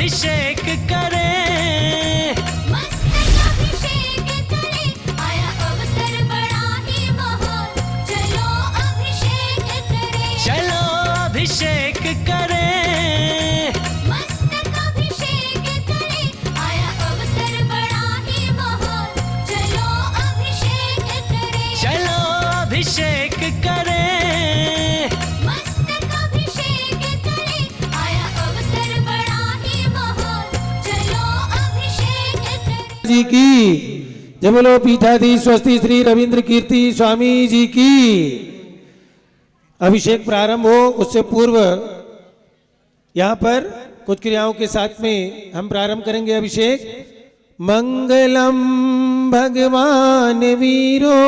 अभिषेक करे, मस्तक अभिषेक करे, आया अवसर बड़ा ही महान, चलो अभिषेक करे, चलो अभिषेक करे, मस्तक अभिषेक करे, आया अवसर बड़ा ही महान, चलो अभिषेक करे, चलो अभिषेक करे, मस्तक अभिषेक करे, आया अवसर बड़ा ही महान, चलो अभिषेक करे। जी की जय बोलो पीठाधीश स्वस्ति श्री रविंद्र कीर्ति स्वामी जी की। अभिषेक प्रारंभ हो उससे पूर्व यहाँ पर कुछ क्रियाओं के साथ में हम प्रारंभ करेंगे अभिषेक। मंगलम भगवान वीरो,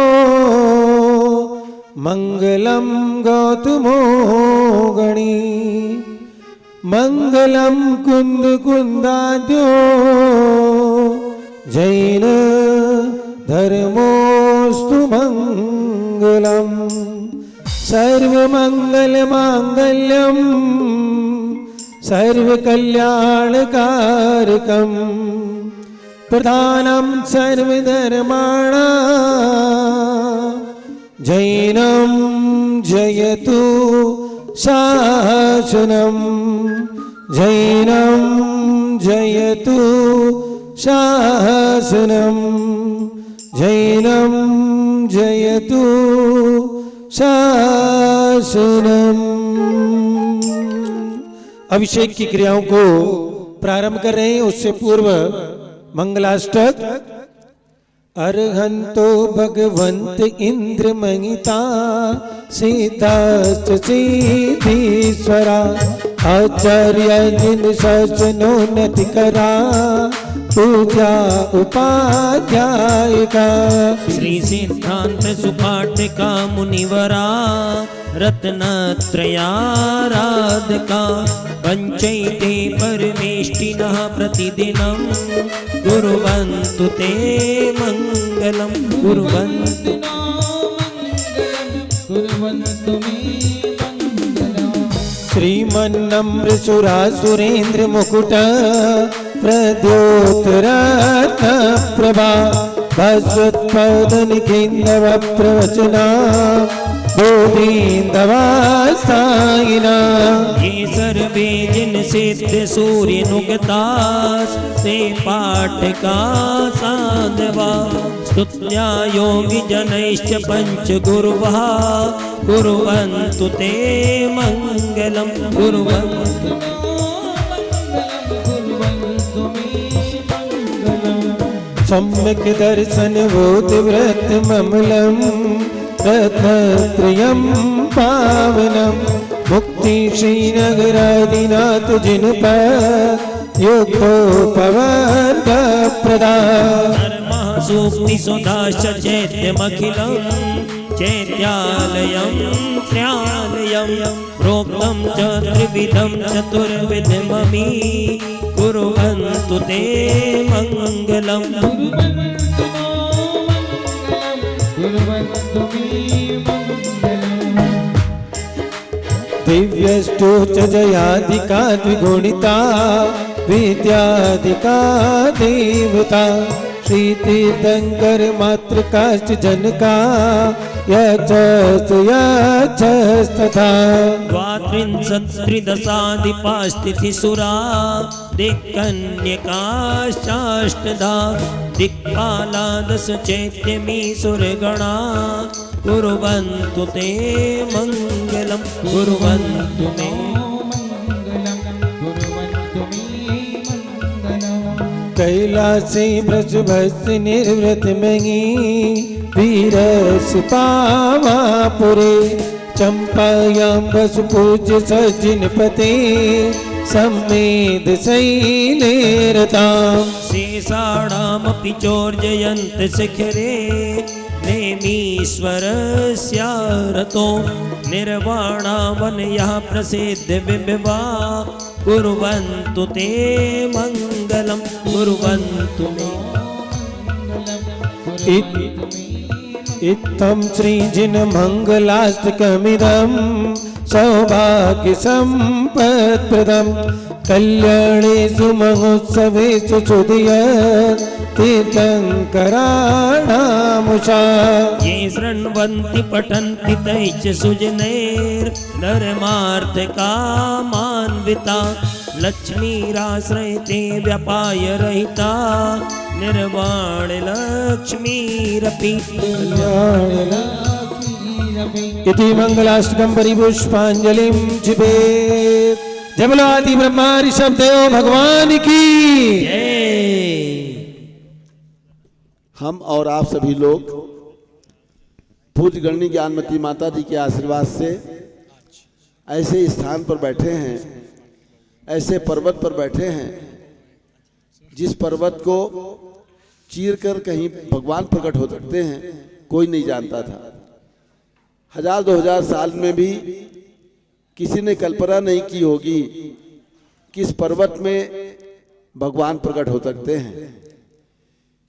मंगलम गौतमो गणी, मंगलम कुंद कुंदाद्यो, जैन धर्मोस्तु मंगलम। सर्वमंगल मांगल्यम सर्वकल्याणकारकम, प्रधानम सर्वधर्माणां, जैनम जयतु शासनम, जैनम जयतु शासनम, जैनम जयतु शासनम। अभिषेक की क्रियाओं को प्रारंभ कर रहे हैं। उससे पूर्व मंगलाष्टक। अर्हंतो भगवंत इंद्र महिता, सीताश्च सिद्धीश्वरा, आचार्य जिन सजनो नति करा, पूजा उपाध्यायिका। श्री सिद्धांत सुपाठिका मुनिवरा, रत्नत्रयाराधका, पंचैते परमेष्टिनः प्रतिदिनं, कुर्वन्तु ते मंगलम, कुर्वन्तु श्रीमन्नम्र सुरासुरेन्द्र मुकुट, प्रद्योतरत्न प्रभा, भास्वत्पादन केन्दव प्रवचना, बोधीन्दवासायिना। ये सर्वे जिन सिद्ध सूर्य नुगतास, ते पाठ का साधवा, स्तुत्या योगी जनैश्च पंच गुरुवः, कुर्वन्तु ते मंगलम, कुर्वन्तु सम्यक दर्शन बोध व्रत ममलम, रत्नत्रयं पावनम, मुक्ति श्रीनगरादिनाथ जिनपद, योगोपवर्ग प्रदान। सूक्ति सुधाश्च चैत्यमखिलं, चैत्यालयं श्र्यालयं, प्रोक्तं च त्रिविधं चतुर्विधमपि, कुर्वन्तु ते मंगलम। दिव्यष्टो च जयादिका द्विगुणिता, विद्यादिका देवता, श्री तीर्थंकर मातृकाश्च जनका, यक्षस्तथा। द्वात्रिंशत्त्रिदशाधिपास्तिथिसुरा, दिक्कन्यकाश्चाष्टधा, दिक्पाला दश चैत्यमी सुरगणा, कुर्वन्तु ते मंगलम, कुर्वन्तु मे कैलासे ब्रजभस्त्र निर्वृत मही, वीरस पावापुरे, चंपायां बस पूज्य सज्जन पते, सम्मेद शैलेरताम्। शेषाणामपि चोर्जयन्त शिखरे, नेमीश्वरस्यारतो, निर्वाणावनयः प्रसिद्ध विभवा, कुर्वन्तु ते मंगलम, कुर्वन्तु मे। इत्थं श्रीजिन मंगलाष्टकमिदं, सौभाग्य संपत्प्रदं, कल्याणेषु महोत्सवेषु सुधिय तीर्थङ्कराणामुषा ये शृण्वन्ति पठन्ति तैश्च सुजनैर्धर्मार्थकामान्विता लक्ष्मीराश्रयते व्यपाय रहिता निर्वाणलक्ष्मीरपि इति मंगलाष्टकं परिपुष्पांजलिं क्षिपेत्। जय बोलो आदि ब्रह्मा ऋषभ देव भगवान की। हम और आप सभी लोग पूज्य गणनी ज्ञानमती माता जी के आशीर्वाद से ऐसे स्थान पर बैठे हैं, ऐसे पर्वत पर बैठे हैं जिस पर्वत को चीर कर कहीं भगवान प्रकट हो सकते हैं, कोई नहीं जानता था। 1000-2000 साल में भी किसी ने कल्पना नहीं की होगी कि इस पर्वत में भगवान प्रकट हो सकते हैं।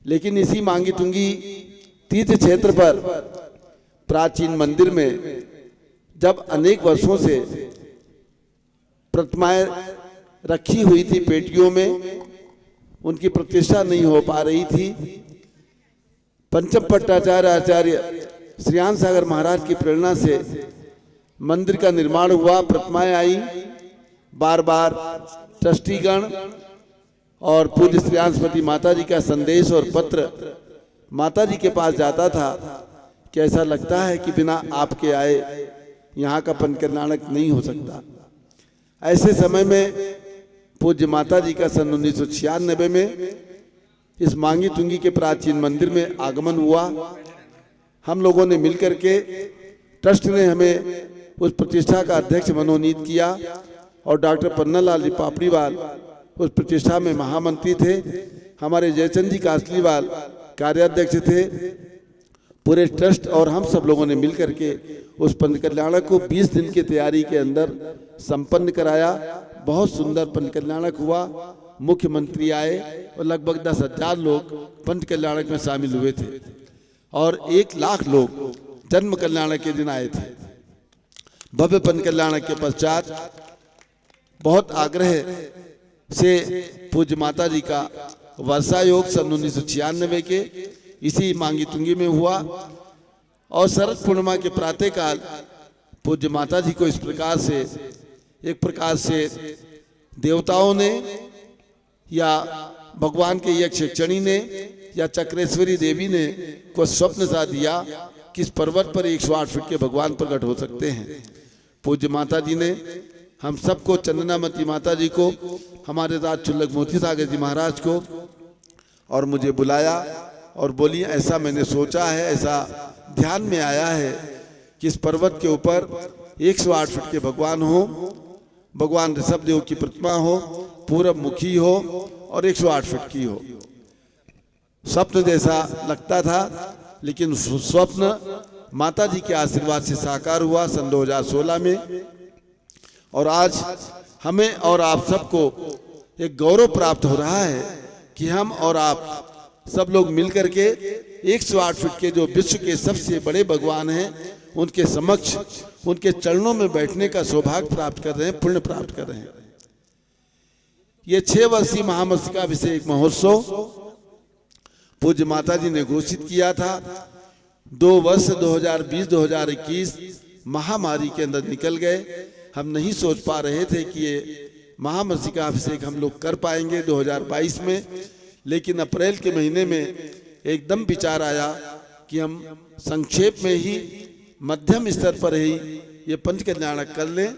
लेकिन इसी मांगी तुंगी तीर्थ क्षेत्र पर प्राचीन मंदिर में जब अनेक वर्षों से प्रतिमाएं रखी हुई थी पेटियों में, उनकी प्रतिष्ठा नहीं हो पा रही थी, पंचम पट्टाचार्य आचार्य श्रीयान सागर महाराज की प्रेरणा से मंदिर का निर्माण हुआ। प्रतिमाएं आई, बार बार ट्रस्टीगण और पूज्य श्रीयांशमती माता जी का संदेश और पत्र माता जी के पास जाता था कि ऐसा लगता है कि बिना आपके आए यहाँ का पंचकल्याणक नहीं हो सकता। ऐसे समय में पूज्य माता जी का सन 1996 में इस मांगी तुंगी के प्राचीन मंदिर में आगमन हुआ। हम लोगों ने मिलकर के ट्रस्ट ने हमें उस प्रतिष्ठा का अध्यक्ष मनोनीत किया और डॉक्टर पन्नालाल जी पापड़ीवाल उस प्रतिष्ठा में महामंत्री थे। हमारे जयचंद जी कासलीवाल कार्याध्यक्ष थे। पूरे ट्रस्ट और हम सब लोगों ने मिलकर के उस पंचकल्याणक को 20 दिन की तैयारी के अंदर संपन्न कराया। बहुत सुंदर पंचकल्याणक हुआ। मुख्यमंत्री आए और लगभग 10,000 लोग पंचकल्याणक में शामिल हुए थे और 1 लाख लोग जन्म कल्याणक के दिन आए थे। भव्य पंचकल्याणक के पश्चात बहुत आग्रह से पूज्य माता जी का वर्षा योग सन 1996 के इसी मांगी तुंगी में हुआ और शरद पूर्णिमा के प्रातः काल पूज्य माता जी को इस प्रकार से एक प्रकार से देवताओं ने या भगवान के यक्षिणी ने या चक्रेश्वरी देवी ने को स्वप्न सा दिया कि इस पर्वत पर 108 फीट के भगवान प्रकट हो सकते हैं। पूज्य माता जी ने हम सबको, चंदनामती माता जी को, हमारे राज चुल्लक मोती सागर जी महाराज को और मुझे बुलाया और बोली ऐसा मैंने सोचा है, ऐसा ध्यान में आया है कि इस पर्वत के ऊपर 108 फीट के भगवान हो, भगवान ऋषभ देव की प्रतिमा हो, पूरब मुखी हो और 108 फीट की हो। स्वप्न जैसा लगता था, लेकिन स्वप्न माता जी के आशीर्वाद से साकार हुआ सन 2016 में। और आज हमें और आप सबको एक गौरव प्राप्त हो रहा है कि हम और आप सब लोग मिलकर के 108 फीट के जो विश्व के सबसे बड़े भगवान हैं उनके समक्ष, उनके चरणों में बैठने का सौभाग्य प्राप्त कर रहे हैं, पुण्य प्राप्त कर रहे हैं। ये 6 वर्षीय महामस्तकाभिषेक महोत्सव पूज्य माता जी ने घोषित किया था। 2 वर्ष 2020-2021 महामारी के अंदर निकल गए। हम नहीं सोच पा रहे थे कि ये महामस्तकाभिषेक हम लोग कर पाएंगे 2022 में, लेकिन अप्रैल के महीने में एकदम विचार आया कि हम संक्षेप में ही मध्यम स्तर पर ही ये पंचकल्याणक कर लें।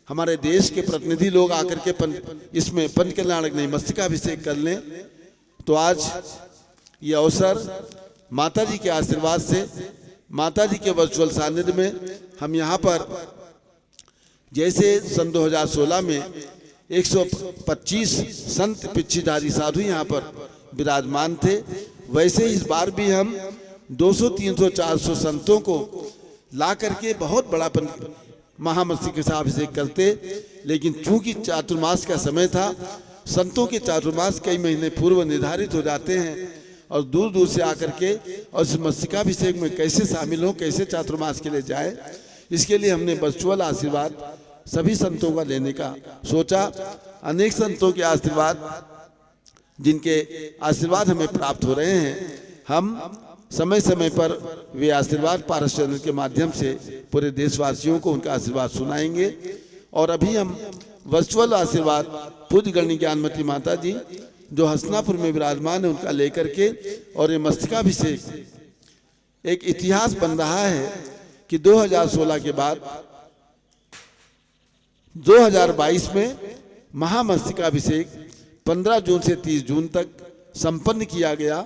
हमारे देश के प्रतिनिधि लोग आकर के इसमें पंचकल्याणक नहीं मस्तकाभिषेक कर लें। तो आज ये अवसर माता जी के आशीर्वाद से, माता जी के वर्चुअल सानिध्य में हम यहाँ पर जैसे सन 2016 में 125 संत पिच्छीधारी साधु यहाँ पर विराजमान थे, वैसे इस बार भी हम 200, 300, 400 संतों को ला करके बहुत बड़ा महामस्तकाभिषेक करते। लेकिन चूंकि चातुर्मास का समय था, संतों के चातुर्मास कई महीने पूर्व निर्धारित हो जाते हैं और दूर दूर से आकर के और इस मस्तकाभिषेक में कैसे शामिल हो, कैसे चातुर्मास के लिए जाए, इसके लिए हमने वर्चुअल आशीर्वाद सभी संतों का लेने का सोचा। अनेक संतों के आशीर्वाद, जिनके आशीर्वाद हमें प्राप्त हो रहे हैं, हम समय समय पर वे आशीर्वाद पारस चैनल के माध्यम से पूरे देशवासियों को उनका आशीर्वाद सुनाएंगे। और अभी हम वर्चुअल आशीर्वाद पूज्य गणनी ज्ञानमती माता जी जो हसनापुर में विराजमान है उनका लेकर के, और ये मस्तकाभिषेक एक इतिहास बन रहा है कि 2016 के बाद 2022 में महामस्तकाभिषेक 15 जून से 30 जून तक संपन्न किया गया।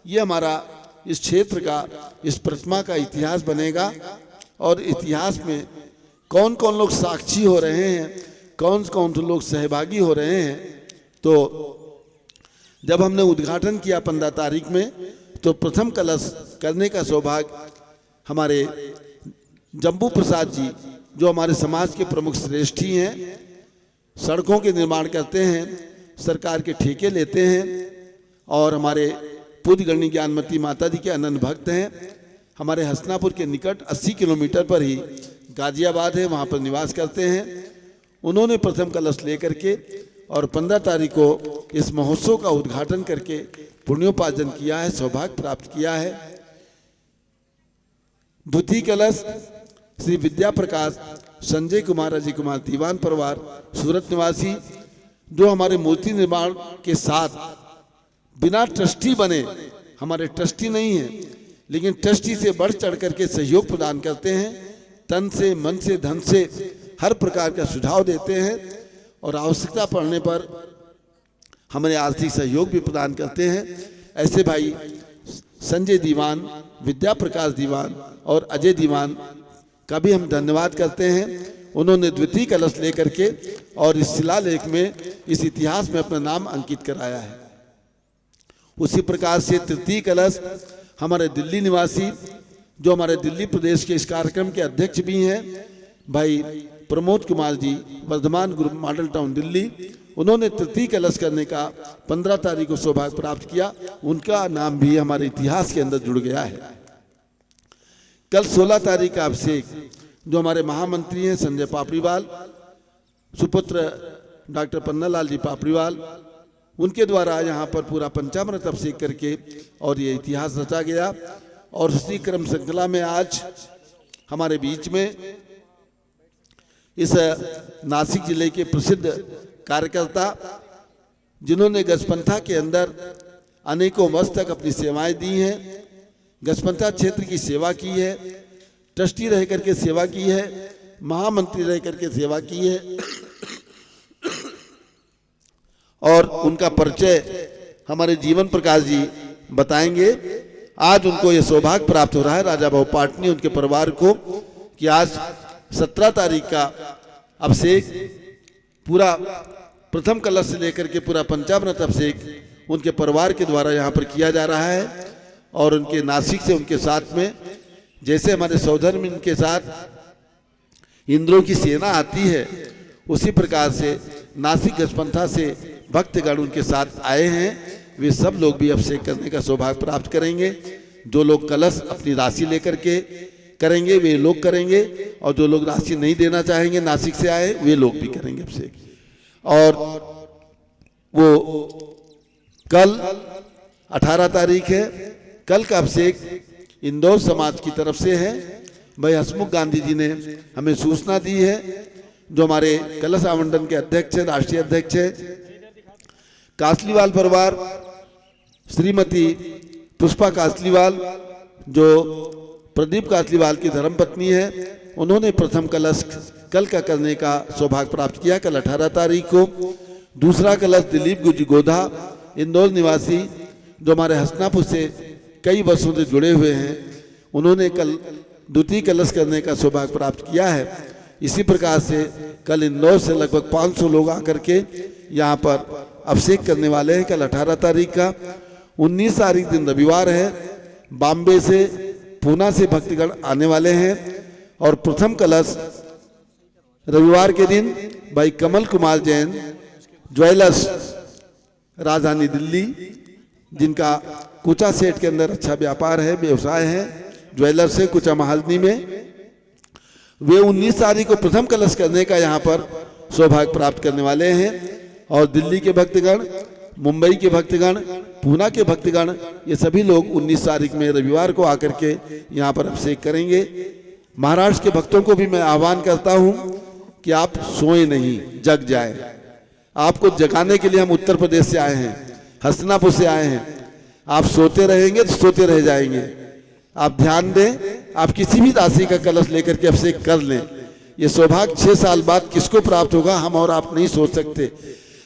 ये हमारा इस क्षेत्र का, इस प्रतिमा का इतिहास बनेगा। और इतिहास में कौन कौन लोग साक्षी हो रहे हैं, कौन कौन लोग सहभागी हो रहे हैं, तो जब हमने उद्घाटन किया 15 तारीख में, तो प्रथम कलश करने का सौभाग्य हमारे जम्बू प्रसाद जी जो हमारे समाज के प्रमुख श्रेष्ठी हैं, सड़कों के निर्माण करते हैं, सरकार के ठेके लेते हैं और हमारे पूज्य गणनी ज्ञानमती माता जी के अनन्य भक्त हैं। हमारे हसनापुर के निकट 80 किलोमीटर पर ही गाजियाबाद है, वहाँ पर निवास करते हैं। उन्होंने प्रथम कलश लेकर के और 15 तारीख को इस महोत्सव का उद्घाटन करके पुण्योपार्जन किया है, सौभाग्य प्राप्त किया है। द्वितीय कलश श्री विद्या प्रकाश संजय कुमार अजय कुमार दीवान परिवार सूरत निवासी, जो हमारे मूर्ति निर्माण के साथ बिना ट्रस्टी बने, हमारे ट्रस्टी नहीं है लेकिन ट्रस्टी से बढ़ चढ़ करके सहयोग प्रदान करते हैं, तन से मन से धन से हर प्रकार का सुझाव देते हैं और आवश्यकता पड़ने पर हमें आर्थिक सहयोग भी प्रदान करते हैं। ऐसे भाई संजय दीवान, विद्या प्रकाश दीवान और अजय दीवान का भी हम धन्यवाद करते हैं। उन्होंने द्वितीय कलश लेकर के और इस शिलालेख में, इस इतिहास में अपना नाम अंकित कराया है। उसी प्रकार से तृतीय कलश हमारे दिल्ली निवासी, जो हमारे दिल्ली प्रदेश के इस कार्यक्रम के अध्यक्ष भी हैं, भाई Pramod Kumar ji, Vardhman group Model Town Delhi, उन्होंने तृतीय कलश करने का 15 तारीख को सौभाग्य प्राप्त किया। उनका नाम भी हमारे इतिहास के अंदर जुड़ गया है। कल 16 तारीख का अभिषेक जो हमारे महामंत्री हैं संजय पापड़ीवाल, सुपुत्र डॉक्टर पन्नालाल जी पापड़ीवाल, उनके द्वारा यहाँ पर पूरा पंचामृत अभिषेक करके और ये इतिहास रचा गया। और उसी क्रम श्रृंखला में आज हमारे बीच में इस नासिक जिले के प्रसिद्ध कार्यकर्ता, जिन्होंने गजपंथा के अंदर अनेकों वर्ष तक अपनी सेवाएं दी हैं, गजपंथा क्षेत्र की सेवा की है, ट्रस्टी रह करके सेवा की है, महामंत्री रह करके सेवा की है और उनका परिचय हमारे जीवन प्रकाश जी बताएंगे। आज उनको ये सौभाग्य प्राप्त हो रहा है, राजा भाऊ पाटनी उनके परिवार को, कि आज 17 तारीख का अभिषेक पूरा प्रथम कलश से लेकर के पूरा पंचामृत अभिषेक उनके परिवार के द्वारा यहाँ पर किया जा रहा है। और उनके नासिक से उनके साथ में, जैसे हमारे सौधर्म के साथ इंद्रों की सेना आती है, उसी प्रकार से नासिक गजपंथा से भक्तगण उनके साथ आए हैं। वे सब लोग भी अभिषेक करने का सौभाग्य प्राप्त करेंगे। जो लोग कलश अपनी राशि लेकर के करेंगे वे लोग करेंगे, और जो लोग राशि नहीं देना चाहेंगे नासिक से आए वे लोग भी करेंगे अभिषेक। और वो कल 18 तारीख है, कल का अभिषेक इंदौर समाज की तरफ से है। भाई हसमुख गांधी जी ने हमें सूचना दी है, जो हमारे कलश आवंटन के अध्यक्ष है, राष्ट्रीय अध्यक्ष है। कासलीवाल परिवार, श्रीमती पुष्पा कासलीवाल जो प्रदीप कासलीवाल की धर्मपत्नी है, उन्होंने प्रथम कलश कल का करने का सौभाग्य प्राप्त किया, कल 18 तारीख को। दूसरा कलश दिलीप गुजी गोधा, इंदौर निवासी, जो हमारे हसनापुर से कई वर्षों से जुड़े हुए हैं, उन्होंने कल द्वितीय कलश करने का सौभाग्य प्राप्त किया है। इसी प्रकार से कल इंदौर से लगभग 500 लोग आकर के यहाँ पर अभिषेक करने वाले हैं, कल 18 तारीख का। 19 तारीख दिन रविवार है, बॉम्बे से, पूना से भक्तगण आने वाले हैं। और प्रथम कलश रविवार के दिन भाई कमल कुमार जैन, ज्वेलर्स, राजधानी दिल्ली, जिनका कुचा सेट के अंदर अच्छा व्यापार है, व्यवसाय है, ज्वेलर्स है कुचा महालनी में, वे 19 तारीख को प्रथम कलश करने का यहाँ पर सौभाग्य प्राप्त करने वाले हैं। और दिल्ली के भक्तगण, मुंबई के भक्तगण, पूना के भक्तगण, ये सभी लोग 19 तारीख में रविवार को आकर के यहाँ पर अभिषेक करेंगे। महाराष्ट्र के भक्तों को भी मैं आह्वान करता हूँ कि आप सोए नहीं, जग जाए। आपको जगाने के लिए हम उत्तर प्रदेश से आए हैं, हस्तिनापुर से आए हैं। आप सोते रहेंगे तो सोते रह जाएंगे। आप ध्यान दें, आप किसी भी राशि का कलश लेकर के अभिषेक कर लें। ये सौभाग्य 6 साल बाद किसको प्राप्त होगा, हम और आप नहीं सोच सकते।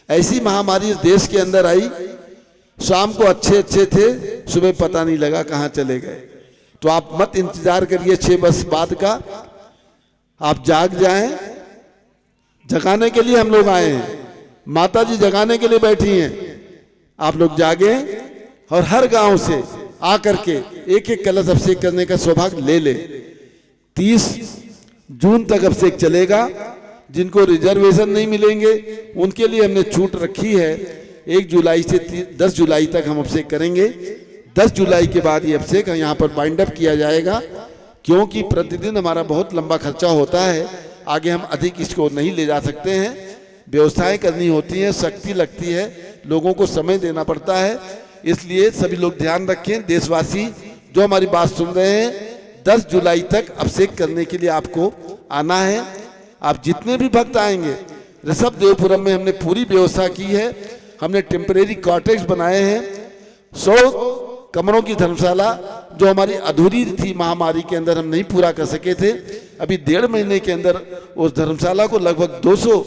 ऐसी महामारी इस देश के अंदर आई, शाम को अच्छे थे, सुबह पता नहीं लगा कहाँ चले गए। तो आप मत इंतजार करिए 6 वर्ष बाद का, आप जाग जाएं। जगाने के लिए हम लोग आए हैं, माता जी जगाने के लिए बैठी हैं। आप लोग जागे और हर गांव से आकर के एक एक कलश अभिषेक करने का सौभाग्य ले ले। 30 जून तक अभिषेक चलेगा। जिनको रिजर्वेशन नहीं मिलेंगे उनके लिए हमने छूट रखी है। 1 जुलाई से 10 जुलाई तक हम अभिषेक करेंगे। 10 जुलाई के बाद ये अभिषेक यहाँ पर बाइंड अप किया जाएगा, क्योंकि प्रतिदिन हमारा बहुत लंबा खर्चा होता है। आगे हम अधिक इसको नहीं ले जा सकते हैं। व्यवस्थाएं करनी होती हैं, शक्ति लगती है, लोगों को समय देना पड़ता है। इसलिए सभी लोग ध्यान रखें, देशवासी जो हमारी बात सुन रहे हैं, 10 जुलाई तक अभिषेक करने के लिए आपको आना है। आप जितने भी भक्त आएंगे, ऋषभ देवपुरम में हमने पूरी व्यवस्था की है। हमने टेम्परेरी कॉटेज बनाए हैं, 100 कमरों की धर्मशाला जो हमारी अधूरी थी, महामारी के अंदर हम नहीं पूरा कर सके थे। अभी 1.5 महीने के अंदर उस धर्मशाला को लगभग 200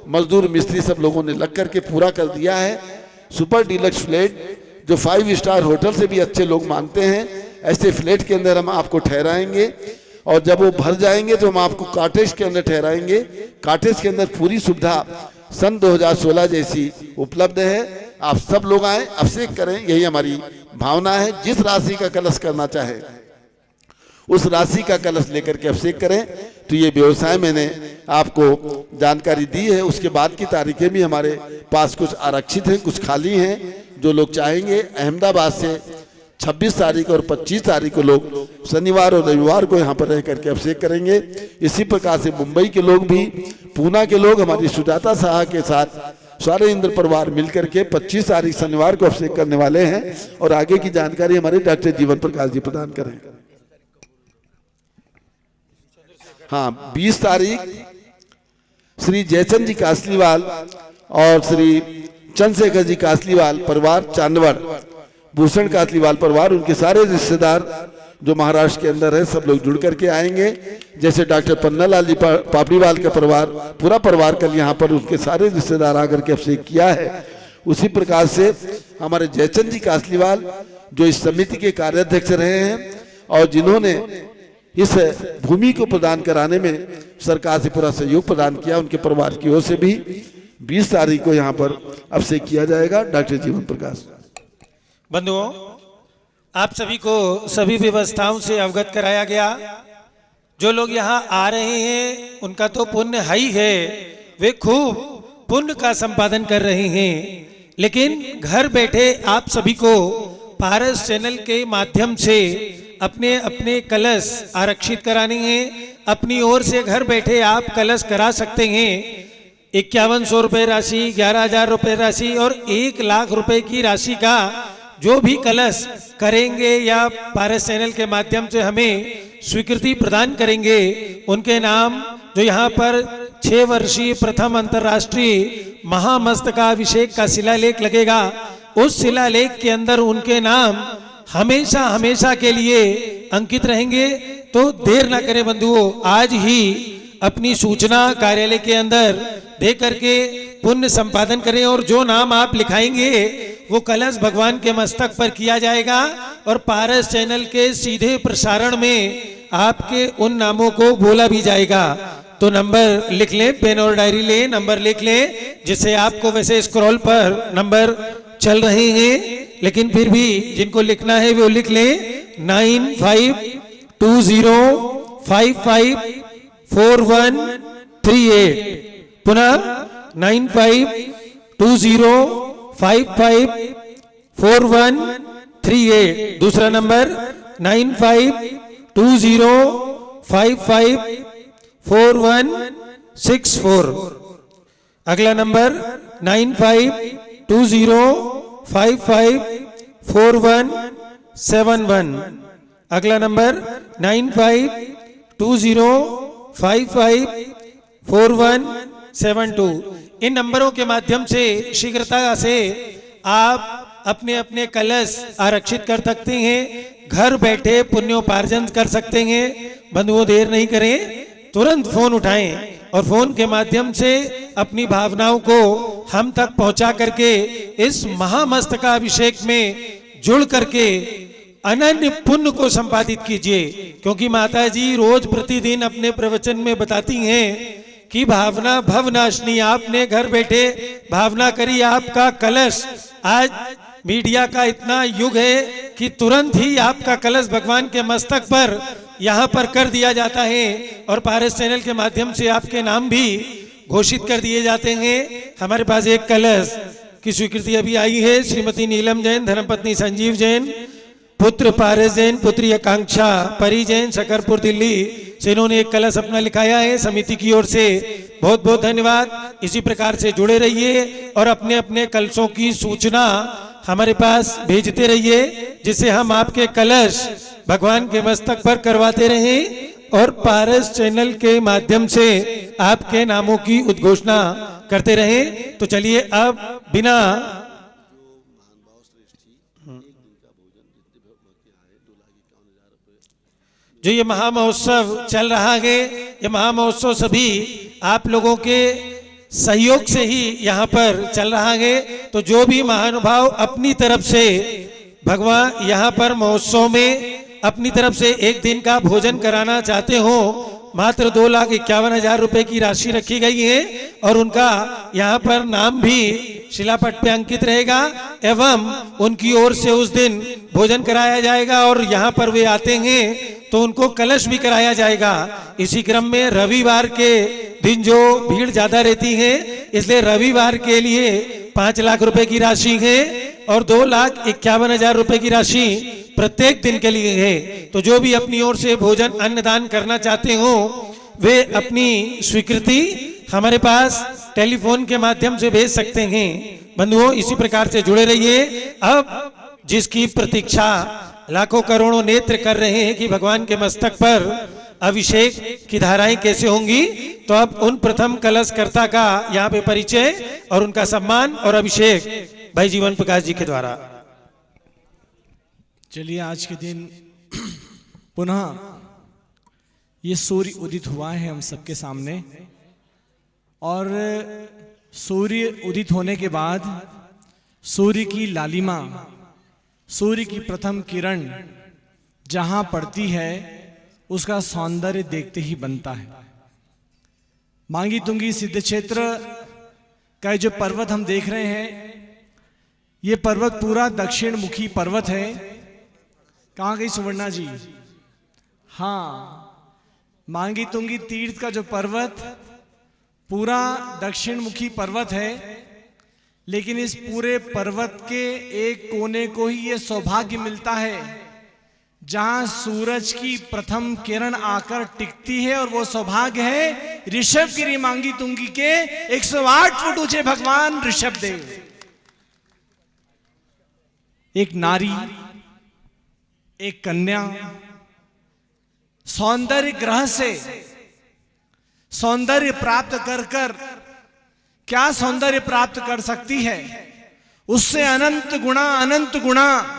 मजदूर मिस्त्री सब लोगों ने लग करके पूरा कर दिया है। सुपर डीलक्स फ्लैट जो 5 स्टार होटल से भी अच्छे लोग मानते हैं, ऐसे फ्लैट के अंदर हम आपको ठहराएंगे। और जब वो भर जाएंगे तो हम आपको कॉटेज के अंदर ठहराएंगे। कॉटेज के अंदर पूरी सुविधा सन 2016 जैसी उपलब्ध है। आप सब लोग आए, अभिषेक करें, यही हमारी भावना है। जिस राशि का कलश करना चाहे उस राशि का कलश लेकर के अभिषेक करें। तो ये व्यवसाय मैंने आपको जानकारी दी है। उसके बाद की तारीखें भी हमारे पास कुछ आरक्षित हैं, कुछ खाली हैं। जो लोग चाहेंगे, अहमदाबाद से 26 तारीख और 25 तारीख को लोग शनिवार और रविवार को यहाँ पर रह करके अभिषेक करेंगे। इसी प्रकार से मुंबई के लोग भी, पूना के लोग हमारी सुजाता साहा के साथ सारे इंद्र परिवार मिलकर के 25 तारीख शनिवार को अभिषेक करने वाले हैं। और आगे की जानकारी हमारे डॉक्टर जीवन प्रकाश जी प्रदान करें। हाँ, 20 तारीख श्री जयचंद जी कासलीवाल और श्री चंद्रशेखर जी कासलीवाल परिवार, चांदवड़, भूषण कासलीवाल परिवार, उनके सारे रिश्तेदार जो महाराष्ट्र के अंदर है, सब लोग जुड़ करके आएंगे। जैसे डॉक्टर पन्नालाल जी पापड़ीवाल का परिवार, पूरा परिवार कल यहाँ पर उनके सारे रिश्तेदार आकर के अभिषेक किया है। उसी प्रकार से हमारे जयचंद जी कासलीवाल जो इस समिति के कार्याध्यक्ष रहे हैं और जिन्होंने इस भूमि को प्रदान कराने में सरकार से पूरा सहयोग प्रदान किया, उनके परिवार की ओर से भी 20 तारीख को यहाँ पर अभिषेक किया जाएगा। डॉक्टर जीवन प्रकाश। बंधुओं, आप सभी को सभी व्यवस्थाओं से अवगत कराया गया। जो लोग यहाँ आ रहे हैं उनका तो पुण्य है ही है, वे खूब पुण्य का संपादन कर रहे हैं। लेकिन घर बैठे आप सभी को पारस चैनल के माध्यम से अपने अपने कलश आरक्षित करानी है। अपनी ओर से घर बैठे आप कलश करा सकते हैं। 5100 रुपये राशि, 11,000 रुपये राशि और 1 लाख रुपए की राशि का जो भी कलश करेंगे या पारस चैनल के माध्यम से हमें स्वीकृति प्रदान करेंगे, उनके नाम जो यहाँ पर 6 वर्षीय प्रथम अंतर्राष्ट्रीय महामस्तकाभिषेक का शिलालेख लगेगा, उस शिलालेख के अंदर उनके नाम हमेशा हमेशा के लिए अंकित रहेंगे। तो देर ना करें बंधुओं, आज ही अपनी सूचना कार्यालय के अंदर दे करके पुण्य संपादन करें। और जो नाम आप लिखाएंगे वो कलश भगवान के मस्तक पर किया जाएगा और पारस चैनल के सीधे प्रसारण में आपके उन नामों को बोला भी जाएगा। तो नंबर लिख लें, पेन और डायरी लें, नंबर लिख लें, जिससे आपको वैसे स्क्रॉल पर नंबर चल रहे हैं, लेकिन फिर भी जिनको लिखना है वो लिख लें। 9520554138। पुनः 9520554138। दूसरा नंबर 9520554138। 4164। अगला नंबर 9520554171। अगला नंबर 9520554172। इन नंबरों के माध्यम से शीघ्रता से आप अपने अपने कलश आरक्षित कर सकते हैं, घर बैठे पुण्योपार्जन कर सकते हैं। बंधुओं, देर नहीं करें, तुरंत फोन उठाएं और फोन के माध्यम से अपनी भावनाओं को हम तक पहुंचा करके इस महामस्तकाभिषेक में जुड़ करके अनन्य पुण्य को संपादित कीजिए। क्योंकि माता जी रोज प्रतिदिन अपने प्रवचन में बताती हैं कि भावना भवनाशनी। आपने घर बैठे भावना करी, आपका कलश, आज मीडिया का इतना युग है कि तुरंत ही आपका कलश भगवान के मस्तक पर यहाँ पर कर दिया जाता है और पारस चैनल के माध्यम से आपके नाम भी घोषित कर दिए जाते हैं। हमारे पास एक कलश की स्वीकृति अभी आई है। श्रीमती नीलम जैन, धर्मपत्नी संजीव जैन, पुत्र पारस जैन, पुत्री आकांक्षा परी जैन, शकरपुर दिल्ली से इन्होंने एक कलश अपना लिखाया है। समिति की ओर से बहुत बहुत धन्यवाद। इसी प्रकार से जुड़े रहिए और अपने अपने कलशों की सूचना हमारे पास भेजते रहिए, जिससे हम आपके कलश भगवान के मस्तक पर करवाते रहें और पारस चैनल के माध्यम से आपके नामों की उद्घोषणा करते रहें। तो चलिए अब बिना जो ये महामहोत्सव चल रहा है, ये महामहोत्सव सभी आप लोगों के सहयोग से ही यहाँ पर चल रहा है। तो जो भी महानुभाव अपनी तरफ से भगवान यहाँ पर महोत्सव में अपनी तरफ से एक दिन का भोजन कराना चाहते हो, मात्र 2,51,000 रुपए की राशि रखी गई है और उनका यहाँ पर नाम भी शिलापट पे अंकित रहेगा एवं उनकी ओर से उस दिन भोजन कराया जाएगा और यहाँ पर वे आते हैं तो उनको कलश भी कराया जाएगा। इसी क्रम में रविवार के दिन जो भीड़ ज्यादा रहती है, इसलिए रविवार के लिए 5 लाख रुपए की राशि है और 2,51,000 रुपए की राशि प्रत्येक दिन के लिए है। तो जो भी अपनी ओर से भोजन अन्नदान करना चाहते हो वे अपनी स्वीकृति हमारे पास टेलीफोन के माध्यम से भेज सकते हैं। बंधुओं, इसी प्रकार से जुड़े रहिए। अब जिसकी प्रतीक्षा लाखों करोड़ों नेत्र कर रहे हैं कि भगवान के मस्तक पर अभिषेक की धाराएं कैसे होंगी, तो अब उन प्रथम कलशकर्ता का यहाँ पे परिचय और उनका सम्मान और अभिषेक भाई जीवन प्रकाश जी के द्वारा। चलिए, आज के दिन पुनः ये सूर्य उदित हुआ है हम सबके सामने और सूर्य उदित होने के बाद सूर्य की लालिमा, सूर्य की प्रथम किरण जहां पड़ती है उसका सौंदर्य देखते ही बनता है। मांगी तुंगी सिद्ध क्षेत्र का जो पर्वत हम देख रहे हैं, ये पर्वत पूरा दक्षिण मुखी पर्वत है। कहाँ गई सुवर्णा जी? हाँ, मांगी तुंगी तीर्थ का जो पर्वत पूरा दक्षिण मुखी पर्वत है, लेकिन इस पूरे पर्वत के एक कोने को ही ये सौभाग्य मिलता है जहां सूरज की प्रथम किरण आकर टिकती है और वो सौभाग्य है ऋषभगिरी मांगी तुंगी के 108 फुट ऊंचे भगवान ऋषभ देव। एक नारी, एक कन्या सौंदर्य ग्रह से सौंदर्य प्राप्त कर कर क्या सौंदर्य प्राप्त कर सकती है, उससे अनंत गुणा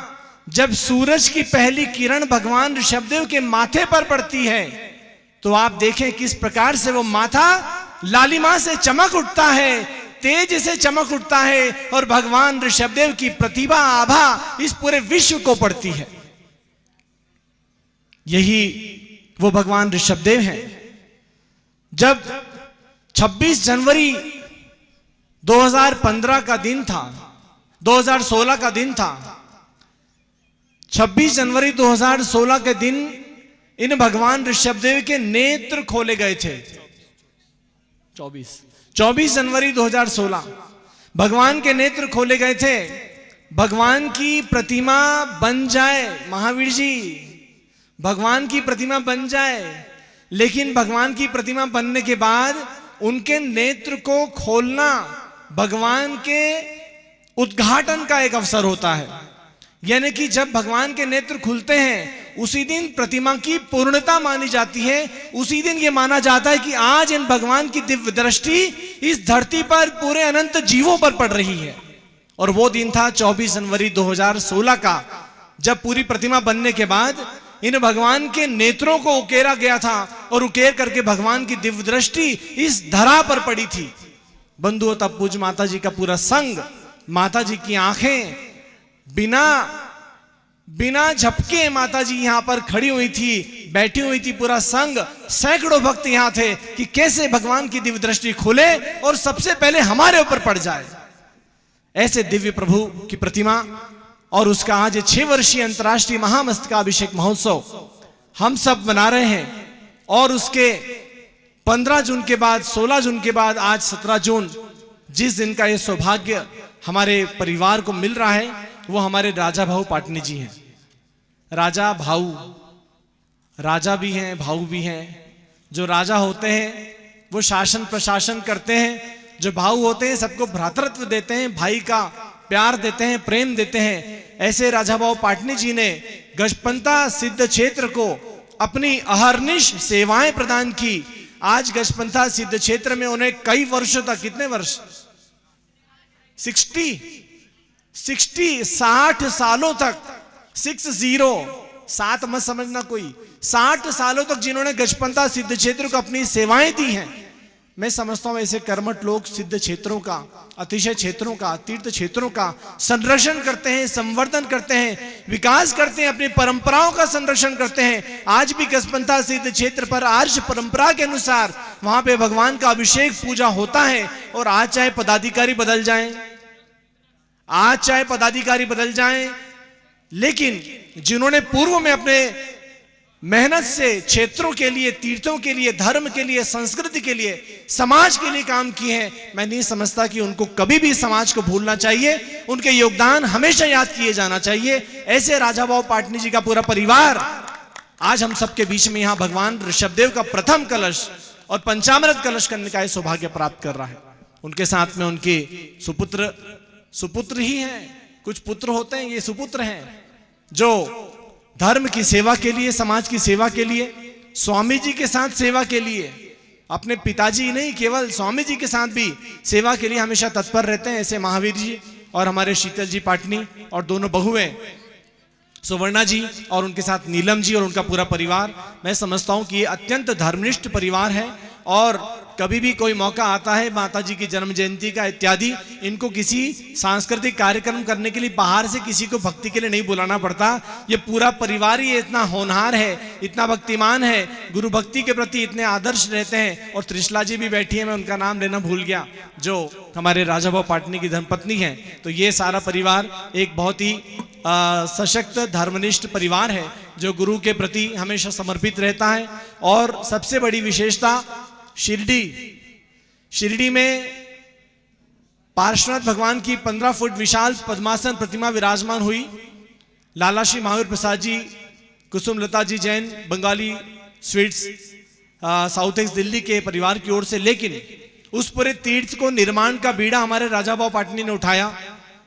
जब सूरज की पहली किरण भगवान ऋषभदेव के माथे पर पड़ती है तो आप देखें किस प्रकार से वो माथा लालिमा से चमक उठता है, तेज से चमक उठता है और भगवान ऋषभदेव की प्रतिभा आभा इस पूरे विश्व को पड़ती है। यही वो भगवान ऋषभदेव हैं। जब 26 जनवरी 2015 का दिन था, 2016 का दिन था, 26 जनवरी 2016 के दिन इन भगवान ऋषभदेव के नेत्र खोले गए थे। 24 जनवरी 2016 भगवान के नेत्र खोले गए थे। भगवान की प्रतिमा बन जाए, महावीर जी भगवान की प्रतिमा बन जाए, लेकिन भगवान की प्रतिमा बनने के बाद उनके नेत्र को खोलना भगवान के उद्घाटन का एक अवसर होता है। यानी कि जब भगवान के नेत्र खुलते हैं उसी दिन प्रतिमा की पूर्णता मानी जाती है। उसी दिन यह माना जाता है कि आज इन भगवान की दिव्य दृष्टि इस धरती पर पूरे अनंत जीवों पर पड़ रही है। और वो दिन था 24 जनवरी 2016 का, जब पूरी प्रतिमा बनने के बाद इन भगवान के नेत्रों को उकेरा गया था और उकेर करके भगवान की दिव्य दृष्टि इस धरा पर पड़ी थी। बंधुओं, तब पूज माता जी का पूरा संग, माता जी की आंखें बिना झपके माता जी यहां पर खड़ी हुई थी, बैठी हुई थी। पूरा संग, सैकड़ों भक्त यहां थे कि कैसे भगवान की दिव्य दृष्टि खुले और सबसे पहले हमारे ऊपर पड़ जाए। ऐसे दिव्य प्रभु की प्रतिमा और उसका आज 6 वर्षीय अंतर्राष्ट्रीय महामस्तकाभिषेक महोत्सव हम सब मना रहे हैं। और उसके 15 जून के बाद, 16 जून के बाद आज 17 जून, जिस दिन का यह सौभाग्य हमारे परिवार को मिल रहा है, वो हमारे राजा भाऊ पाटनी जी हैं। राजा भाऊ, राजा भी हैं, भाऊ भी हैं। जो राजा होते हैं वो शासन प्रशासन करते हैं, जो भाऊ होते हैं सबको भ्रातृत्व देते हैं, भाई का प्यार देते हैं, प्रेम देते हैं। ऐसे राजा भाऊ पाटनी जी ने गजपंथा सिद्ध क्षेत्र को अपनी अहर्निश सेवाएं प्रदान की। आज गजपंथा सिद्ध क्षेत्र में उन्हें कई वर्षों तक, कितने वर्ष, 60 सालों तक, 7 मत समझना कोई, 60 सालों तक जिन्होंने गजपंथा सिद्ध क्षेत्र को अपनी सेवाएं दी हैं। मैं समझता हूं ऐसे कर्मठ लोग सिद्ध क्षेत्रों का, अतिशय क्षेत्रों का, तीर्थ क्षेत्रों का संरक्षण करते हैं, संवर्धन करते हैं, विकास करते हैं, अपनी परंपराओं का संरक्षण करते हैं। आज भी गजपंथा सिद्ध क्षेत्र पर आर्ष परंपरा के अनुसार वहां पे भगवान का अभिषेक पूजा होता है। और आज चाहे पदाधिकारी बदल जाएं, लेकिन जिन्होंने पूर्व में अपने मेहनत से क्षेत्रों के लिए, तीर्थों के लिए, धर्म के लिए, संस्कृति के लिए, समाज के लिए काम किए हैं, मैं नहीं समझता कि उनको कभी भी समाज को भूलना चाहिए। उनके योगदान हमेशा याद किए जाना चाहिए। ऐसे राजा भाऊ पाटनी जी का पूरा परिवार आज हम सबके बीच में यहां भगवान ऋषभदेव का प्रथम कलश और पंचामृत कलश करने का सौभाग्य प्राप्त कर रहा है। उनके साथ में उनके सुपुत्र ही हैं, कुछ पुत्र होते हैं, ये सुपुत्र हैं जो धर्म की सेवा के लिए, समाज की सेवा के लिए, स्वामी जी के साथ सेवा के लिए, अपने पिताजी नहीं केवल स्वामी जी के साथ भी सेवा के लिए हमेशा तत्पर रहते हैं। ऐसे महावीर जी और हमारे शीतल जी पाटनी और दोनों बहुएं सुवर्णा जी और उनके साथ नीलम जी और उनका पूरा परिवार, मैं समझता हूं कि ये अत्यंत धर्मनिष्ठ परिवार है। और कभी भी कोई मौका आता है माता जी की जन्म जयंती का इत्यादि, इनको किसी सांस्कृतिक कार्यक्रम करने के लिए बाहर से किसी को भक्ति के लिए नहीं बुलाना पड़ता। ये पूरा परिवार ही इतना होनहार है, इतना भक्तिमान है, गुरु भक्ति के प्रति इतने आदर्श रहते हैं। और त्रिशला जी भी बैठी है, मैं उनका नाम लेना भूल गया, जो हमारे राजा भाऊ पाटनी की धर्मपत्नी है। तो ये सारा परिवार एक बहुत ही सशक्त धर्मनिष्ठ परिवार है जो गुरु के प्रति हमेशा समर्पित रहता है। और सबसे बड़ी विशेषता शिरडी में पार्श्वनाथ भगवान की 15 फुट विशाल पद्मासन प्रतिमा विराजमान हुई। Lala Shri Mahavir Prasad ji, Kusum Lata ji Jain, Bengali sweets, south ex Delhi के परिवार की ओर से। लेकिन उस पूरे तीर्थ को निर्माण का बीड़ा हमारे राजा भाऊ पाटनी ने उठाया।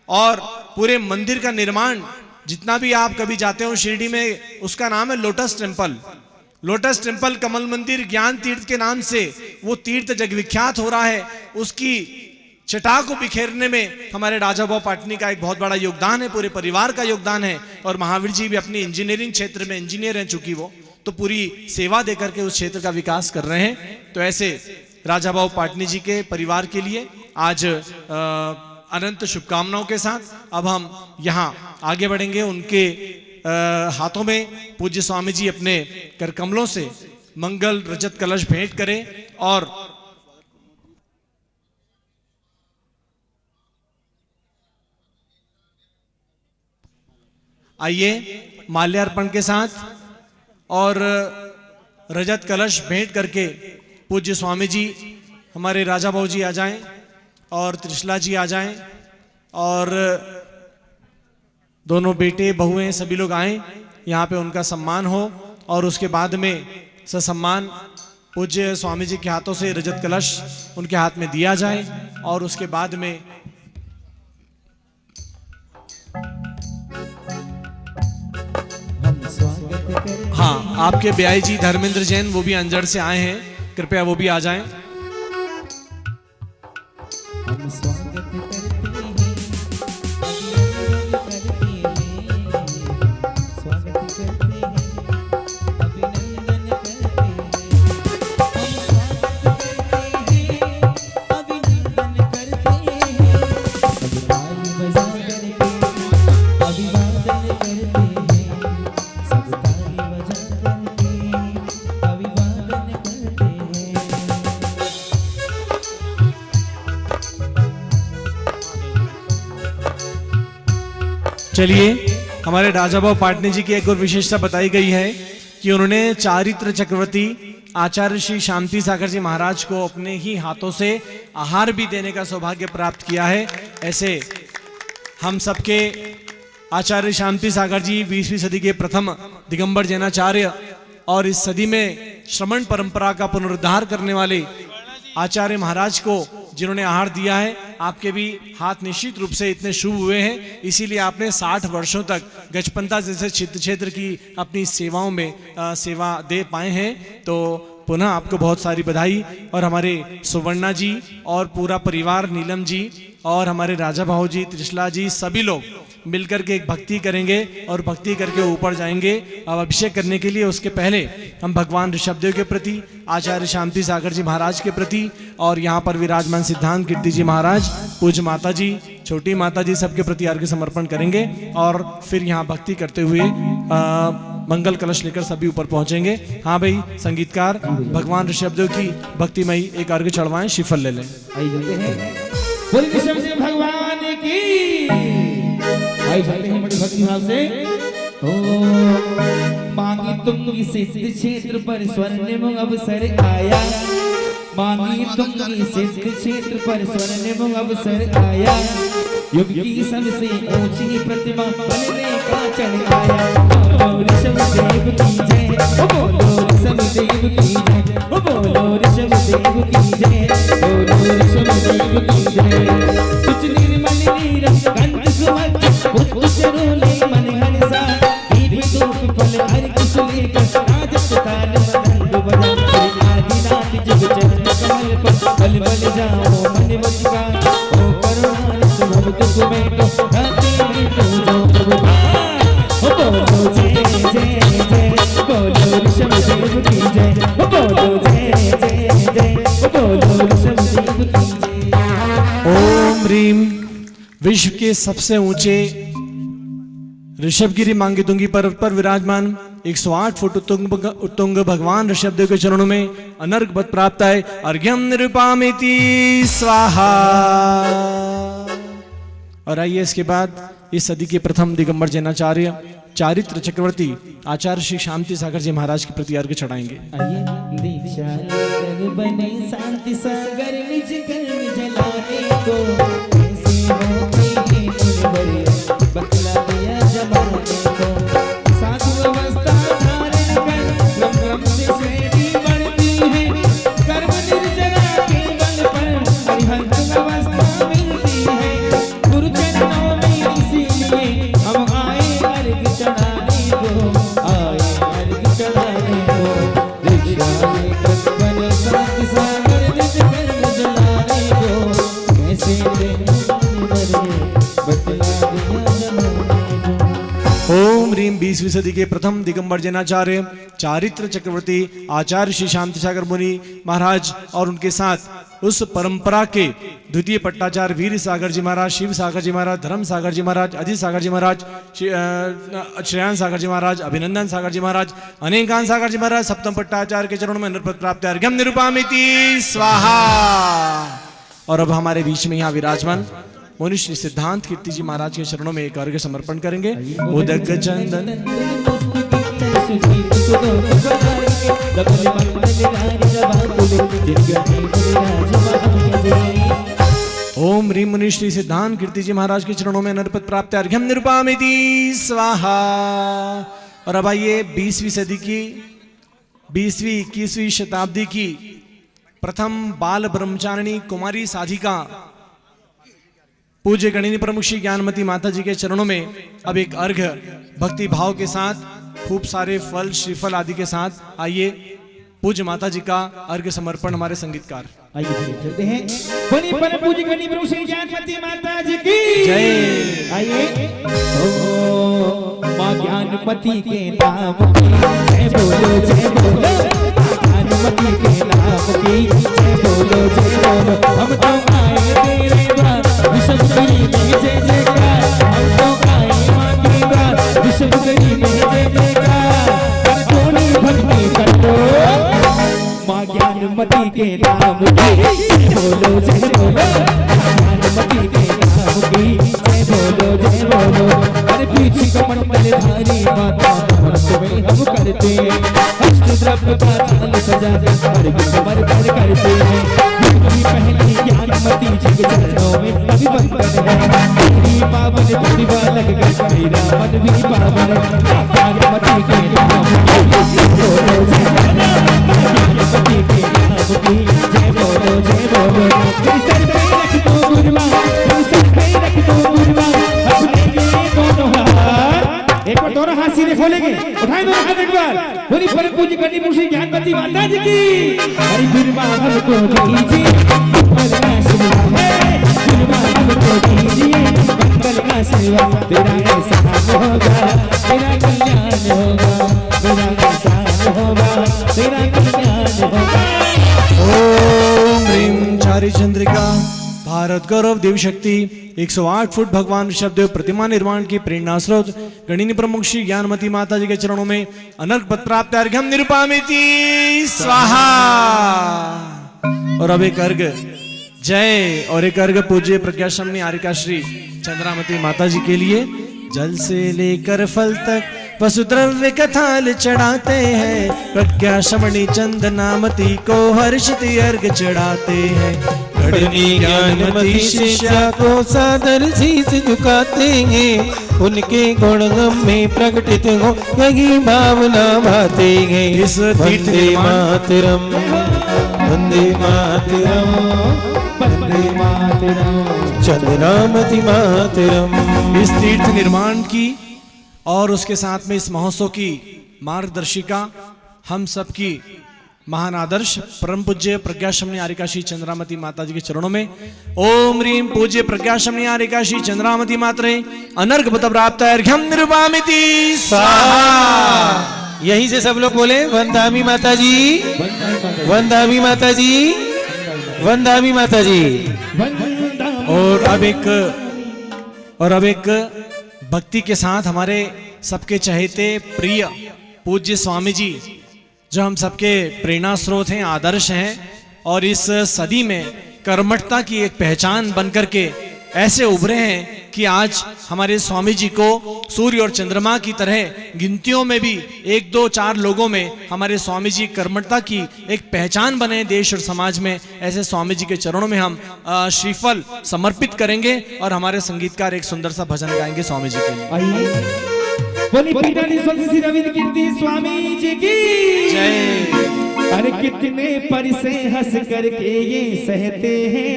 और पूरे मंदिर का निर्माण, जितना भी आप कभी जाते हो शिरडी में, उसका नाम है लोटस टेम्पल। लोटस टेम्पल, कमल मंदिर, ज्ञान तीर्थ के नाम से वो तीर्थ जगविख्यात हो रहा है। उसकी छटा को बिखेरने में हमारे राजा भाऊ पाटनी का एक बहुत बड़ा योगदान है, पूरे परिवार का योगदान है। और महावीर जी भी अपनी इंजीनियरिंग क्षेत्र में इंजीनियर हैं, चूंकि वो तो पूरी सेवा देकर के उस क्षेत्र का विकास कर रहे हैं। तो ऐसे राजा भाऊ पाटनी जी के परिवार के लिए आज अनंत शुभकामनाओं के साथ अब हम यहाँ आगे बढ़ेंगे। उनके हाथों में पूज्य स्वामी जी अपने करकमलों से मंगल रजत कलश भेंट करें। और आइए माल्यार्पण के साथ और रजत कलश भेंट करके पूज्य स्वामी जी, हमारे राजा भाऊ जी आ जाएं और त्रिशला जी आ जाएं और दोनों बेटे बहुएं सभी लोग आएं, यहाँ पे उनका सम्मान हो। और उसके बाद में ससम्मान पूज्य स्वामी जी के हाथों से रजत कलश उनके हाथ में दिया जाए और उसके बाद में हाँ, आपके ब्याई जी धर्मेंद्र जैन वो भी अंजड़ से आए हैं, कृपया वो भी आ जाएं। हम स्वागत करते हैं, स्वागत करते हैं, अभिनंदन करते हैं, हम स्वागत करते हैं, अभिनंदन करते हैं, सब ताली बजा करके अभिवादन करते हैं, सब ताली बजा करके अभिवादन करते हैं। चलिए, हमारे राजाभाव पाटनी जी की एक और विशेषता बताई गई है कि उन्होंने चारित्र चक्रवर्ती आचार्य श्री शांति सागर जी महाराज को अपने ही हाथों से आहार भी देने का सौभाग्य प्राप्त किया है। ऐसे हम सबके आचार्य शांति सागर जी 20वीं सदी के प्रथम दिगंबर जैनाचार्य और इस सदी में श्रमण परंपरा का पुनरुद्धार करने वाले आचार्य महाराज को जिन्होंने आहार दिया है, आपके भी हाथ निश्चित रूप से इतने शुभ हुए हैं, इसीलिए आपने 60 वर्षों तक गजपंता जैसे क्षेत्र की अपनी सेवाओं में सेवा दे पाए हैं। तो पुनः आपको बहुत सारी बधाई। और हमारे सुवर्णा जी और पूरा परिवार, नीलम जी और हमारे राजा भाऊ जी, त्रिशला जी, सभी लोग मिलकर के एक भक्ति करेंगे और भक्ति करके ऊपर जाएंगे। अब अभिषेक करने के लिए उसके पहले हम भगवान ऋषभदेव के प्रति, आचार्य शांति सागर जी महाराज के प्रति और यहाँ पर विराजमान सिद्धांत कीर्ति जी महाराज, पूज्य माता जी, छोटी माता जी, सबके प्रति अर्घ्य समर्पण करेंगे और फिर यहाँ भक्ति करते हुए मंगल कलश लेकर सभी ऊपर पहुंचेंगे। हाँ भाई, संगीतकार भगवान ऋषभदेव की भक्तिमयी एक अर्घ्य चढ़वाएं, श्रीफल ले लें। आई जाते हैं, बोल ऋषभदेव भगवान की। आई जाते हैं बड़ी भक्ति भाव से। ओ मांगी तुंगी सिद्ध क्षेत्र पर स्वर्णिम अवसर आया, मांगी तुंगी सिद्ध क्षेत्र पर स्वर्णिम अवसर आया, युग की सबसे ऊंची प्रतिमा बनने का चढ़ आया। बोलो ऋषभदेव की जय, ओ बोलो ऋषभदेव की जय, ओ बोलो ऋषभदेव की जय, बोलो ऋषभदेव की जय। कुछ निर्मल नीरस गंध सुमध पुष्प चरोले मन हर्षा, दीप धूप फल अर्घ सुलेकर आज ताल मदंग बजा। आदि रात जुग चरण कमल पर बल बल जाओ मन वशिका, ओ करुणानिधि भव तुझ में तो धरती में तू जो प्रभु भाई। ओ बोलो जय जय जय, बोलो ऋषभदेव की जय, ओ बोलो जय जय जय, ओ बोलो ऋषभदेव की जय। ओम ह्रीम। विश्व के सबसे ऊंचे ऋषभगिरी मांगी तुंगी पर्वत पर विराजमान 108 फुट उत्तुंग भगवान ऋषभदेव के चरणों में अनर्घ पद प्राप्त है। अर्घ्यम निरुपामिति स्वाहा। और आइए इसके बाद इस सदी के प्रथम दिगंबर जैनाचार्य चारित्र चक्रवर्ती आचार्य श्री शांति सागर जी महाराज के प्रति अर्घ्य चढ़ाएंगे। आइए दीक्षा लेकर बने शांति सागर निज कर्म जलाने को, कैसे होती है मुनिवरिया बतला दिया जमाने को। साधु अवस्था धारण कर क्रम क्रम से श्रेणी बढ़ती है, कर्म निर्जरा के बल पर अरिहंत अवस्था मिलती है। गुरु चरणों में इसीलिए हम आए अर्घ चढ़ाने को, आए अर्घ चढ़ाने को। दीक्षा लेकर बने शांति सागर निज कर्म जलाने को, कैसे मुनिवरिया बतला दिया जमाने को। ओम ह्रीम। 20वीं सदी के प्रथम दिगंबर जैनाचार्य चारित्र चक्रवर्ती आचार्य श्री शांति सागर मुनि महाराज और उनके साथ उस परंपरा के द्वितीय पट्टाचार्य वीर सागर जी महाराज, शिव सागर जी महाराज, धर्म सागर जी महाराज, अजित सागर जी महाराज, श्रेयान सागर जी महाराज, अभिनंदन सागर जी महाराज, अनेकान सागर जी महाराज, सप्तम पट्टाचार्य के चरणों में नरपद प्राप्त है। अर्घ्यम निरुपामिति स्वाहा। और अब हमारे बीच में यहाँ विराजमान मुनि श्री सिद्धांत कीर्ति जी महाराज के चरणों में एक अर्घ्य समर्पण करेंगे। उदक चंदन ओम ह्रीम। मुनि श्री सिद्धांत कीर्ति जी महाराज के चरणों में नरपद प्राप्त है। अर्घ्यम निरुपामिति स्वाहा। और अब आइए 20वीं सदी की 20वीं 21वीं शताब्दी की प्रथम बाल ब्रह्मचारिणी कुमारी साधिका पूज्य गणिनी प्रमुख श्री ज्ञानमती माता जी के चरणों में अब एक अर्घ्य भक्ति भाव के साथ खूब सारे फल श्रीफल आदि के साथ आइए पूज्य माता जी का अर्घ्य समर्पण हमारे संगीतकार। आइए चलते हैं। बोलिए परम पूज्य गणिनी प्रभु श्री ज्ञानमती माता जी की जय। आइए। ओ मां ज्ञानमती के नाम की जय बोलो जय बोलो, ज्ञानमती के नाम की जय बोलो जय बोलो। हम तो आए तेरे द्वार विश्वगुरी में जय जयकार, हम तो आए मां के द्वार विश्वगुरी में जय जयकार। कर थोड़ी भक्ति कर दो मां ज्ञानमती के नाम की जय बोलो जय बोलो, ज्ञानमती के नाम की जय बोलो जय बोलो। अरे पीछे कमंडल धारी माता तुम्हें हम करते हैं, अष्ट द्रव्य का थाल सजा कर समर्पण करते हैं। युग की पहली ज्ञानमती जी के चरणों में अभिवंदन है, तेरी पावन प्रतिभा लग कर मेरा मन भी पावन। ज्ञानमती के नाम की जय बोलो जय बोलो, ज्ञानमती के नाम की जय बोलो जय बोलो। तेरे सर पे रख दो गुरुमा, तेरे सर पे रख दो गुरुमा, अपने लिए दोनों हाथ। एक बार दोनों हाथ सीधे खोलेंगे, उठाए दोनों हाथ एक बार। बोली परम पूज्य गणिनी प्रभु श्री ज्ञानमती माता जी की। हरि गुरुमा हमको दीजिए मंगल का आशीर्वाद है, गुरुमा हमको दीजिए मंगल का आशीर्वाद। तेरा एहसान होगा तेरा कल्याण होगा, तेरा एहसान होगा तेरा कल्याण होगा। ओम ह्रीं चारी चंद्रिका भारत गौरव देवी शक्ति 108 फुट भगवान ऋषभदेव प्रतिमा निर्माण की प्रेरणा स्रोत गणिनी प्रमुख श्री ज्ञानमती माता जी के चरणों में अनर्घ पद प्राप्त अर्घ्यम निरुपामिति स्वाहा। और अब एक अर्घ्य जय और एक अर्घ्य पूज्य प्रज्ञाशमनी आरिका श्री चंद्रामती माता जी के लिए। जल से लेकर फल तक वसुद्रव्य का थाल चढ़ाते हैं, प्रज्ञा शमणी चंदनामती को हर्षित अर्घ चढ़ाते हैं। गणिनी ज्ञानमती शिष्या को सादर शीस झुकाते हैं, उनके गुण हम में प्रकटित हो यही भावना भाते हैं। इस तीर्थ वंदे मातरम वंदे मातरम वंदे मातरम चंद्रामती मातरम। इस तीर्थ निर्माण की और उसके साथ में इस महोत्सव की मार्गदर्शिका हम सब की महान आदर्श परम पूज्य प्रज्ञाशमनी आरिका श्री चंद्रामती माता जी के चरणों में। ओम ह्रीं पूज्य प्रज्ञाशमनी आरिका श्री चंद्रामती मातरे अनर्घ पद प्राप्त अर्घ्यम निरुपामिति स्वाहा। यहीं से सब लोग बोले वंदामी माता जी, वंदामी माता जी, वंदामी माता जी। और अब एक भक्ति के साथ हमारे सबके चहेते प्रिय पूज्य स्वामी जी जो हम सबके प्रेरणा स्रोत हैं, आदर्श हैं और इस सदी में कर्मठता की एक पहचान बनकर के ऐसे उभरे हैं कि आज हमारे स्वामी जी को सूर्य और चंद्रमा की तरह गिनतियों में भी 1, 2, 4 लोगों में हमारे स्वामी जी कर्मठता की एक पहचान बने देश और समाज में। ऐसे स्वामी जी के चरणों में हम श्रीफल समर्पित करेंगे और हमारे संगीतकार एक सुंदर सा भजन गाएंगे स्वामी जी के लिए। आइए बोली पीठानी श्री रविंद्र कीर्ति स्वामी जी की जय। अरे कितने पर से हंस करके ये सहते हैं,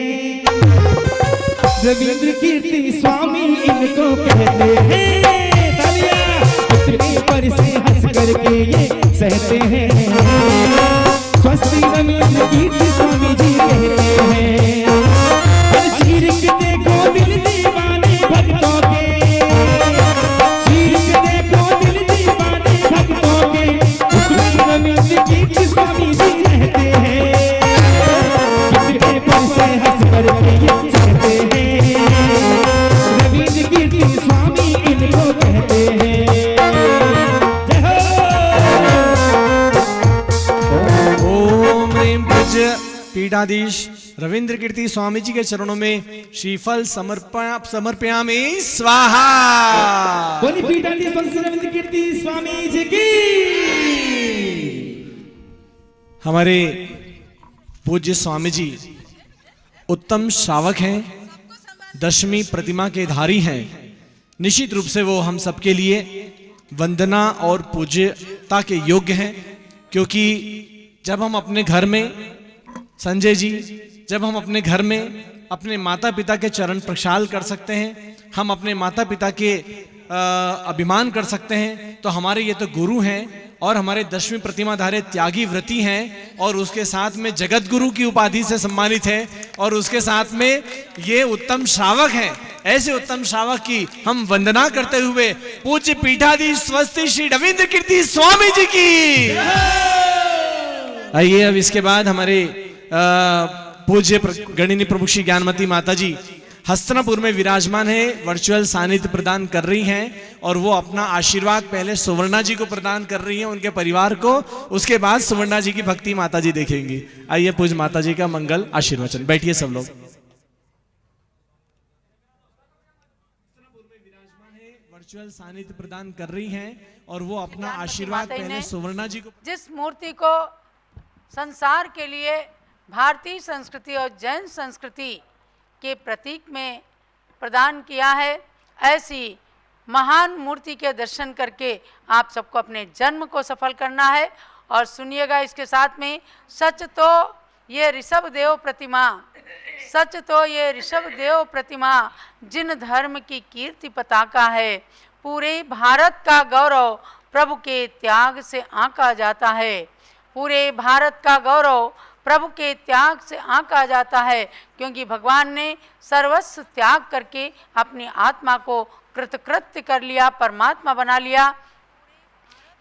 रविंद्र कीर्ति स्वामी इनको कहते हैं। तालियां। कितने पर से हंस करके ये सहते हैं, स्वस्ति रविंद्र कीर्ति स्वामी जी कहते हैं। हर चीर के देखो दिल दीवाने भक्तों के, चीर के देखो दिल दीवाने भक्तों के, उसमें रविंद्र कीर्ति स्वामी जी रहते हैं। कितने पर से हंस करके ये कहते हैं, रविंद्र कीर्ति स्वामी इनको कहते हैं। ओम ह्रीं पूज्य पीठाधीश रविंद्र कीर्ति स्वामी जी के चरणों में श्रीफल समर्पयामि स्वाहा। बोली पीठाधीश रविंद्र कीर्ति स्वामी जी की। हमारे पूज्य स्वामी जी उत्तम श्रावक हैं, दशमी प्रतिमा के धारी हैं। निश्चित रूप से वो हम सबके लिए वंदना और पूज्यता के योग्य हैं। क्योंकि जब हम अपने घर में, संजय जी, जब हम अपने घर में अपने माता पिता के चरण प्रक्षाल कर सकते हैं, हम अपने माता पिता के अभिमान कर सकते हैं, तो हमारे ये तो गुरु हैं और हमारे 10वीं प्रतिमाधारी त्यागी व्रती हैं और उसके साथ में जगत गुरु की उपाधि से सम्मानित हैं और उसके साथ में ये उत्तम श्रावक हैं। ऐसे उत्तम श्रावक की हम वंदना करते हुए पूज्य पीठाधीश स्वस्ति श्री रविंद्र कीर्ति स्वामी जी की। आइए अब इसके बाद हमारे पूज्य गणिनी प्रभु श्री ज्ञानमती माता जी हस्तिनापुर में विराजमान है, वर्चुअल सानिध्य प्रदान कर रही हैं और वो अपना आशीर्वाद पहले सुवर्णा जी को प्रदान कर रही हैं, उनके परिवार को, उसके बाद सुवर्णा जी की भक्ति माता जी देखेंगी। आइए पूज्य माता जी का मंगल आशीर्वचन। बैठिए सब लोग। वर्चुअल सानिध्य प्रदान कर रही हैं और वो अपना आशीर्वाद पहले सुवर्णा जी को। जिस मूर्ति को संसार के लिए भारतीय संस्कृति और जैन संस्कृति के प्रतीक में प्रदान किया है, ऐसी महान मूर्ति के दर्शन करके आप सबको अपने जन्म को सफल करना है। और सुनिएगा इसके साथ में, सच तो ये ऋषभ देव प्रतिमा, सच तो ये ऋषभ देव प्रतिमा जिन धर्म की कीर्ति पताका है, पूरे भारत का गौरव प्रभु के त्याग से आंका जाता है, पूरे भारत का गौरव प्रभु के त्याग से आंका जाता है, क्योंकि भगवान ने सर्वस्व त्याग करके अपनी आत्मा को कृतकृत्य कर लिया, परमात्मा बना लिया।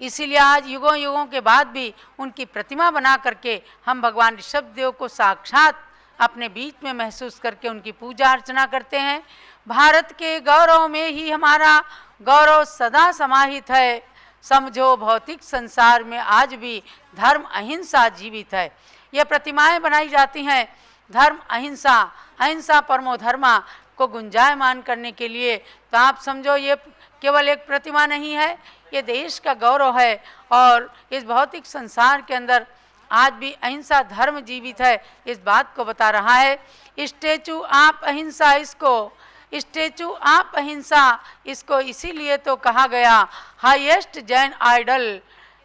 इसीलिए आज युगों युगों के बाद भी उनकी प्रतिमा बना करके हम भगवान ऋषभ देव को साक्षात अपने बीच में महसूस करके उनकी पूजा अर्चना करते हैं। भारत के गौरव में ही हमारा गौरव सदा समाहित है। समझो भौतिक संसार में आज भी धर्म अहिंसा जीवित है। ये प्रतिमाएं बनाई जाती हैं धर्म अहिंसा, अहिंसा परमो धर्मा को गुंजायमान करने के लिए। तो आप समझो ये केवल एक प्रतिमा नहीं है, ये देश का गौरव है और इस भौतिक संसार के अंदर आज भी अहिंसा धर्म जीवित है, इस बात को बता रहा है। स्टैचू आप अहिंसा, इसको स्टैचू आप अहिंसा, इसको इसीलिए तो कहा गया highest Jain idol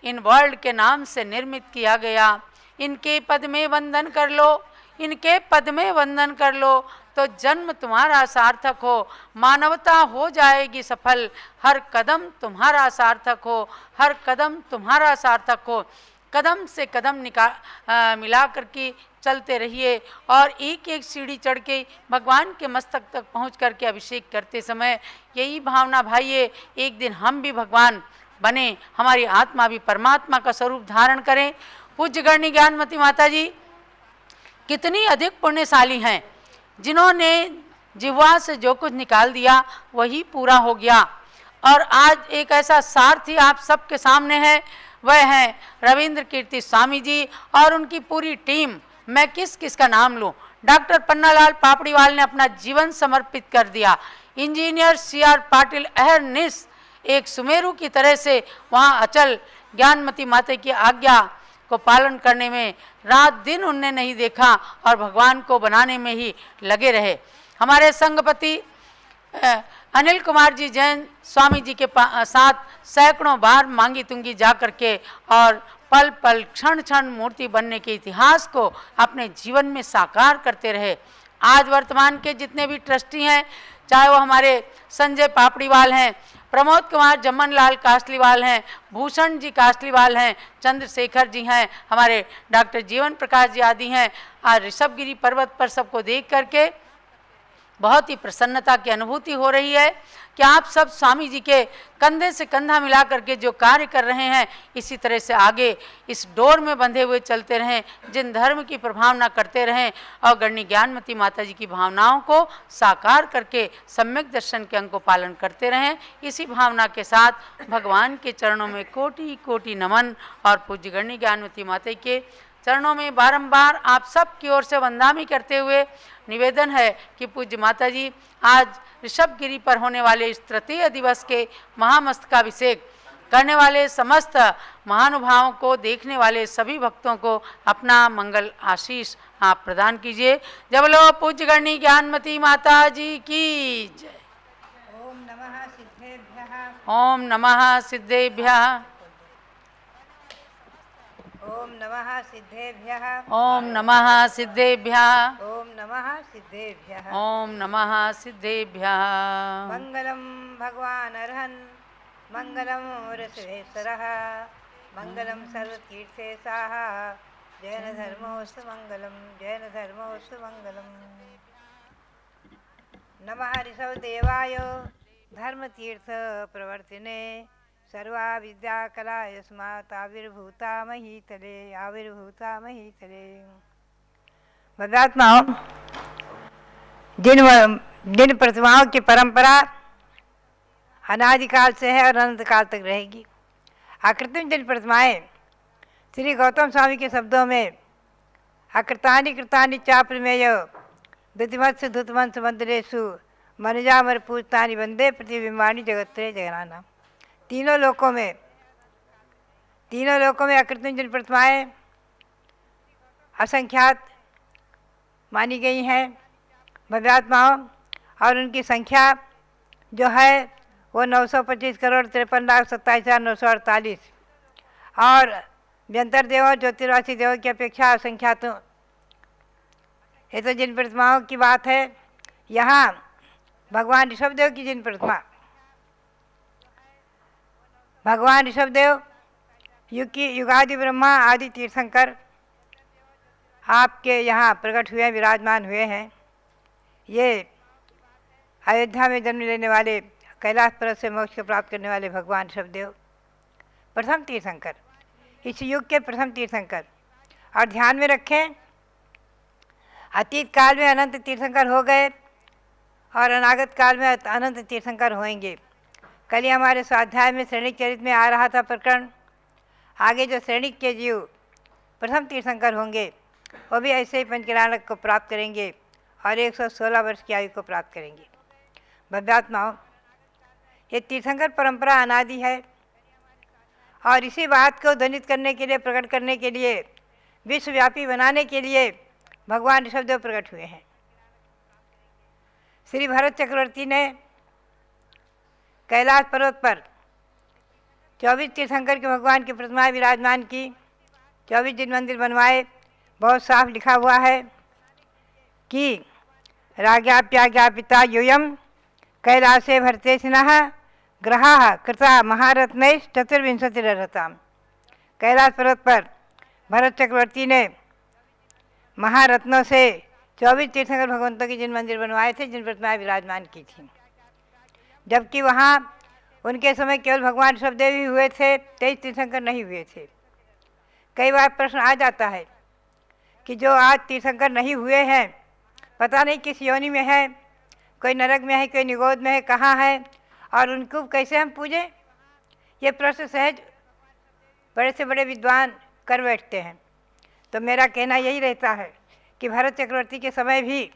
in world के नाम से निर्मित किया गया। इनके पद में वंदन कर लो, इनके पद में वंदन कर लो तो जन्म तुम्हारा सार्थक हो, मानवता हो जाएगी सफल, हर कदम तुम्हारा सार्थक हो, हर कदम तुम्हारा सार्थक हो। कदम से कदम मिला करके चलते रहिए और एक एक सीढ़ी चढ़ के भगवान के मस्तक तक पहुँच करके अभिषेक करते समय यही भावना भाइये, एक दिन हम भी भगवान बने, हमारी आत्मा भी परमात्मा का स्वरूप धारण करें। पूज्य गणनी ज्ञानमती माता जी कितनी अधिक पुण्यशाली हैं, जिन्होंने जिह्वा से जो कुछ निकाल दिया वही पूरा हो गया। और आज एक ऐसा सारथी आप सबके सामने है, वह हैं रविंद्र कीर्ति स्वामी जी और उनकी पूरी टीम। मैं किस किस का नाम लूं? डॉक्टर पन्नालाल पापड़ीवाल ने अपना जीवन समर्पित कर दिया। इंजीनियर CR पाटिल अहरनिश एक सुमेरु की तरह से वहाँ अचल ज्ञानमती माता की आज्ञा को पालन करने में रात दिन उनने नहीं देखा और भगवान को बनाने में ही लगे रहे। हमारे संघपति अनिल कुमार जी जैन स्वामी जी के साथ सैकड़ों बार मांगी तुंगी जा करके और पल पल क्षण क्षण मूर्ति बनने के इतिहास को अपने जीवन में साकार करते रहे। आज वर्तमान के जितने भी ट्रस्टी हैं, चाहे वो हमारे संजय पापड़ीवाल हैं, प्रमोद कुमार जमन लाल कासलीवाल हैं, भूषण जी कासलीवाल हैं, चंद्रशेखर जी हैं, हमारे डॉक्टर जीवन प्रकाश जी आदि हैं। आज ऋषभगिरी पर्वत पर सबको देख करके बहुत ही प्रसन्नता की अनुभूति हो रही है कि आप सब स्वामी जी के कंधे से कंधा मिला करके जो कार्य कर रहे हैं, इसी तरह से आगे इस डोर में बंधे हुए चलते रहें, जिन धर्म की प्रभावना करते रहें और गणनी ज्ञानमती माता जी की भावनाओं को साकार करके सम्यक दर्शन के अंग को पालन करते रहें। इसी भावना के साथ भगवान के चरणों में कोटि कोटि नमन और पूज्य गणनी ज्ञानमती माता के चरणों में बारंबार आप सब की ओर से वंदनामी करते हुए निवेदन है कि पूज्य माता जी आज ऋषभगिरी पर होने वाले इस तृतीय दिवस के महामस्तकाभिषेक करने वाले समस्त महानुभावों को, देखने वाले सभी भक्तों को अपना मंगल आशीष आप प्रदान कीजिए। जय बोलो पूज्य गणनी ज्ञानमती माता जी की जय। ओम नमः सिद्धेभ्यः। ओम नमः सिद्धेभ्यः। ओम नमः सिद्धेभ्यः ओम नमः सिद्धेभ्यः ओम नमः सिद्धेभ्यः ओम नमः सिद्धेभ्यः मंगलम भगवान अर्हन् मंगलम ऋषभेश्वरः मंगलम सर्वतीर्थेशाः जैन धर्मोऽस्तु मंगलम जैन धर्मोऽस्तु मंगलम नमः ऋषभदेवाय धर्मतीर्थ प्रवर्तिने सर्वा विद्या कला यस्मात् आविर्भूता महीतले आविर्भूता महीतले। भव्यात्माओं, जिन प्रतिमाओं की परंपरा अनादिकाल से है और अनंत काल तक रहेगी, आकृतिम जिन प्रतिमाएं श्री गौतम स्वामी के शब्दों में अकृतानि कृतानि चाप्रमेय द्युतिमत्सु धुतमंस मंदिरेषु मनुजामर पूजतानि वंदे प्रतिबिंबानि जगत्त्रय जगन्नाथ। तीनों लोकों में अकृत्रिम जिन प्रतिमाएं असंख्यात मानी गई हैं भव्यात्माओं, और उनकी संख्या जो है वो 925 करोड़ 53,27,948 और व्यंतर देवों ज्योतिर्वासी देवों की अपेक्षा असंख्यात। ये तो जिन प्रतिमाओं की बात है। यहाँ भगवान ऋषभदेव की जिन प्रतिमा, भगवान ऋषभदेव युगादि ब्रह्मा आदि तीर्थंकर आपके यहाँ प्रकट हुए विराजमान हुए हैं। ये अयोध्या में जन्म लेने वाले कैलाश पर्वत से मोक्ष को प्राप्त करने वाले भगवान ऋषभदेव प्रथम तीर्थंकर, इस युग के प्रथम तीर्थंकर। और ध्यान में रखें, अतीत काल में अनंत तीर्थंकर हो गए और अनागत काल में अनंत तीर्थंकर होंगे। कल ही हमारे स्वाध्याय में श्रेणिक चरित्र में आ रहा था प्रकरण। आगे जो श्रेणिक के जीव प्रथम तीर्थंकर होंगे वो भी ऐसे ही पंचकल्याणक को प्राप्त करेंगे और 116 वर्ष की आयु को प्राप्त करेंगे। भव्यात्माओं, ये तीर्थंकर परंपरा अनादि है और इसी बात को ध्वनित करने के लिए, प्रकट करने के लिए, विश्वव्यापी बनाने के लिए भगवान ऋषभदेव प्रकट हुए हैं। श्री भरत चक्रवर्ती ने कैलाश पर्वत पर 24 तीर्थंकर के भगवान की प्रतिमाएं विराजमान की, 24 जिन मंदिर बनवाए। बहुत साफ लिखा हुआ है कि राज्ञाप्याज्ञापिता यूयम कैलासे भरतेशिनः ग्रहाः कृता महारत्नैः चतुर्विंशतिरर्हताम्। कैलाश पर्वत पर भरत चक्रवर्ती ने महारत्नों से 24 तीर्थंकर भगवंतों के जिन मंदिर बनवाए थे, जिन प्रतिमाएं विराजमान की थी, जबकि वहाँ उनके समय केवल भगवान ऋषभदेव ही हुए थे, 23 तीर्थंकर नहीं हुए थे। कई बार प्रश्न आ जाता है कि जो आज तीर्थंकर नहीं हुए हैं, पता नहीं किस योनि में है, कोई नरक में है, कोई निगोद में है, कहाँ है, और उनको कैसे हम पूजें। ये प्रश्न सहज बड़े से बड़े विद्वान कर बैठते हैं। तो मेरा कहना यही रहता है कि भरत चक्रवर्ती के समय भी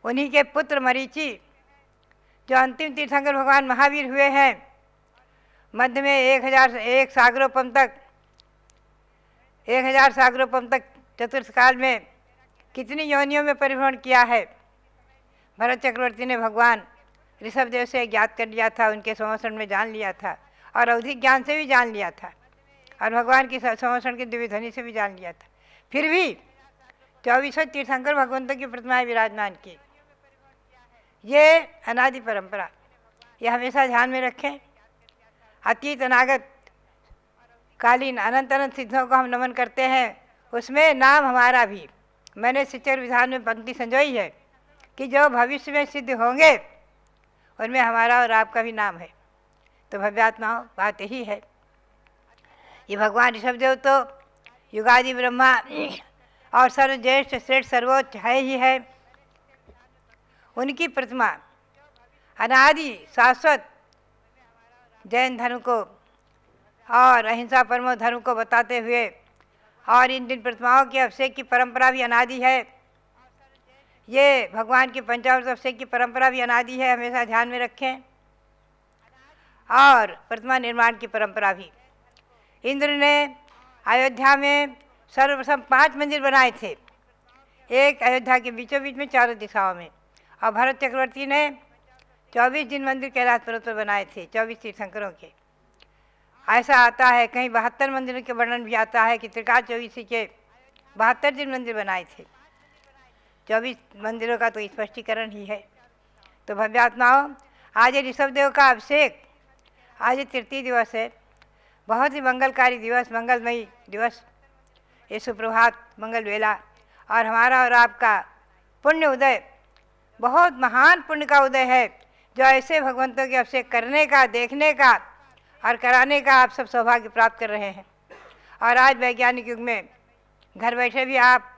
उन्हीं के पुत्र मरीचि, जो अंतिम तीर्थंकर भगवान महावीर हुए हैं, मध्य में 1001 सागरोपम तक चतुर्थ काल में कितनी योनियों में परिभ्रमण किया है। भरत चक्रवर्ती ने भगवान ऋषभदेव से ज्ञात कर लिया था, उनके संवत्सरण में जान लिया था, और अवधिक ज्ञान से भी जान लिया था, और भगवान की संवत्सरण की दिव्य ध्वनि से भी जान लिया था। फिर भी 24 तीर्थंकर भगवंतों की प्रतिमाएं विराजमान की। ये अनादि परंपरा, ये हमेशा ध्यान में रखें। अतीत अनागत कालीन अनंत अनंत सिद्धों को हम नमन करते हैं, उसमें नाम हमारा भी। मैंने शिक्षक विधान में पंक्ति संजोई है कि जो भविष्य में सिद्ध होंगे उनमें हमारा और आपका भी नाम है। तो भव्यात्माओं, बात यही है। ये भगवान ऋषभदेव तो युगादि ब्रह्मा और सर्वज्येष्ठ श्रेष्ठ सर्वोच्च है ही है। उनकी प्रतिमा अनादि शाश्वत जैन धर्म को और अहिंसा परमो धर्म को बताते हुए, और इन जिन प्रतिमाओं के अभिषेक की परंपरा भी अनादि है, ये भगवान की पंचामृत अभिषेक की परंपरा भी अनादि है, हमेशा ध्यान में रखें। और प्रतिमा निर्माण की परंपरा भी। इंद्र ने अयोध्या में सर्वप्रथम 5 मंदिर बनाए थे, एक अयोध्या के बीचों बीच में चारों दिशाओं में, और भरत चक्रवर्ती ने 24 जिन मंदिर कैलाश पर्वत पर बनाए थे, 24 तीर्थंकरों के। ऐसा आता है, कहीं 72 मंदिरों के वर्णन भी आता है कि त्रिकाल चौबीसी के 72 दिन मंदिर बनाए थे। 24 मंदिरों का तो स्पष्टीकरण ही है। तो भव्यात्माओं, आज ऋषभ देव का अभिषेक, आज तृतीय दिवस है, बहुत ही मंगलकारी दिवस, मंगलमयी दिवस, ये सुप्रभात मंगल वेला, और हमारा और आपका पुण्य उदय, बहुत महान पुण्य का उदय है, जो ऐसे भगवंतों के अभिषेक करने का, देखने का और कराने का आप सब सौभाग्य प्राप्त कर रहे हैं। और आज वैज्ञानिक युग में घर बैठे भी आप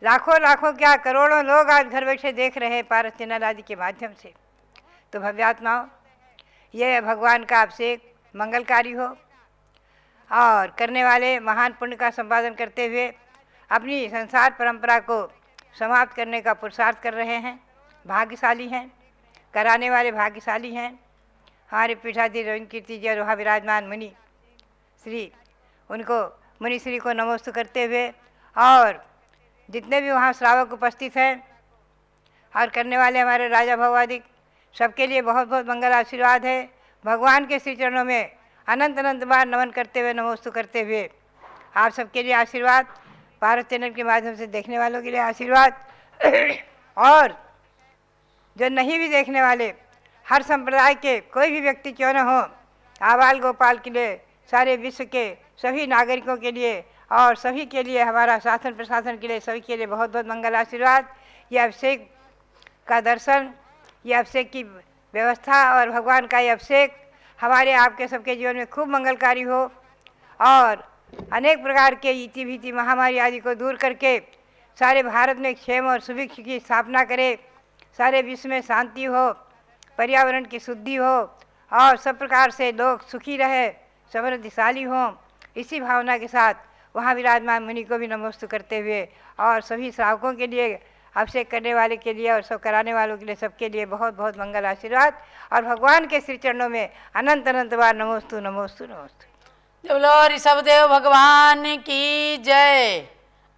लाखों क्या करोड़ों लोग आज घर बैठे देख रहे हैं पारस चैनल आदि के माध्यम से। तो भव्यात्माओं, ये भगवान का अभिषेक मंगलकारी हो और करने वाले महान पुण्य का संपादन करते हुए अपनी संसार परंपरा को समाप्त करने का पुरुषार्थ कर रहे हैं। भाग्यशाली हैं, कराने वाले भाग्यशाली हैं। हमारे पीठाधीश रविंद्र कीर्ति जी और वहाँ विराजमान मुनि श्री, उनको मुनि श्री को नमोस्तु करते हुए, और जितने भी वहाँ श्रावक उपस्थित हैं और करने वाले हमारे राजा भवादिक, सबके लिए बहुत बहुत मंगल आशीर्वाद है। भगवान के श्री चरणों में अनंत बार नमन करते हुए, नमोस्तु करते हुए आप सबके लिए आशीर्वाद, भारत चैनल के माध्यम से देखने वालों के लिए आशीर्वाद, और जो नहीं भी देखने वाले, हर संप्रदाय के कोई भी व्यक्ति क्यों न हो, आबाल गोपाल के लिए, सारे विश्व के सभी नागरिकों के लिए और सभी के लिए, हमारा शासन प्रशासन के लिए, सभी के लिए बहुत बहुत मंगल आशीर्वाद। ये अभिषेक का दर्शन, ये अभिषेक की व्यवस्था और भगवान का ये अभिषेक हमारे आपके सबके जीवन में खूब मंगलकारी हो, और अनेक प्रकार के इति भीति महामारी आदि को दूर करके सारे भारत में क्षेम और सुभिक्ष की स्थापना करे, सारे विश्व में शांति हो, पर्यावरण की शुद्धि हो, और सब प्रकार से लोग सुखी रहे, समृद्धिशाली हों। इसी भावना के साथ वहाँ विराजमान मुनि को भी नमोस्तु करते हुए, और सभी श्रावकों के लिए, अभिषेक करने वाले के लिए और सब कराने वालों के लिए, सबके लिए बहुत बहुत मंगल आशीर्वाद, और भगवान के श्री चरणों में अनंत बार नमोस्तु नमोस्तु नमोस्तु। बोलो ऋषभदेव भगवान की जय।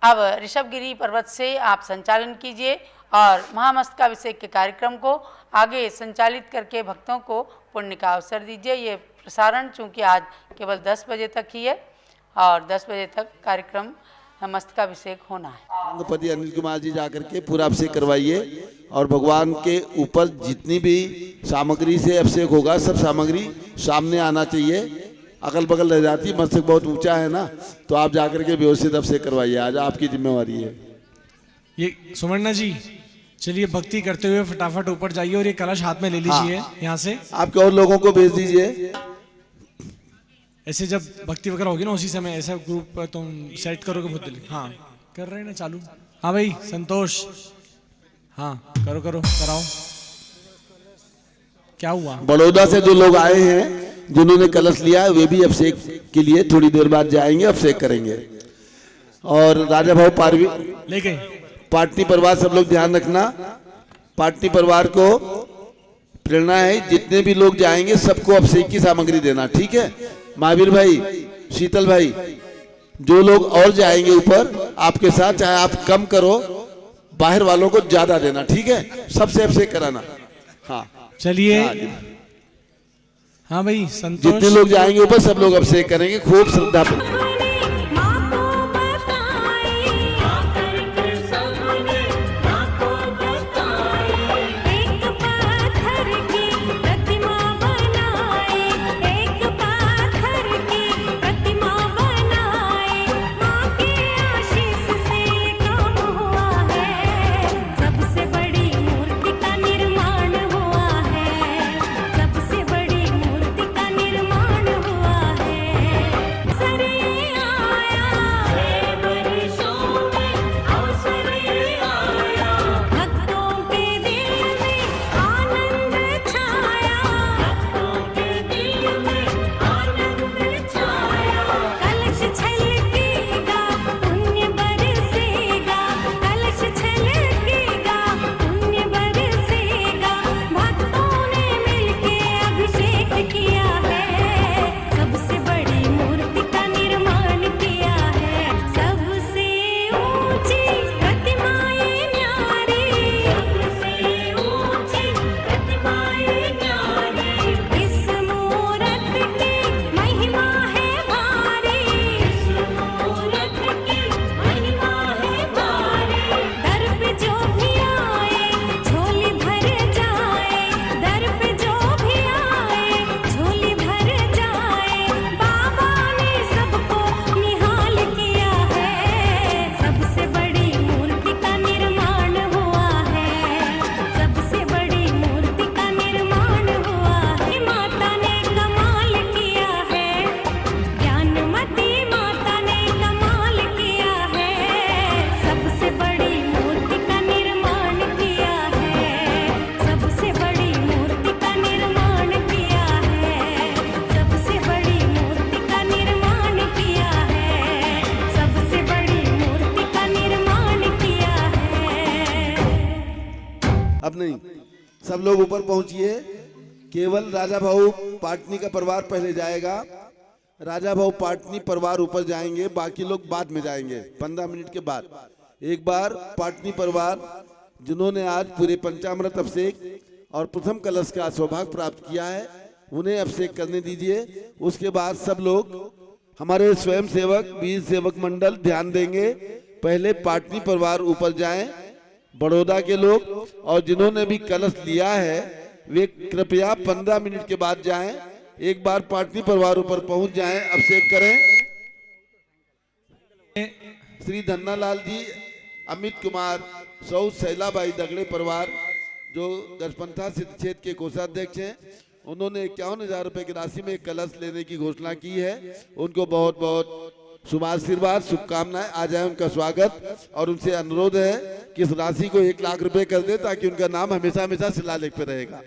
अब ऋषभगिरी पर्वत से आप संचालन कीजिए और महामस्तकाभिषेक के कार्यक्रम को आगे संचालित करके भक्तों को पुण्य का अवसर दीजिए। ये प्रसारण चूँकि आज केवल 10 बजे तक ही है, और 10 बजे तक कार्यक्रम मस्तकाभिषेक होना है। पति अनिल कुमार जी जाकर के पूरा अभिषेक करवाइए, और भगवान के ऊपर जितनी भी सामग्री से अभिषेक होगा, सब सामग्री सामने आना चाहिए, अगल बगल रह जाती। मस्तक बहुत ऊंचा है ना, तो आप जाकर के व्यवस्थित अभिषेक करवाइए, आज आपकी जिम्मेवारी है। ये सुवर्णा जी, चलिए भक्ति करते हुए फटाफट ऊपर जाइए और ये कलश हाथ में ले लीजिए। यहाँ से आपके और लोगों को भेज दीजिए। ऐसे जब भक्ति वगैरह होगी ना, उसी समय ऐसा ग्रुप तुम सेट करोगे बहुत दिल। हाँ, कर रहे हैं ना चालू। हाँ भाई संतोष, हाँ करो कराओ। क्या हुआ? बड़ौदा से जो लोग आए हैं, जिन्होंने कलश लिया है, वे भी अभिषेक के लिए थोड़ी देर बाद जाएंगे, अभिषेक करेंगे। और राजा भाव पारवी ले गए। पाटनी परिवार, सब लोग ध्यान रखना, पाटनी परिवार को प्रेरणा है, जितने भी लोग जाएंगे सबको अभिषेक की सामग्री देना, ठीक है। महावीर भाई, शीतल भाई, जो लोग और जाएंगे ऊपर आपके साथ, चाहे आप कम करो, बाहर वालों को ज्यादा देना, ठीक है। सबसे अभिषेक कराना। हाँ चलिए। हाँ भाई संतोष, जितने लोग जाएंगे ऊपर सब लोग अभिषेक करेंगे, खूब श्रद्धा। सबसे बड़ी मूर्ति का निर्माण हुआ है। सब लोग ऊपर पहुंचिए। केवल राजा भाऊ पाटनी का परिवार पहले जाएगा। राजा भाऊ पाटनी परिवार ऊपर जाएंगे, बाकी लोग बाद में जाएंगे 15 मिनट के बाद। एक बार पाटनी परिवार जिन्होंने आज पूरे पंचामृत अभिषेक और प्रथम कलश का सौभाग्य प्राप्त किया है, उन्हें अभिषेक करने दीजिए। उसके बाद सब लोग हमारे स्वयं सेवक वीर सेवक मंडल ध्यान देंगे। पहले पाटनी परिवार ऊपर जाएं, बड़ौदा के लोग, और जिन्होंने भी कलश लिया है वे कृपया 15 मिनट के बाद जाएं। एक बार पाटनी परिवार ऊपर पहुंच जाएं, अभिषेक करें। श्री धन्नालाल जी, अमित कुमार, सौ शैलाबाई दगड़े परिवार जो गजपंथा सिद्ध क्षेत्र के कोषाध्यक्ष हैं, उन्होंने 51,000 रुपए की राशि में कलश लेने की घोषणा की है। उनको बहुत बहुत शुभाशीर्वाद शुभकामनाएं। आ जाए, उनका स्वागत। और उनसे अनुरोध है कि इस राशि को 1 लाख रुपए कर दे ताकि उनका नाम हमेशा हमेशा शिलालेख पे रहेगा।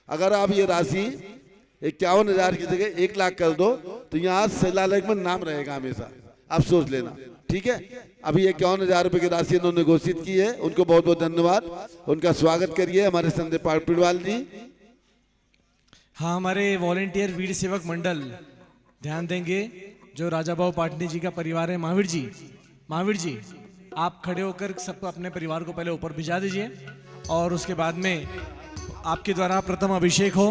अगर आप ये राशि 51,000 की जगह 1 लाख कर दो तो यहाँ शिलालेख में नाम रहेगा हमेशा, आप सोच लेना, ठीक है। अभी 51,000 रुपए की राशि इन्होंने घोषित की है, उनको बहुत बहुत धन्यवाद। उनका स्वागत करिए हमारे संजय पाटपिड़वाल जी। हाँ, हमारे वॉलेंटियर वीर सेवक मंडल ध्यान देंगे। जो राजा भाऊ पाटनी जी का परिवार है, महावीर जी आप खड़े होकर सब अपने परिवार को पहले ऊपर भिजा दीजिए और उसके बाद में आपके द्वारा प्रथम अभिषेक हो।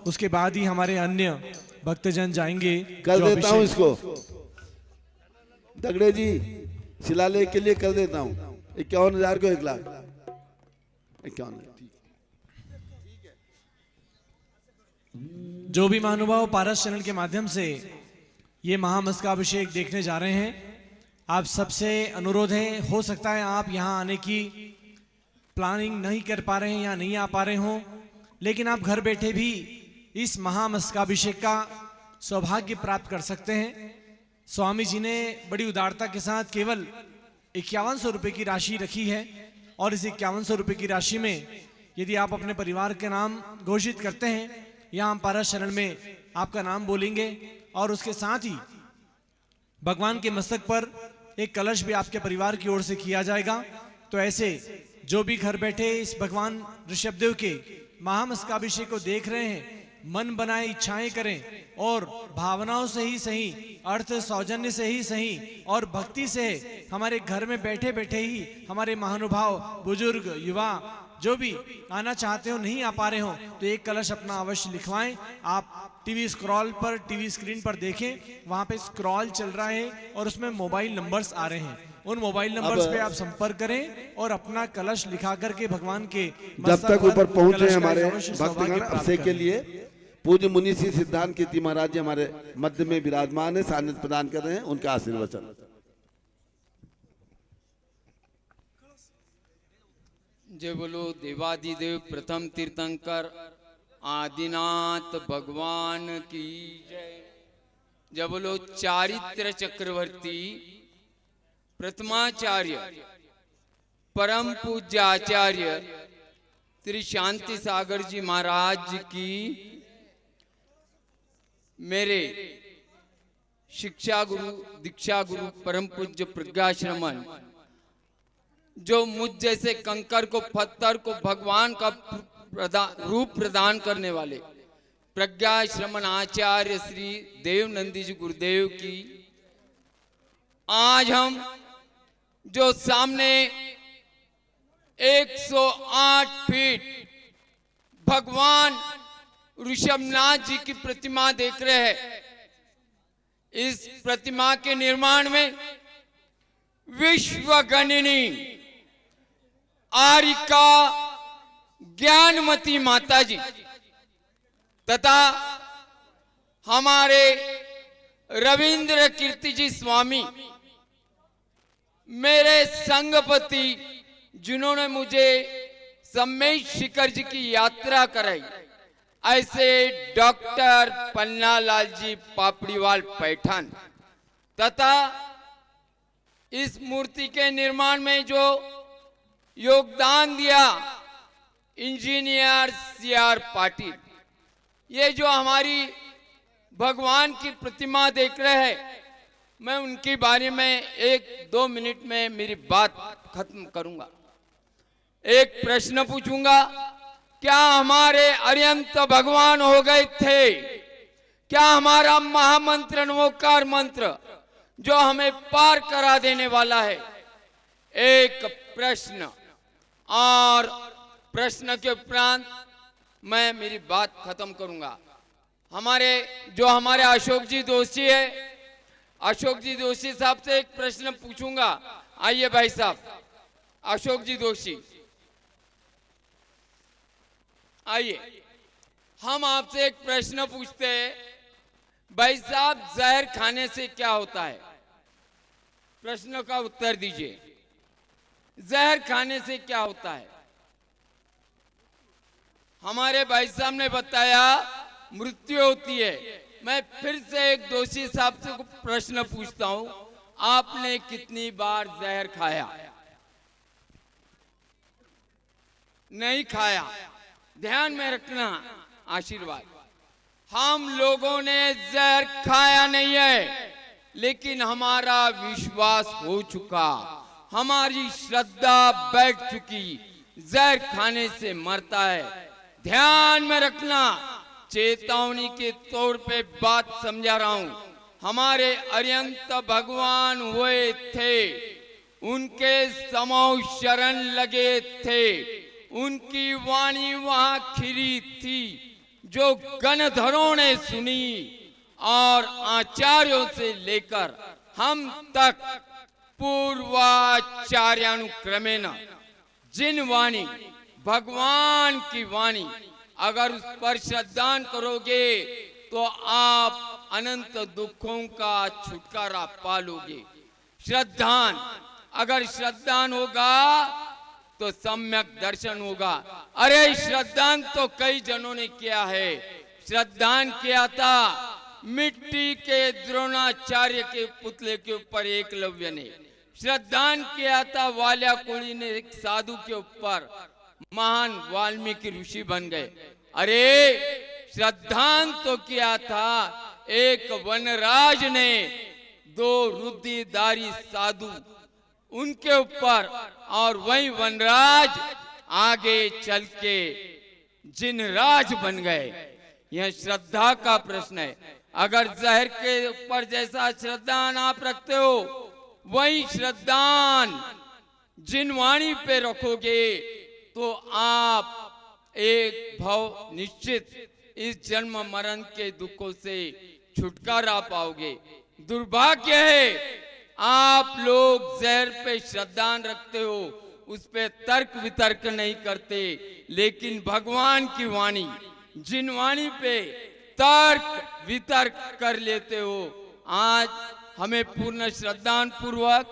उसके बाद ही हमारे अन्य भक्तजन जाएंगे। कर देता हूँ इसको, दगड़े जी शिलालेख के लिए कर देता हूँ। 51,000 को 1 लाख 51। जो भी महानुभाव पारस चैनल के माध्यम से ये महामस्तकाभिषेक देखने जा रहे हैं, आप सबसे अनुरोध है, हो सकता है आप यहाँ आने की प्लानिंग नहीं कर पा रहे हैं या नहीं आ पा रहे हों, लेकिन आप घर बैठे भी इस महामस्तकाभिषेक का सौभाग्य प्राप्त कर सकते हैं। स्वामी जी ने बड़ी उदारता के साथ केवल 5100 रुपये की राशि रखी है और इस 5100 रुपये की राशि में यदि आप अपने परिवार के नाम घोषित करते हैं, यहाँ पारस शरण में आपका नाम बोलेंगे और उसके साथ ही भगवान के मस्तक पर एक कलश भी आपके परिवार की ओर से किया जाएगा। तो ऐसे जो भी घर बैठे इस भगवान ऋषभदेव के महामस्तकाभिषेक को देख रहे हैं, मन बनाए इच्छाएं करें और भावनाओं से ही सही, अर्थ सौजन्य से ही सही और भक्ति से हमारे घर में बैठे बैठे ही हमारे महानुभाव बुजुर्ग युवा जो भी आना चाहते हो, नहीं आ पा रहे हो, तो एक कलश अपना अवश्य लिखवाएं। आप टीवी स्क्रॉल पर, टीवी स्क्रीन पर देखें, वहां पे स्क्रॉल चल रहा है और उसमें मोबाइल नंबर्स आ रहे हैं। उन मोबाइल नंबर्स पे आप संपर्क करें और अपना कलश लिखा करके भगवान के जब तक ऊपर पहुंचे हमारे भक्तगण अभिषेक के लिए, पूज्य मुनि श्री सिद्धांत कीर्ति महाराज जी हमारे मध्य में विराजमान है, सानिध्य प्रदान कर रहे हैं, उनका आशीर्वचन। जय बोलो देवादिदेव प्रथम तीर्थंकर आदिनाथ भगवान की जय। जय बोलो चारित्र चक्रवर्ती प्रथमाचार्य परम पूज्य आचार्य श्री शांति सागर जी महाराज की, मेरे शिक्षा गुरु दीक्षा गुरु परम पूज्य प्रज्ञाश्रमण, जो मुझ जैसे कंकर को, पत्थर को भगवान का रूप प्रदान करने वाले प्रज्ञाश्रमण आचार्य श्री देवनंदी जी गुरुदेव की, आज हम जो सामने 108 फीट भगवान ऋषभनाथ जी की प्रतिमा देख रहे हैं, इस प्रतिमा के निर्माण में विश्वगणिनी आरिका ज्ञानमती माता जी तथा हमारे रविंद्र कीर्ति जी स्वामी, मेरे संगपति जिन्होंने मुझे सम्मेश शिखर जी की यात्रा कराई, ऐसे डॉक्टर पन्नालाल जी पापड़ीवाल पैठान तथा इस मूर्ति के निर्माण में जो योगदान दिया इंजीनियर CR पाटिल, ये जो हमारी भगवान की प्रतिमा देख रहे हैं, मैं उनके बारे में 1-2 मिनट में मेरी बात खत्म करूंगा। एक प्रश्न पूछूंगा, क्या हमारे अरिहंत भगवान हो गए थे? क्या हमारा महामंत्र नमोकार मंत्र जो हमें पार करा देने वाला है? एक प्रश्न, और प्रश्न के उपरांत मैं मेरी बात खत्म करूंगा। हमारे अशोक जी दोषी है, अशोक जी दोषी साहब से एक प्रश्न पूछूंगा। आइए भाई साहब, अशोक जी दोषी आइए, हम आपसे एक प्रश्न पूछते हैं। भाई साहब, जहर खाने से क्या होता है? प्रश्न का उत्तर दीजिए। जहर खाने से क्या होता है? हमारे भाई साहब ने बताया मृत्यु होती है। मैं फिर से एक दोषी साहब से प्रश्न पूछता हूं, आपने कितनी बार जहर खाया? नहीं खाया। ध्यान में रखना, आशीर्वाद। हम लोगों ने जहर खाया नहीं है, लेकिन हमारा विश्वास हो चुका, हमारी श्रद्धा बैठ चुकी। जहर खाने से मरता है। ध्यान में रखना, चेतावनी के तौर पे बात समझा रहा हूं। हमारे अरिहंत भगवान हुए थे, उनके समौ शरण लगे थे, उनकी वाणी वहां खिरी थी, जो गणधरों ने सुनी, और आचार्यों से लेकर हम तक पूर्वाचार्यानुक्रमेण जिन वाणी, भगवान की वाणी, अगर उस पर श्रद्धान करोगे तो आप अनंत दुखों का छुटकारा पालोगे। श्रद्धान, अगर श्रद्धान होगा तो सम्यक दर्शन होगा। अरे श्रद्धान तो कई जनों ने किया है। श्रद्धान किया था मिट्टी के द्रोणाचार्य के पुतले के ऊपर एकलव्य ने। श्रद्धान किया था वाल्याकुली ने एक साधु के ऊपर, महान वाल्मीकि ऋषि बन गए। अरे श्रद्धान तो किया था एक वनराज ने, 2 रुद्धिधारी साधु उनके ऊपर, और वही वनराज आगे चल के जिनराज बन गए। यह श्रद्धा का प्रश्न है। अगर जहर के ऊपर जैसा श्रद्धान आप रखते हो, वही श्रद्धान जिनवाणी पे रखोगे तो आप एक भाव निश्चित इस जन्म मरण के दुखों से छुटकारा पाओगे। दुर्भाग्य है आप लोग जहर पे श्रद्धान रखते हो, उस पे तर्क वितर्क नहीं करते, लेकिन भगवान की वाणी, जिन वाणी पे तर्क वितर्क कर लेते हो। आज हमें पूर्ण श्रद्धान पूर्वक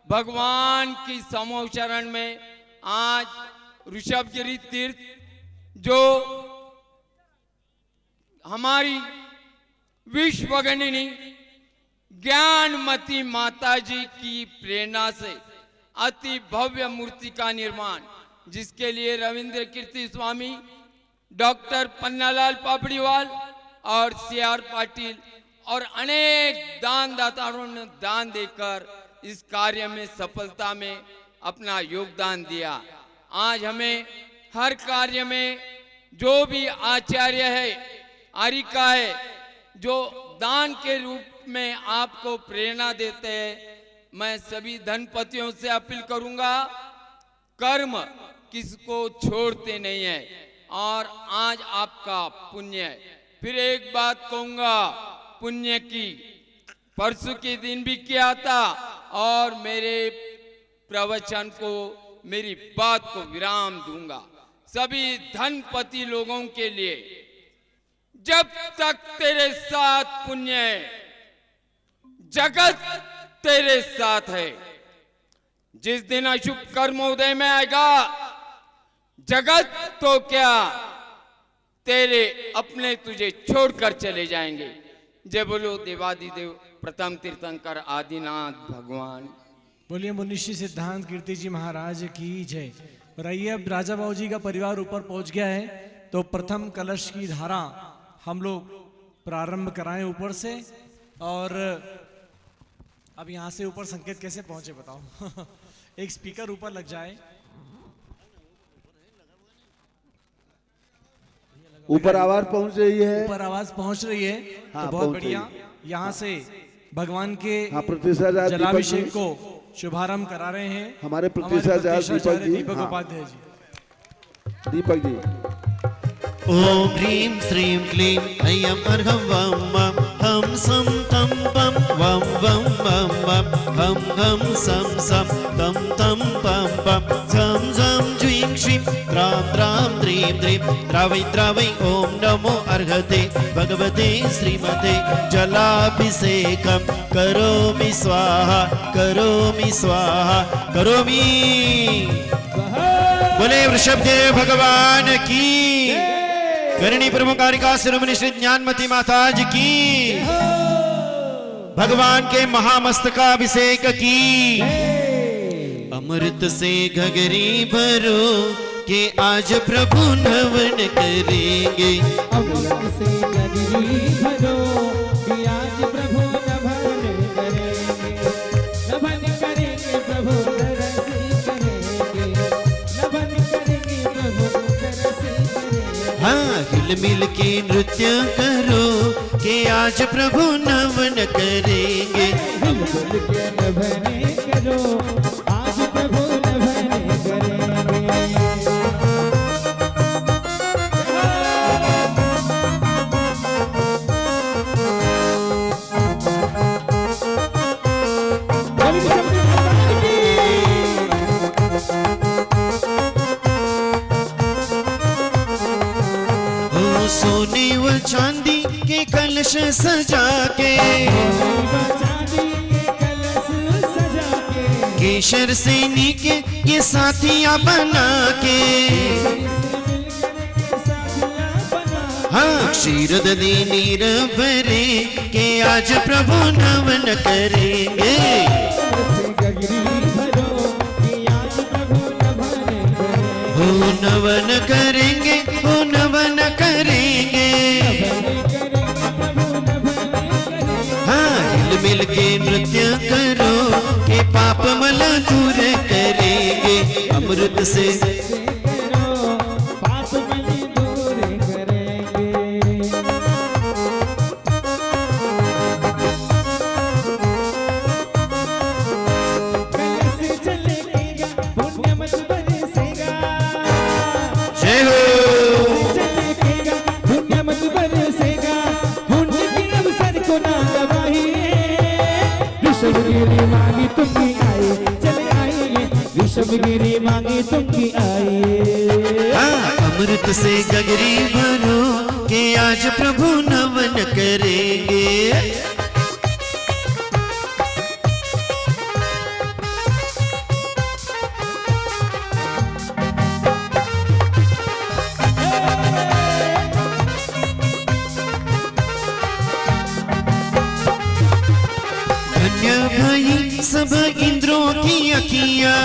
भगवान की समो शरण में आज ऋषभगिरी तीर्थ, जो हमारी विश्वगणिनी ज्ञानमती माता जी की प्रेरणा से अति भव्य मूर्ति का निर्माण, जिसके लिए रविंद्र कीर्ति स्वामी, डॉक्टर पन्नालाल पापड़ीवाल और CR पाटिल और अनेक दानदाताओं ने दान देकर इस कार्य में सफलता में अपना योगदान दिया। आज हमें हर कार्य में जो भी आचार्य है, आरिका है, जो दान के रूप में आपको प्रेरणा देते हैं, मैं सभी धनपतियों से अपील करूंगा, कर्म किसको छोड़ते नहीं है, और आज आपका पुण्य है। फिर एक बात कहूंगा, पुण्य की परसों के दिन भी किया था, और मेरे प्रवचन को, मेरी बात को विराम दूंगा। सभी धनपति लोगों के लिए, जब तक तेरे साथ पुण्य है, जगत तेरे साथ है। जिस दिन अशुभ कर्मोदय में आएगा, जगत तो क्या, तेरे अपने तुझे छोड़कर चले जाएंगे। जय बोलो देवादिदेव प्रथम तीर्थंकर आदिनाथ भगवान। बोलिए मुनिषि सिद्धांत कीर्ति जी महाराज की जय। और आइए, अब राजा बाबू जी का परिवार ऊपर पहुंच गया है, तो प्रथम कलश की धारा हम लोग प्रारंभ कराएं ऊपर से। और अब यहाँ से ऊपर संकेत कैसे पहुंचे बताओ? एक स्पीकर ऊपर लग जाए। ऊपर आवाज पहुंच रही है। ऊपर आवाज पहुंच रही है। हाँ, तो बहुत पहुंच बढ़िया। रही यहाँ से भगवान के हाँ, प्रतिष्ठाचार्य जलाभिषेक दीपक को शुभारंभ करा रहे हैं हमारे प्रतिष्ठाचार्य दीपक जी। दीपक हाँ। उपाध्याय जी। दीपक जी। ॐ ह्रीं श्रीं क्लीं ऐं अर्घं वं वं हं सं तं पं वं वं वं वं हं हं सं सं तं तं पं पं झं झं ज्वीं श्रीं त्रां त्रां द्रीं द्रीं द्रावै द्रावै ॐ नमो अर्हते भगवते श्रीमते जलाभिषेकं करोमि स्वाहा करोमि स्वाहा करोमि। बोले वृषभदेव भगवान की। करणी प्रमुखारिका शिरोमणि श्री ज्ञानमती माता जी की। भगवान के महामस्तकाभिषेक की। अमृत से घगरी भरो के आज प्रभु नवन करेंगे। अमृत से घगरी भरो कि आज प्रभु नवन करेंगे। नवन करेंगे प्रभु तरस करेंगे। नवन करेंगे प्रभु तरस करेंगे। हाँ हिल मिल के नृत्य करो के आज प्रभु नवन करेंगे। हिल मिल के नवन करो आज प्रभु नवन करेंगे। सोने व चांदी के कलश सजा के केशर से नीके ये साथिया बना के। हाँ क्षीर दधी नीर भरे के आज प्रभु नवन करेंगे। हो नवन करेंगे हो नवन करेंगे। हाँ हिल मिल के नृत्य करो के पाप मल दूर करेंगे। अमृत से पाप मल दूर करेंगे। कलश चलेगा पुण्य मत बरसेगा। जय हो चलेगा पुण्य मत बरसेगा। पुण्य के अवसर को ना गवाइए। विश्वगिरी मांगी तुमकी आए चले आइए। विश्वगिरी मांगी तुमकी आए। हाँ अमृत से गगरी भरो के आज प्रभु नवन करेंगे। धन्य भाई सब इंद्रों की अखियाँ।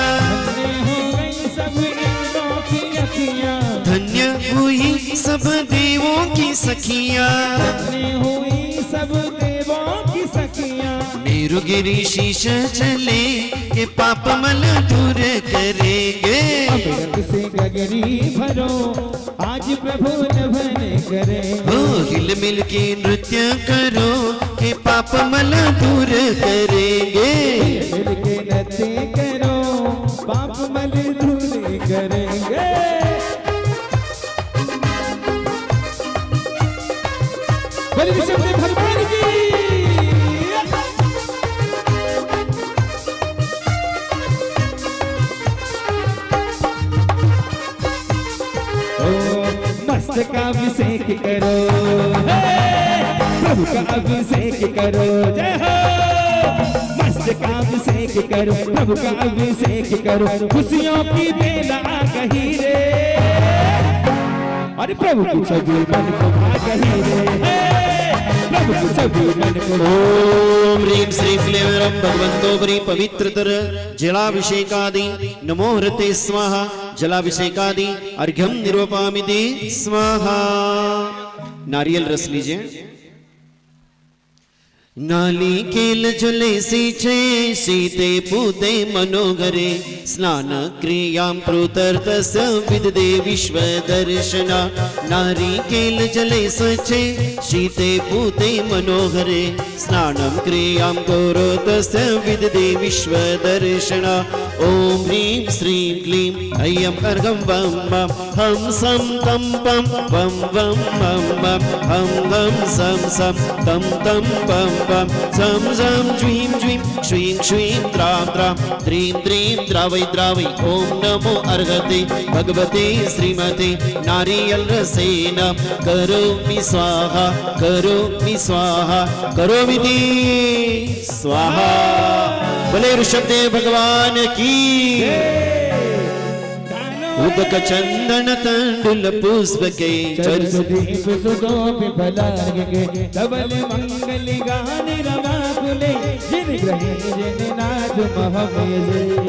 सब इंद्रों की अखियाँ। धन्य हुई सब देवों की सखियाँ। हुई सब देवों की सखियाँ। मेरुगिरी शीश चले के पाप मल दूर करेंगे। अमृत से गगरी भरो आज प्रभु नवन करेंगे। हो हिल मिल के नृत्य करो के पाप मल दूर करेंगे। मिल के नृत्य करो पाप मल दूर करेंगे। बोले विष्णु भगवान की। मस्त का अभिषेक करो प्रभु का अभिषेक करो। जय हो मस्त का अभिषेक करो प्रभु का अभिषेक करो। खुशियों की बेला आ गई रे। अरे प्रभु की छवि मन को भा गई रे। प्रभु की छवि मन को। ओम ह्रीं श्रीं क्लीं भगवंतो बरी पवित्रतर जलाभिषेकादि नमो हृते स्वाहा। जलाभिषेकादि अर्घ्यम निर्वपामि ते स्वाहा। नारियल रस लीजिए। नालिकेल जले सींचे शीते पूते मनोहरे स्नान क्रियां प्रोतर्तस्य विददे विश्वदर्शना नारिकेल जले सचे शीते पूते मनोहरे स्नानं क्रियां करोतस्य विददे विश्वदर्शना ॐ ह्रीं श्रीं क्लीं ऐं अर्घं वं वं हं सं तं पं वं वं मं मं हं हं सं सं तं तं पं पं झं झं ज्वीं ज्वीं श्रीं श्रीं द्रां द्रां द्रीं द्रीं द्रावै द्रावै ॐ नमो अर्हते भगवते श्रीमते नारियल रसेन करोमि स्वाहा करोमि स्वाहा। बोले ऋषभदेव भगवान की। उदक चंदन तंडुल पुष्प के चरदीप सुदोप भलाग के धवल मंगल गान रमा कुले जिन ग्रहे जिन नाथ महमय।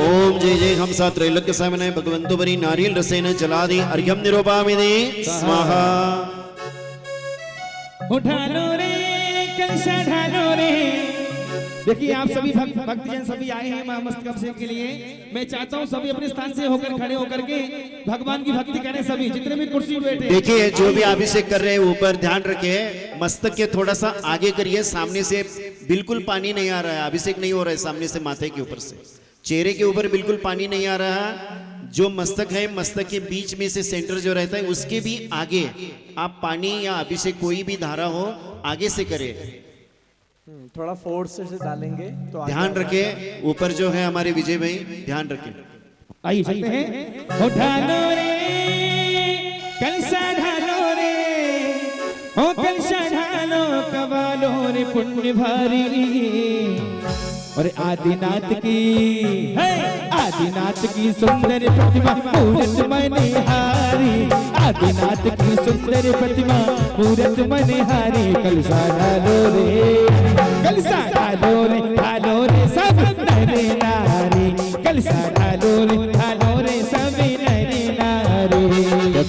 ओम जय जय हम साथ त्रैलोक्य सामने भगवंतो बरी नारियल रसेन जलादि अर्घ्यम निरूपामिदे स्वाहा। उठा लो रे कलशा ढालो रे। देखिए आप सभी भक्तजन सभी आए हैं मां मस्तकाभिषेक के लिए। मैं चाहता हूं सभी अपने स्थान से होकर खड़े होकर के भगवान की भक्ति करें। सभी जितने भी कुर्सी बैठे देखिए जो भी अभिषेक कर रहे हैं ऊपर ध्यान रखिए मस्तक के थोड़ा सा आगे करिए। सामने से बिल्कुल पानी नहीं आ रहा है, अभिषेक नहीं हो रहा है सामने से माथे के ऊपर से चेहरे के ऊपर बिल्कुल पानी नहीं आ रहा। जो मस्तक है मस्तक के बीच में से सेंटर जो रहता है उसके भी आगे आप पानी या अभिषेक कोई भी धारा हो आगे से करें। थोड़ा फोर्स से डालेंगे तो ध्यान रखें ऊपर जो है हमारे विजय भाई ध्यान रखें। आइए चलते हैं। उठा लो रे कलशा ढालो रे ओ कलशा ढालो कवालो रे पुण्य भारी। और आदिनाथ की सुंदर प्रतिमा मूरत मनिहारी। आदिनाथ की सुंदर प्रतिमा मूरत मनिहारी। कलशा ढालो रे ढालो रे सब नरे नारी। कलशा ढालो रे सब नरे नारी।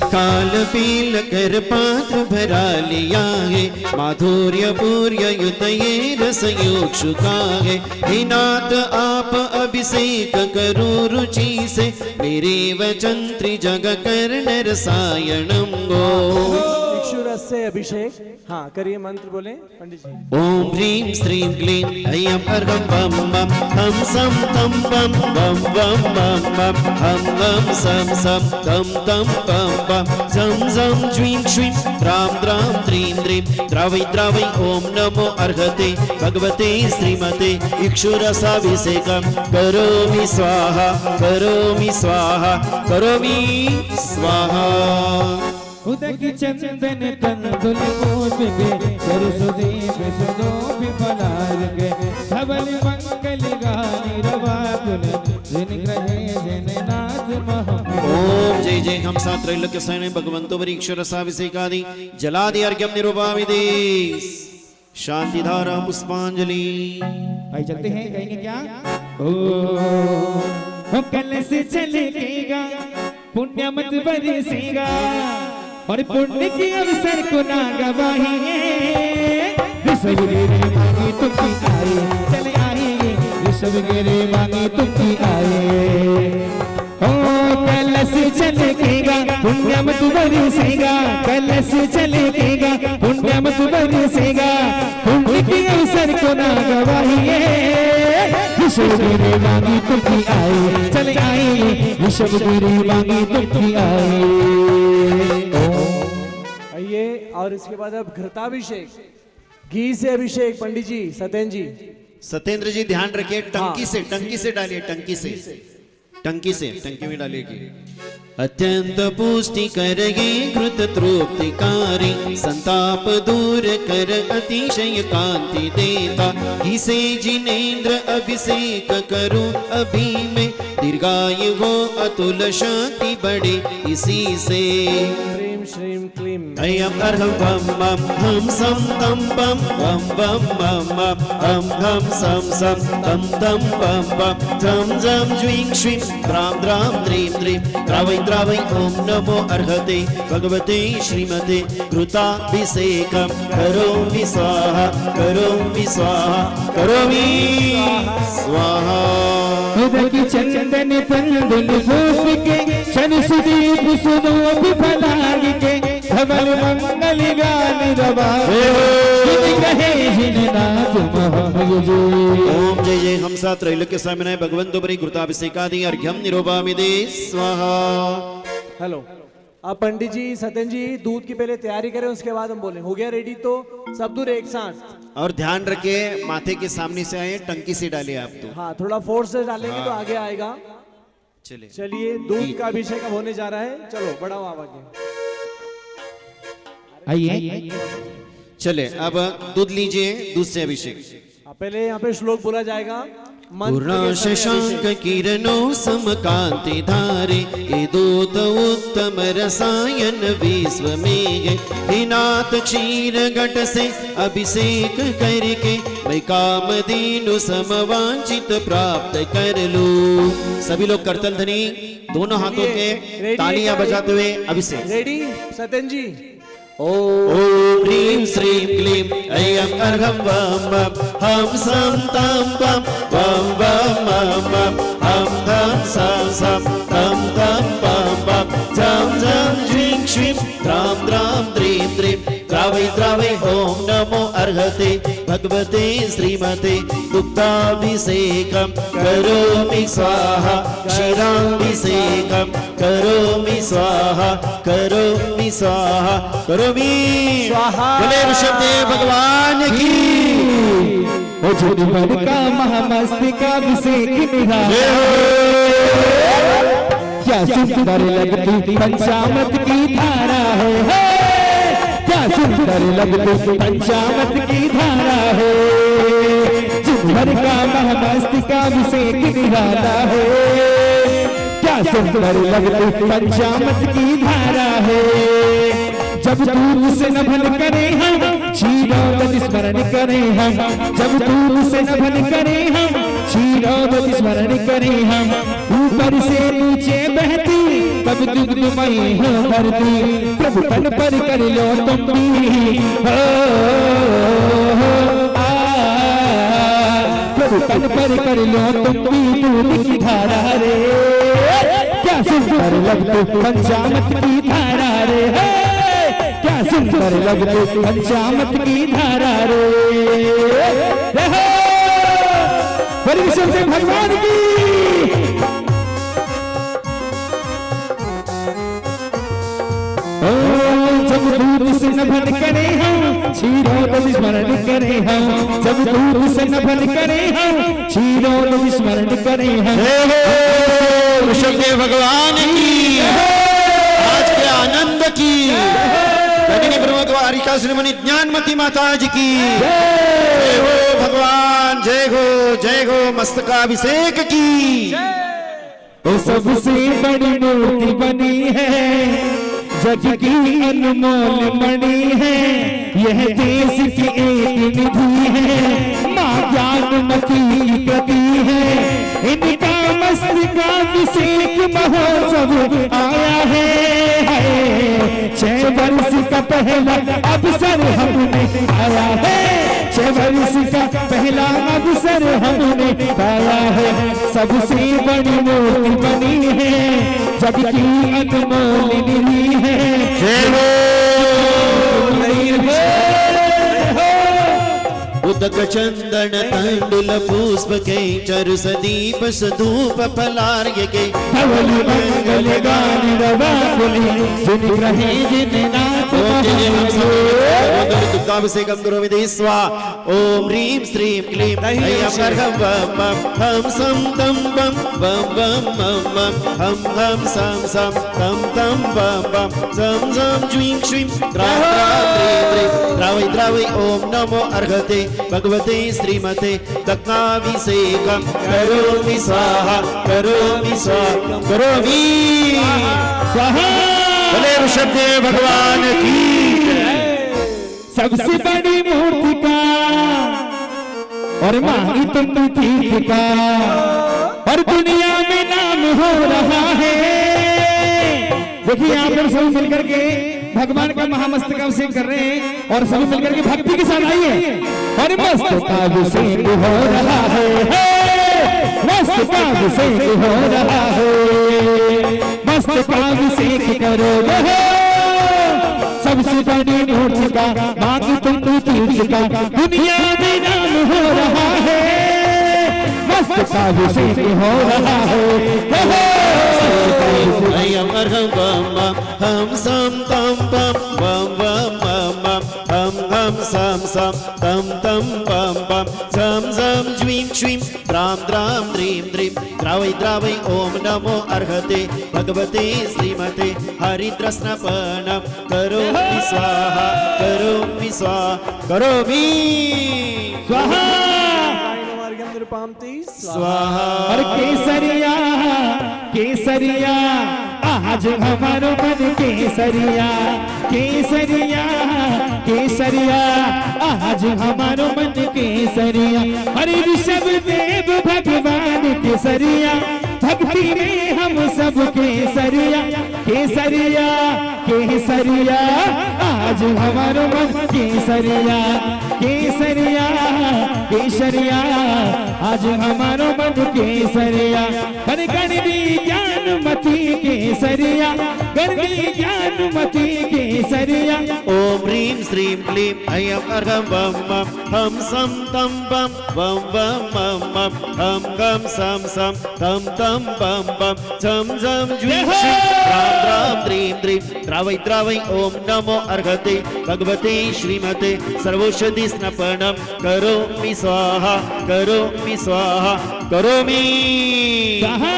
काल पील कर पात्र भरा लिया है माधुर्य पूर्य युतये रस योक्षुका है। हे नाथ आप अभिषेक करो रुचि से मेरे वचन त्रिजग कर्ण रसायनम गो। इक्षुरस से अभिषेक हाँ करिए मंत्र बोले पंडित जी। ओम ह्रीं श्रीं क्लीं ऐं अर्घं वं वं हं सं तं पं वं वं मं मं हं हं सं सं तं तं पं पं झं झं ज्वीं श्वीं द्रां द्रां द्रीं द्रीं द्रावै द्रावै ॐ नमो अर्हते भगवते श्रीमते इक्षुरसाभिषेकं करोमि स्वाहा उदक चंदन तंदुल पुष्प के चरदीप सुदोप भलाग के धवल मंगल गान रवा कुले जिन ग्रहे जिन नाथ महमय। ओम जय जय हम साथ त्रैलोक्य सामने भगवंतो बरी ईश्वरसाभिषेकादि जलादि अर्घ्यम निरूपामिदे शांति धारा पुष्पांजलि। भाई चलते हैं कहेंगे क्या। ओ कलश चलेगा पुण्य मत बरसेगा और पुण्य के अवसर को ना गवाहिए। ऋषभ गिरे मांगी तुमकी आए चले आएंगे। ऋषभ गिरे मांगी तुमकी आए। ओ कलश चलेगा पुण्य मत बरसेगा। कलश चलेगा पुण्य मत बरसेगा पुण्य के अवसर को ना गवाहिए। ऋषभ गिरे मांगी तुमकी आए चले आएंगे। ऋषभ गिरे मांगी तुमकी आए। आइए और इसके बाद अब घृताभिषेक घी से अभिषेक पंडित जी सत्येंद्र जी ध्यान रखिए टंकी से डालिए टंकी में डालिए। अत्यंत पुष्टि करेगी घृत तृप्तिकारी संताप दूर कर अतिशय कांति देता। इसे जिनेन्द्र अभिषेक करूं अभी में दीर्घायु हो अतुल शक्ति बढ़े इसी से। श्रीं क्लीं क्लीम अयम् अर्हं वम मम हम सम तम पम वम वम मम मम हम हम सम सम तम तम पम पम झम झम ज्वीं श्वीं द्रां द्रां द्रीं द्रीं द्रावै द्रावै ओम नमो अर्हते भगवते श्रीमते घृताभिषेकं करोमि स्वाहा करोमि स्वाहा करोमि स्वाहा उदकी चंदन तंदुल भूप के शन सुदीप सुदोप फलाग के धवल मंगल गान रवाए जिन कहे जिन नाथ महमयुजे ओम जय जय हमसा त्रैलोक्य स्वामिनाय भगवंतो परि कृताभिषेकादि अर्घ्यं निरोपामि दे स्वाहा। हेलो, अब पंडित जी सत्यन जी दूध की पहले तैयारी करें, उसके बाद हम बोलें। हो गया रेडी? तो सब दूर एक साथ। और ध्यान रखिए माथे के सामने से आए, टंकी से डालिए आप तो। हाँ, थोड़ा फोर्स से डालेंगे तो आगे आएगा। चलिए दूध का अभिषेक अब होने जा रहा है। चलो बढ़ाओ आवाज। आइए चले अब दूध लीजिए, दूध से अभिषेक। पहले यहाँ पे श्लोक बोला जाएगा। पूर्ण शशांक किरणों समकांति धारे ये दूत उत्तम रसायन विश्व में हिनाथ क्षीर घट से अभिषेक करके मैं काम दीनु समवांचित प्राप्त कर लूं। सभी लोग करतल ध्वनि दोनों हाथों के तालियां बजाते हुए अभिषेक। रेडी सत्यन जी? ओम ह्रीं श्रीं क्लीं ऐं अर्घं वम मम हम सम तम पम वम वम मम मम हम धम सम सम तम तम पम पम झम झम ज्वीं श्वीं द्रां द्रां द्रीं द्रीं द्रावै द्रावै ओम नमो अर्हते भगवते श्रीमते दुग्धाभिषेकं करोमि स्वाहा क्षीराभिषेकं करोमि स्वाहा करोमि स्वाहा करोमि स्वाहा। बोले ऋषभदेव भगवान की। ओ झुनझुन का महामस्तिका अभिषेक निहारा क्या सुंदर लगती पंचामृत की धारा है, क्या सुंदर लगती पंचामृत की धारा है। झुनझुन का महामस्तिका अभिषेक निहारा है क्या सुंदर लगती पंचामृत की धारा है। जब दूर से नभन करे हम क्षीरोदधि स्मरण करें हम, जब दूर से नभन करें हम क्षीरोदधि स्मरण करें हम। ऊपर से नीचे बहती तब दुग्धमयी हो धरती प्रभु तन पर कर लो तुम भी प्रभु तन पर कर लो तुम भी दूध की धारा रे क्या सुंदर लगती पंचामृत की धारा रे क्या सुंदर लगती पंचामृत की धारा रे। बड़ी विष्णुदेव भगवान की। जब दूर से नभन करे हम क्षीरोदधि स्मरण करें हम, जब दूर से नभन करे हम क्षीरोदधि स्मरण करें हम। ऋषभदेव भगवान की। आज के आनंद की। कनिनी ब्रह्मद्वारिका श्रीमणी ज्ञानमती माता जी की जय हो। भगवान जय हो मस्तकाभिषेक की। वो सबसे बड़ी मूर्ति बनी है जग की अनमोल मणि है, यह देश की एक निधि है माँ ज्ञानमती कृति है। इनका मस्तकाभिषेक महोत्सव आया है 6 वर्ष का पहला अवसर हमने पाया है, 6 वर्ष का पहला अवसर हमने पाया है। सबसे बड़ी मूर्ति बनी है जग की अनमोल निधि है। उदक चंदन तंडुल पुष्प के चरु सदीप सधूप फलार्घ्य के धवल मंगल गान रवा कुली जिन ग्रहे जिन नाथ दुग्धाभिषेकं करोमि दे स्वाहा। ओम ह्रीं श्रीं क्लीं ऐं अर्घं वम मम हम सम तम पम वम वम मम मम हम हम सम सम तम तम पम पम झम झम ज्वीं श्वीं द्रां द्रां द्रीं द्रीं द्रावै द्रावै ओम नमो अर्हते भगवते श्रीमते दग्धाभिषेकं करोमि स्वाहा करोमि स्वाहा करोमि स्वाहा। बोले ऋषभदेव भगवान की सबसे बड़ी मूर्ति का और मांगी तुम तीर्थ का और दुनिया में नाम हो रहा है। देखिए यहाँ पर सब मिलकर के भगवान का महामस्तकाभिषेक कर रहे हैं और सभी मिलकर के भक्ति के साथ आइए और मस्तकाभिषेक हो रहा है, मस्तकाभिषेक हो रहा है, मस्तकाभिषेक करोगे सबसे बड़ी मूर्ति का मांग तुम तीर्थ का दुनिया में नाम हो रहा है, मस्तकाभिषेक हो रहा है। हम सम तम पम बम बम बम बम हम सम सम तम तम बम बम झम झम ज्वीं श्वीं द्राम द्राम द्रीं द्रीं द्रावै द्रावै ओम नमो अर्हते भगवते श्रीमते हरिद्रस्नपनं करोमि स्वाहा करोमि स्वाहा करोमि स्वाहा स्वाहा। और केसरिया केसरिया आज हमारो मन केसरिया केसरिया केसरिया आज हमारो मन केसरिया। हरि ऋषभ देव भगवान केसरिया भक्ति में हम सब केसरिया केसरिया केसरिया आज हमारो मन केसरिया केसरिया केसरिया आज हमारो मन केसरिया। हर गण ज्ञानमती केसरिया गण ज्ञानमती केसरिया। ओम ह्रीं श्रीं क्लीं ऐं अर्घं वं वं हम सम तम बम वं वं वं वं हम गम सम सम तम तम बम बम झम झम ज्वीं श्रीं द्रां द्रां द्रीं द्रीं द्रावै द्रावै ओम नमो अर्हते भगवते श्रीमते सर्वौषधि स्नपनं करोमि स्वाहा करोमि स्वाहा करोमि स्वाहा।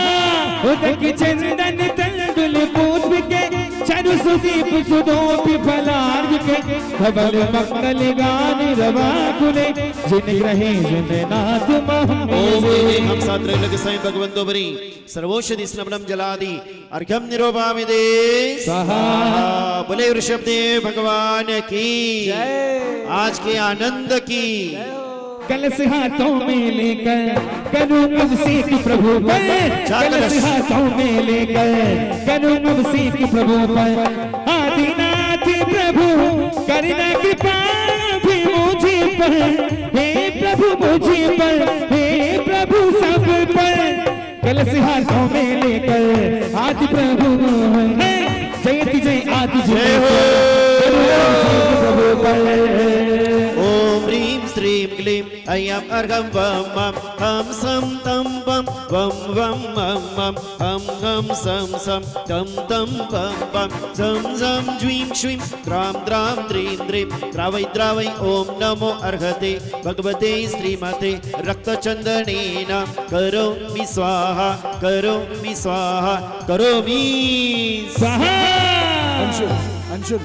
उदक चंदन तंदुल पुष्प के चरु सुदीप सुदोपि फलार्घ के धवल मंगल गान रवा कुले जिन रहे जिन नाथ महमेरे। हम सात्र लग साईं भगवंतो बरी सर्वौषधि स्नपनं जलादि अर्घ्यं निरोपामि दे स्वाहा। बोले ऋषभदेव भगवान की आज के आनंद की। कलश हाथों में लेकर करूं अभिषेक प्रभु पर, कलश हाथों में लेकर करूं अभिषेक प्रभु पर। आदिनाथ प्रभु करना कृपा भी मुझे पर, हे प्रभु मुझे पर, हे प्रभु सब पर। कलश हाथों में लेकर आदि प्रभु है जयति जय आदि जय हो प्रभु पर। ओम ह्रीं श्रीं क्लीं ऐं अर्घं वं वं हम सम तम बम वं वं वं वं हम हम सम सम तम तम बम बम झम झम ज्वीं श्वीं द्रां द्रां द्रीं द्रीं द्रावै द्रावै ओम नमो अर्हते भगवते श्रीमते रक्तचंदनेन करोमि स्वाहा करोमि स्वाहा करोमि स्वाहा। अंशुल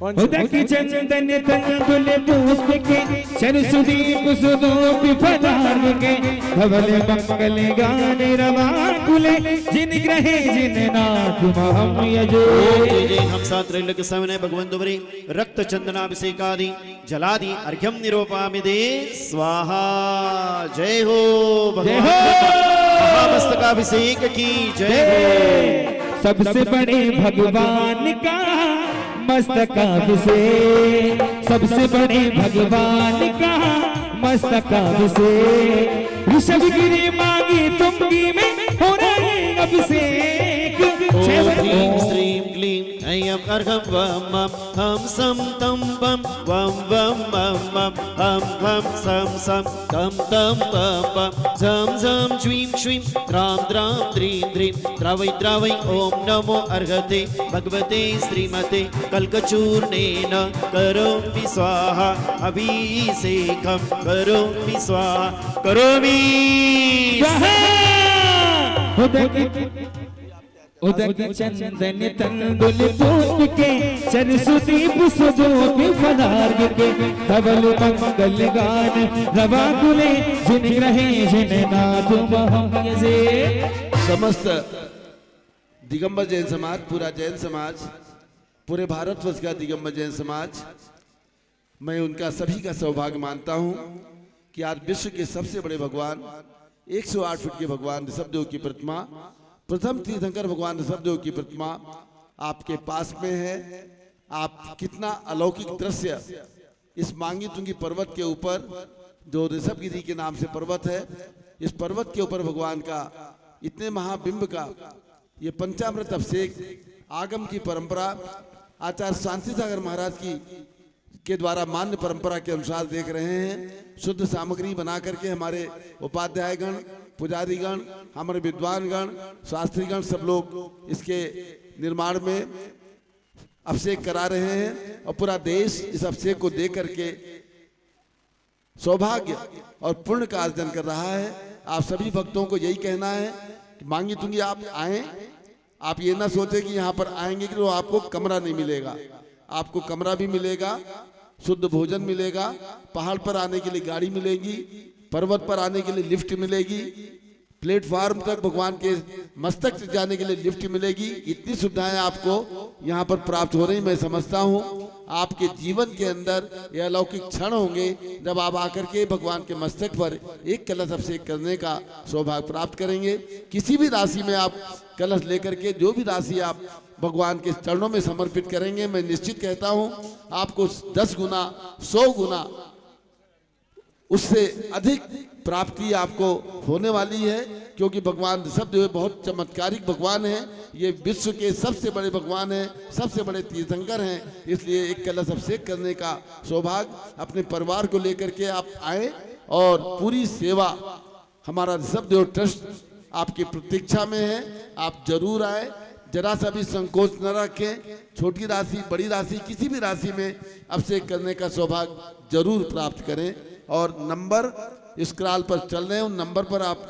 उदक चंदन तंदुल पुष्प के सरस्वदीप सुदोपि फलार्घ के धवल मंगल गान रवा कुले जिन ग्रहे जिन नाथ महम यजो। जय हम सात्र लग सवने भगवंतो बरी रक्त चंदनाभिषेकादि जलादि अर्घ्यं निरोपामि दे स्वाहा। जय हो भगवान महामस्तकाभिषेक की जय हो। सबसे बड़े भगवान का मस्तकाभिषेक, सबसे बड़े भगवान का मस्तकाभिषेक। ऋषभगिरी मांगी तुमकी में हो रहे अभिषेक। ओम ह्रीं श्रीं क्लीं ऐं अर्घं वं वं हम सम तम बम वं वं वं वं हम हम सम सम तम तम बम बम झम झम ज्वीं श्वीं द्रां द्रां द्रीं द्रीं द्रावै द्रावै ओम नमो अर्हते भगवते श्रीमते कल्कचूर्णेन करोमि स्वाहा अभिषेकं करोमि स्वाहा करोमि स्वाहा। उदक चंदन तंदुल पुष्प के सरस्वदीप सुदोपि फलार्घ के धवल मंगल गान रवा कुले जिन ग्रहे जिन नाथ महम यजे। समस्त दिगंबर जैन समाज, पूरा जैन समाज पूरे भारतवर्ष का दिगंबर जैन समाज, मैं उनका सभी का सौभाग्य मानता हूं कि आज विश्व के सबसे बड़े भगवान 108 फीट के भगवान ऋषभदेव की प्रतिमा, प्रथम तीर्थंकर भगवान ऋषभदेव की प्रतिमा आपके पास में है। आप कितना अलौकिक दृश्य इस मांगी तुंगी पर्वत के ऊपर, जो ऋषभगिरी के नाम से पर्वत है, इस पर्वत के ऊपर भगवान का इतने महाबिंब का ये पंचामृत अभिषेक आगम की परंपरा आचार्य शांति सागर महाराज की के द्वारा मान्य परंपरा के अनुसार देख रहे हैं। शुद्ध सामग्री बना करके हमारे उपाध्यायगण, पुजारीगण, हमारे विद्वानगण, शास्त्रीगण सब लोग इसके निर्माण में अभिषेक करा रहे हैं और पूरा देश इस अभिषेक को देख करके सौभाग्य और पुण्य का अर्जन कर रहा है। आप सभी भक्तों को यही कहना है कि मांगी तुंगी आप आए, आप ये ना सोचे कि यहाँ पर आएंगे कि तो आपको कमरा नहीं मिलेगा। आपको कमरा भी मिलेगा, शुद्ध भोजन मिलेगा, पहाड़ पर आने के लिए गाड़ी मिलेगी, पर्वत पर आने के लिए लिफ्ट मिलेगी, प्लेटफार्म तक भगवान के मस्तक तक जाने के लिए लिफ्ट मिलेगी। इतनी सुविधाएं आपको यहाँ पर प्राप्त हो रही। मैं समझता हूँ आपके जीवन के अंदर यह अलौकिक क्षण होंगे जब आप आकर के भगवान के मस्तक पर एक कलश अभिषेक करने का सौभाग्य प्राप्त करेंगे। किसी भी राशि में आप कलश लेकर के जो भी राशि आप भगवान के चरणों में समर्पित करेंगे, मैं निश्चित कहता हूँ आपको 10 गुना 100 गुना उससे अधिक प्राप्ति आपको होने वाली है, क्योंकि भगवान ऋषभदेव बहुत चमत्कारिक भगवान है। ये विश्व के सबसे बड़े भगवान हैं, सबसे बड़े तीर्थंकर हैं। इसलिए एक कलश अभिषेक करने का सौभाग्य अपने परिवार को लेकर के आप आए और पूरी सेवा हमारा ऋषभदेव ट्रस्ट आपकी प्रतीक्षा में है। आप जरूर आए, जरा सा भी संकोच न रखें। छोटी राशि बड़ी राशि किसी भी राशि में अभिषेक करने का सौभाग्य जरूर प्राप्त करें। और नंबर स्क्रॉल पर चल रहे हैं, उन नंबर पर आप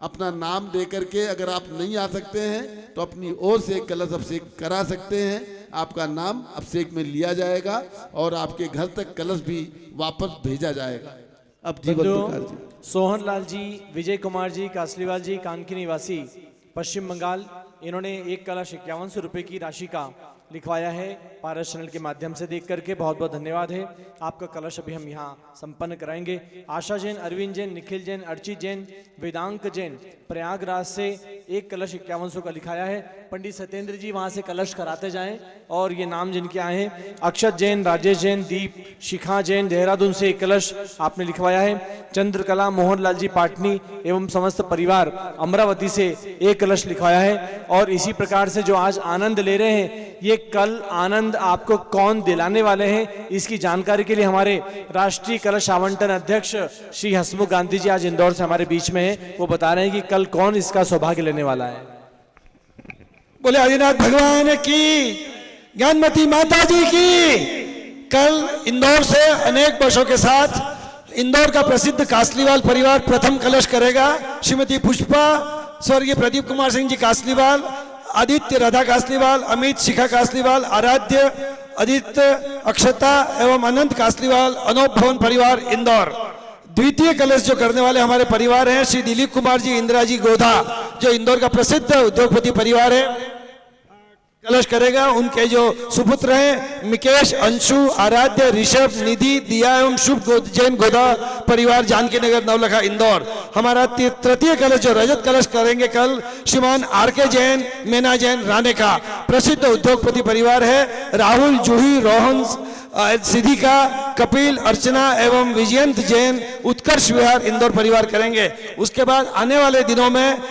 अपना नाम दे करके अगर आप नहीं आ सकते हैं तो अपनी ओर से कलश अभिषेक करा सकते हैं। आपका नाम अभिषेक में लिया जाएगा और आपके घर तक कलश भी वापस भेजा जाएगा। अब जीवन प्रकार जी, सोहन लाल जी, विजय कुमार जी, कासलीवाल जी, कानकी निवासी, पश्चिम बंगाल, इन्होंने 1 कलश 5100 रुपये की राशि का लिखवाया है पारस चैनल के माध्यम से देख करके। बहुत बहुत धन्यवाद है। आपका कलश अभी हम यहाँ संपन्न कराएंगे। आशा जैन, अरविंद जैन, निखिल जैन, अर्चित जैन, वेदांक जैन प्रयागराज से 1 कलश 5100 का लिखाया है। पंडित सत्येंद्र जी वहाँ से कलश कराते जाएं। और ये नाम जिनके आए हैं, अक्षत जैन, राजेश जैन, दीप, शिखा जैन, देहरादून से 1 कलश आपने लिखवाया है। चंद्रकला मोहन लाल जी पाटनी एवं समस्त परिवार अमरावती से 1 कलश लिखवाया है। और इसी प्रकार से जो आज आनंद ले रहे हैं, ये कल आनंद आपको कौन दिलाने वाले हैं, इसकी जानकारी के लिए हमारे राष्ट्रीय कलश आवंटन अध्यक्ष श्री हसमुख गांधी जी आज इंदौर से हमारे बीच में हैं। वो बता रहे हैं कि कल कौन इसका सौभाग्य लेने वाला है। बोले आदिनाथ भगवान की, ज्ञानमती माता जी की। कल इंदौर से अनेक वर्षों के साथ इंदौर का प्रसिद्ध कासलीवाल परिवार प्रथम कलश करेगा। श्रीमती पुष्पा, स्वर्गीय प्रदीप कुमार सिंह जी कासलीवाल, आदित्य राधा कासलीवाल, अमित शिखा कासलीवाल, आराध्य आदित्य अक्षता एवं अनंत कासलीवाल, अनोप भवन परिवार इंदौर। द्वितीय कलश जो करने वाले हमारे परिवार हैं श्री दिलीप कुमार जी, इंदिरा जी गोधा, जो इंदौर का प्रसिद्ध उद्योगपति परिवार है, कलश करेगा। उनके जो सुपुत्र हैं मिकेश, अंशु, आराध्य, ऋषभ, निधि, दिया एवं शुभ जैन गोदा परिवार, जानकी नगर, नवलखा, इंदौर। हमारा तृतीय कलश जो रजत कलश करेंगे कल श्रीमान आर.के. जैन, मेना जैन, राणे का प्रसिद्ध उद्योगपति परिवार है। राहुल, जूही, रोहन, सिद्धिका, कपिल, अर्चना एवं विजयंत जैन, उत्कर्ष विहार इंदौर परिवार करेंगे। उसके बाद आने वाले दिनों में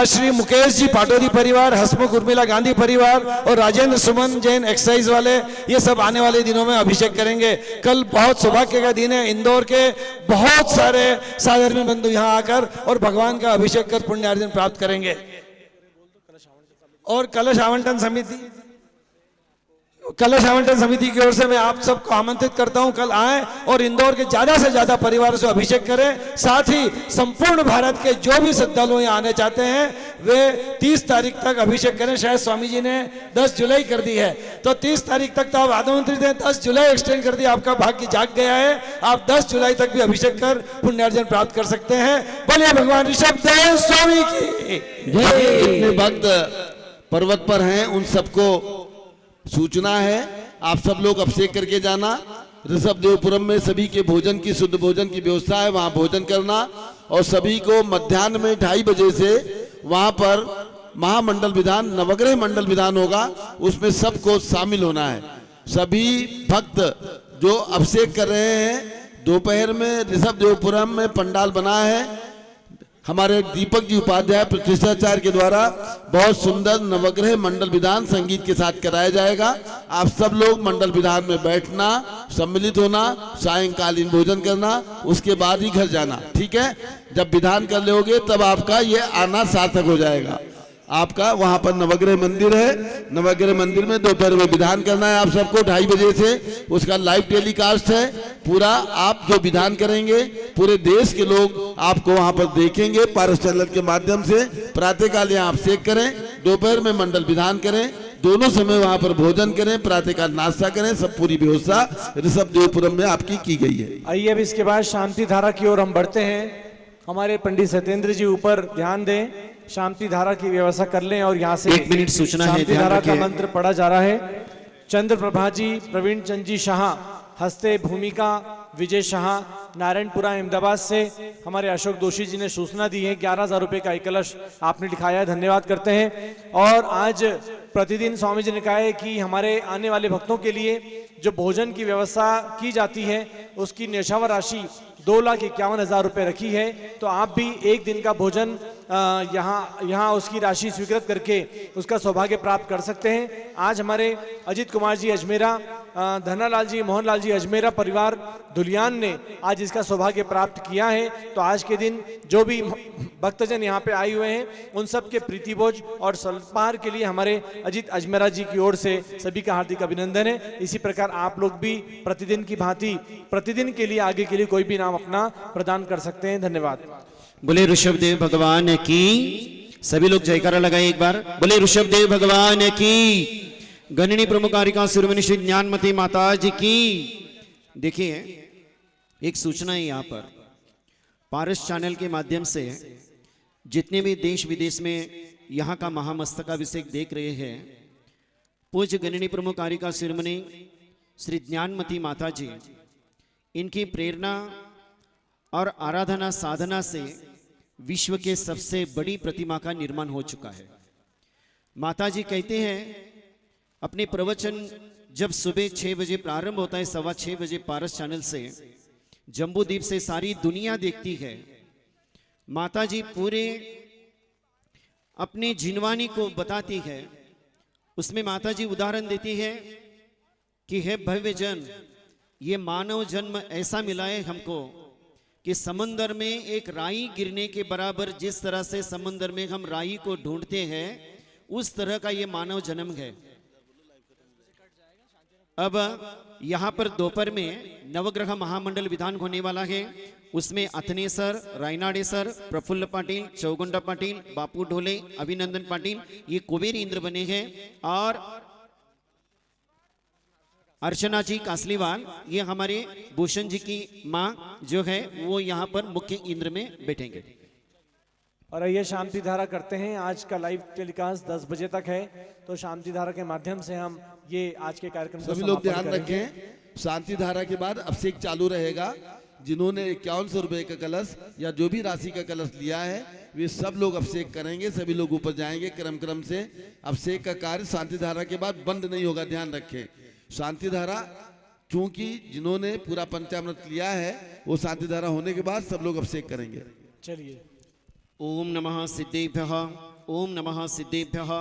श्री मुकेश जी पाटोदी परिवार, हसमुख उर्मिला गांधी परिवार और राजेंद्र सुमन जैन एक्साइज वाले, ये सब आने वाले दिनों में अभिषेक करेंगे। कल बहुत सौभाग्य का दिन है। इंदौर के बहुत सारे साधर्मी बंधु यहाँ आकर और भगवान का अभिषेक कर पुण्यार्जन प्राप्त करेंगे। और कलश आवंटन समिति की ओर से मैं आप सबको आमंत्रित करता हूं, कल आएं और इंदौर के ज्यादा से ज्यादा परिवारों से अभिषेक करें। साथ ही संपूर्ण भारत के जो भी श्रद्धालु यहाँ आने चाहते हैं वे 30 तारीख तक अभिषेक करें। शायद स्वामी जी ने 10 जुलाई कर दी है, तो 30 तारीख तक तो आप आमंत्रित हैं। 10 जुलाई एक्सटेंड कर दिया, आपका भाग्य जाग गया है। आप 10 जुलाई तक भी अभिषेक कर पुण्यार्जन प्राप्त कर सकते हैं। बोलिए भगवान ऋषभदेव स्वामी की जितने भक्त पर्वत पर हैं उन सबको सूचना है, आप सब लोग अभिषेक करके जाना। ऋषभदेवपुरम में सभी के भोजन की, शुद्ध भोजन की व्यवस्था है, वहाँ भोजन करना। और सभी को मध्याह्न में 2:30 बजे से वहाँ पर महामंडल विधान, नवग्रह मंडल विधान होगा, उसमें सबको शामिल होना है। सभी भक्त जो अभिषेक कर रहे हैं, दोपहर में ऋषभदेवपुरम में पंडाल बना है, हमारे दीपक जी उपाध्याय प्रतिष्ठाचार्य के द्वारा बहुत सुंदर नवग्रह मंडल विधान संगीत के साथ कराया जाएगा। आप सब लोग मंडल विधान में बैठना, सम्मिलित होना, सायंकालीन भोजन करना, उसके बाद ही घर जाना, ठीक है। जब विधान कर लोगे तब आपका ये आना सार्थक हो जाएगा। आपका वहां पर नवग्रह मंदिर है, नवग्रह मंदिर में दोपहर में विधान करना है आप सबको 2:30 बजे से। उसका लाइव टेलीकास्ट है, पूरा आप जो विधान करेंगे पूरे देश के लोग आपको वहां पर देखेंगे पारस चैनल के माध्यम से। प्रातःकाल यहाँ अभिषेक करें, दोपहर में मंडल विधान करें, दोनों समय वहां पर भोजन करें, प्रातःकाल नाश्ता करें, सब पूरी व्यवस्था ऋषभदेवपुरम में आपकी की गई है। आइए अब इसके बाद शांति धारा की ओर हम बढ़ते हैं। हमारे पंडित सत्येंद्र जी ऊपर ध्यान दें, शांति धारा की व्यवस्था कर लें। और यहाँ से 1 मिनट सूचना है, शांति धारा का मंत्र पढ़ा जा रहा है। चंद्र प्रभा जी, प्रवीण चंद जी शाह, हस्ते भूमिका विजय शाह, नारायणपुरा अहमदाबाद से हमारे अशोक दोषी जी ने सूचना दी है 11,000 रुपए का एक कलश आपने लिखाया है, धन्यवाद करते हैं। और आज प्रतिदिन स्वामी जी ने कहा है कि हमारे आने वाले भक्तों के लिए जो भोजन की व्यवस्था की जाती है उसकी न्यौछावर राशि 2,51,000 रुपए रखी है। तो आप भी एक दिन का भोजन यहाँ उसकी राशि स्वीकृत करके उसका सौभाग्य प्राप्त कर सकते हैं। आज हमारे अजित कुमार जी अजमेरा, धनालाल जी, मोहनलाल जी अजमेरा परिवार धुलियान ने आज इसका सौभाग्य प्राप्त किया है। तो आज के दिन जो भी भक्तजन यहाँ पे आए हुए हैं उन सब के प्रीतिभोज और सल्पार के लिए हमारे अजित अजमेरा जी की ओर से सभी का हार्दिक अभिनंदन है। इसी प्रकार आप लोग भी प्रतिदिन की भांति प्रतिदिन के लिए आगे के लिए कोई भी नाम अपना प्रदान कर सकते हैं। धन्यवाद। बोले ऋषभदेव भगवान की, सभी लोग जयकारा लगाए एक बार। बोले ऋषभदेव भगवान की, गणनी प्रमुखारिका शिरोमणि श्री ज्ञानमती माता जी की। देखिए एक सूचना है यहाँ पर, पारस चैनल के माध्यम से जितने भी देश विदेश में यहाँ का महामस्तकाभिषेक देख रहे हैं, पूज्य गणनी प्रमुखारिका शिरोमणि श्री ज्ञानमती माता जी, इनकी प्रेरणा और आराधना साधना से विश्व के सबसे बड़ी प्रतिमा का निर्माण हो चुका है। माता जी कहते हैं अपने प्रवचन जब सुबह 6 बजे प्रारंभ होता है, 6:15 बजे पारस चैनल से, जम्बूद्वीप से सारी दुनिया देखती है। माता जी पूरे अपने जीवनी को बताती है। उसमें माता जी उदाहरण देती है कि हे भव्य जन, ये मानव जन्म ऐसा मिला है हमको कि समंदर में एक राई गिरने के बराबर, जिस तरह से समंदर में हम राई को ढूंढते हैं उस तरह का ये मानव जन्म है। अब यहाँ पर दोपहर में नवग्रह महामंडल विधान होने वाला है। उसमें अथनेसर, रायनाडेसर, प्रफुल्ल पाटिल, चौगुंडा पाटिल, बापू ढोले, अभिनंदन पाटिल ये कुबेर इंद्र बने हैं। और अर्चना जी कासलीवाल ये हमारे भूषण जी की माँ जो है वो यहाँ पर मुख्य इंद्र में बैठेंगे। और ये शांति धारा करते हैं। आज का लाइव टेलीकास्ट 10 बजे तक है, तो शांति धारा के माध्यम से हम ये आज के कार्यक्रम को सभी लोग ध्यान रखें। शांति धारा के बाद अभिषेक चालू रहेगा। जिन्होंने 5100 रुपए का कलश या जो भी राशि का कलश लिया है वे सब लोग अभिषेक करेंगे। सभी लोग ऊपर जाएंगे क्रम से। अभिषेक का कार्य शांति धारा के बाद बंद नहीं होगा, ध्यान रखें। शांति धारा चूंकि जिन्होंने पूरा पंचामृत लिया है वो शांति धारा होने के बाद सब लोग अभिषेक करेंगे। चलिए। ओम नमः सिद्धेभ्यः, ओम नमः सिद्धेभ्यः,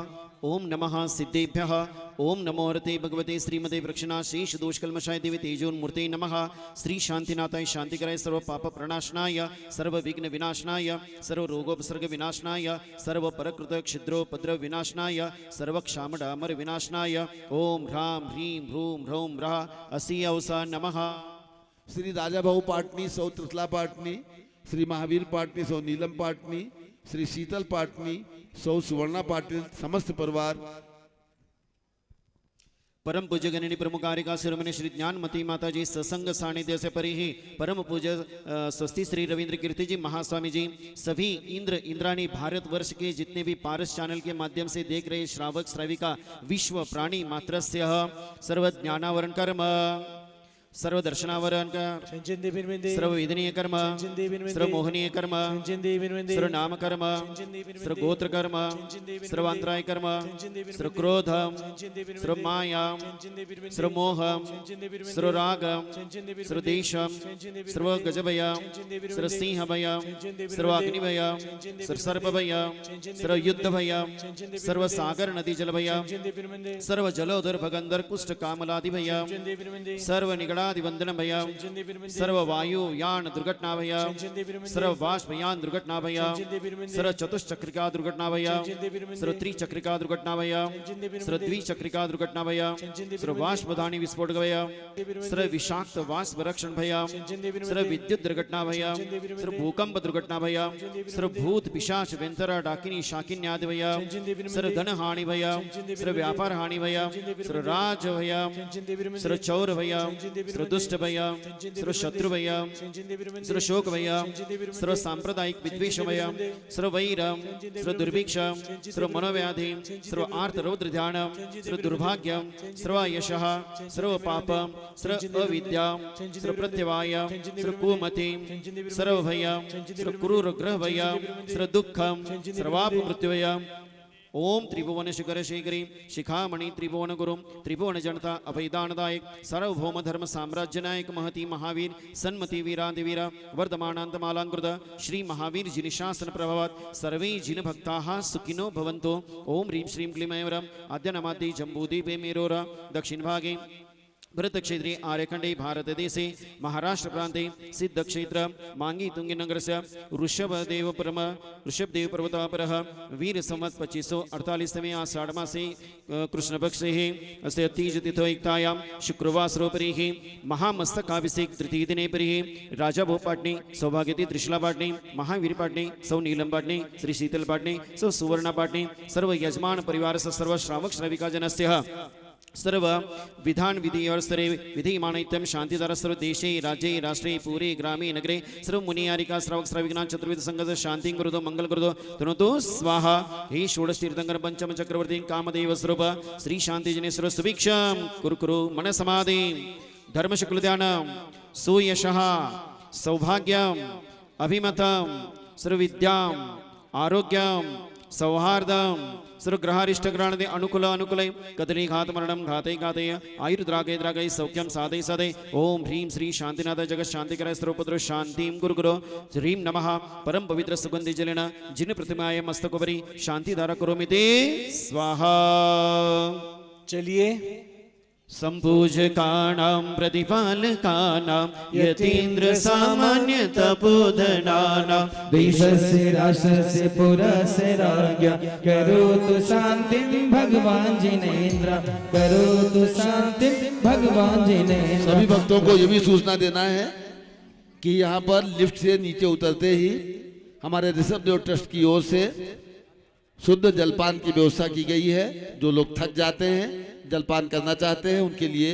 ओम नमः सिद्धेभ्यः, ओम नमो हरते भगवते श्रीमते वृक्षणा शेष दोष कल्मषाय देवी तेजोन्मूर्ते नमः। श्री शांतिनाथाय शांतिकराय सर्व पाप प्रणाशनाय सर्व विघ्न विनाशनाय सर्व रोगोपसर्ग विनाशनाय सर्व परकृत क्षिद्रोपद्रव विनाशनाय सर्व क्षामडामर विनाशनाय ओम ह्रां ह्रीं भ्रूं ह्रौं ह्रः असी अवसा नमः। श्री राजा भाऊ पाटनी, सौ त्रिशला पाटनी, श्री महावीर पाटनी, सौ नीलम पाटनी, श्री शीतल पाटनी, सौ सुवर्णा पाटिल, समस्त परिवार परम पूज्य गणनी प्रमुखारिका शिरोमणि श्री ज्ञानमती माता जी सत्संग सानिध्य से परि ही परम पूज्य स्वस्ति श्री रविंद्र कीर्ति जी महास्वामी जी, सभी इंद्राणी भारतवर्ष के जितने भी पारस चैनल के माध्यम से देख रहे श्रावक श्राविका विश्व प्राणी मात्रस्य सर्व ज्ञानावरण कर्म सर्व दर्शनावरण सर्व वेदनीय कर्म सर्व मोहनीय कर्म सर्व नाम कर्म सर्व गोत्र कर्म सर्व अंतराय कर्म सर्व क्रोध सर्व माया सर्व मोह सर्व राग सर्व देश सर्व गजभय सर्व सिंह भय सर्व अग्निभय सर्व सर्प भय सर्व युद्ध भय सर्व सागर नदी जल भय सर्व जलोदर भगंदर कुष्ठ कामलादि भय सर्व निगड़ा वंदन भय सर्व वायु यान दुर्घटना भय सर्व बाष्पयान दुर्घटना भय सर्व चतुष्चक्रिका दुर्घटना भय सर्व त्रिचक्रिका दुर्घटना भय सर्व द्विचक्रिका दुर्घटना भय सर्व बाष्पदानी विस्फोट भय सर्व विषाक्त वाष्प रक्षण भय सर्व विद्युत दुर्घटना भय सर्व भूकंप दुर्घटना भय सर्व भूत पिशाच वेंतरा डाकिनी शाकिन्यादि भय सर्व धन हानि भय सर्व व्यापार हानि भय सर्व राज भय सर्व चौर भय सर्व दुष्ट भय सर्व शत्रु भय सर्व शोक भय सर्व सांप्रदायिक विद्वेष भय सर्व वैर सर्व दुर्भिक्ष सर्व मनोव्याधि सर्व आर्त रौद्र ध्यान सर्व दुर्भाग्य सर्व यशः सर्व पाप सर्व अविद्या सर्व प्रत्यवाय सर्व कुमति सर्व भय सर्व क्रूर ग्रह भय सर्व दुःख सर्वाप मृत्यु भय ओम त्रिभुवन शिखर शेखरी शिखामणि त्रिभुवन गुरु त्रिभुवन जनता अभयदानदायक सार्वभौम धर्म साम्राज्य नायक महती महावीर सन्मति वीरादिवीरा वर्धमानांतमालांकृत श्री महावीर जिन शासन प्रभावात सर्वे जिन भक्ताः सुखिनो भवन्तो। ओम ह्रीं श्रीं क्लीं ऐं वरं आद्यनमाद्य जम्बूद्वीपे मेरोरा दक्षिण भागे भरत क्षेत्रे आर्यखंडे भारत देशे महाराष्ट्र प्रांते सिद्ध क्षेत्र मांगी तुंगी नगर से ऋषभदेव पर्वतापरः वीर संवत 2548 आषाढ़ मासे कृष्ण पक्षे अस्य तीज तिथो एकतायां शुक्रवासरोपरि महामस्तकाभिषेक तृतीय दिने परि राजा भो पाटणे सौभाग्यवती त्रिशला पाटणे महावीर पाटणे सौ नीलम पाटणे श्री शीतल पाटणे सौ सुवर्णा पाटणे सर्व यजमान परिवार सर्व श्रावक श्राविका जनस्य सर्व विधान विधि और सर्व विधिमानित्यम शांतिधारा सर्व देशे राज्ये राष्ट्रे पूरे ग्रामे नगरे सर्व मुनियारिका श्रावक श्राविका चतुर्विध संगत शांति कुरुतो मंगल कुरुतो तनोतु स्वाहा। हे षोडश तीर्थंकर पंचम चक्रवर्ती कामदेव स्वरूप श्री शांति जनेश्वर सुभिक्षम कुरु मन समाधि धर्म शुक्ल ध्यान सुयशः सौभाग्यम अभिमतम सर्व विद्याम आरोग्यम सौहार्दम सर्व ग्रहारिष्ट ग्रहण अनुकूल अनुकूल कदली घात मरणम घाते घाते आयुर्द्रागे द्रागे सौख्यम साधे साधे। ओम ह्रीं श्री शांतिनाथ जगत शांतिकर सर्वपुत्र शांतिं गुरु गुरु ह्रीं नमः परम पवित्र सुगंधि जलेन जिन प्रतिमाय मस्तकोपरि शांतिधारा करोमि स्वाहा। चलिए संपूजकानां प्रतिपालकानां यतीन्द्र सामान्य तपोधनानां देशस्य राष्ट्रस्य पुरस्य राज्ञा करोतु शान्तिं भगवान जिनेन्द्र करोतु शान्तिं भगवान जिनेन्द्र। सभी भक्तों को ये भी सूचना देना है कि यहाँ पर लिफ्ट से नीचे उतरते ही हमारे ऋषभ देव ट्रस्ट की ओर से शुद्ध जलपान की व्यवस्था की गई है। जो लोग थक जाते हैं जलपान करना चाहते हैं उनके लिए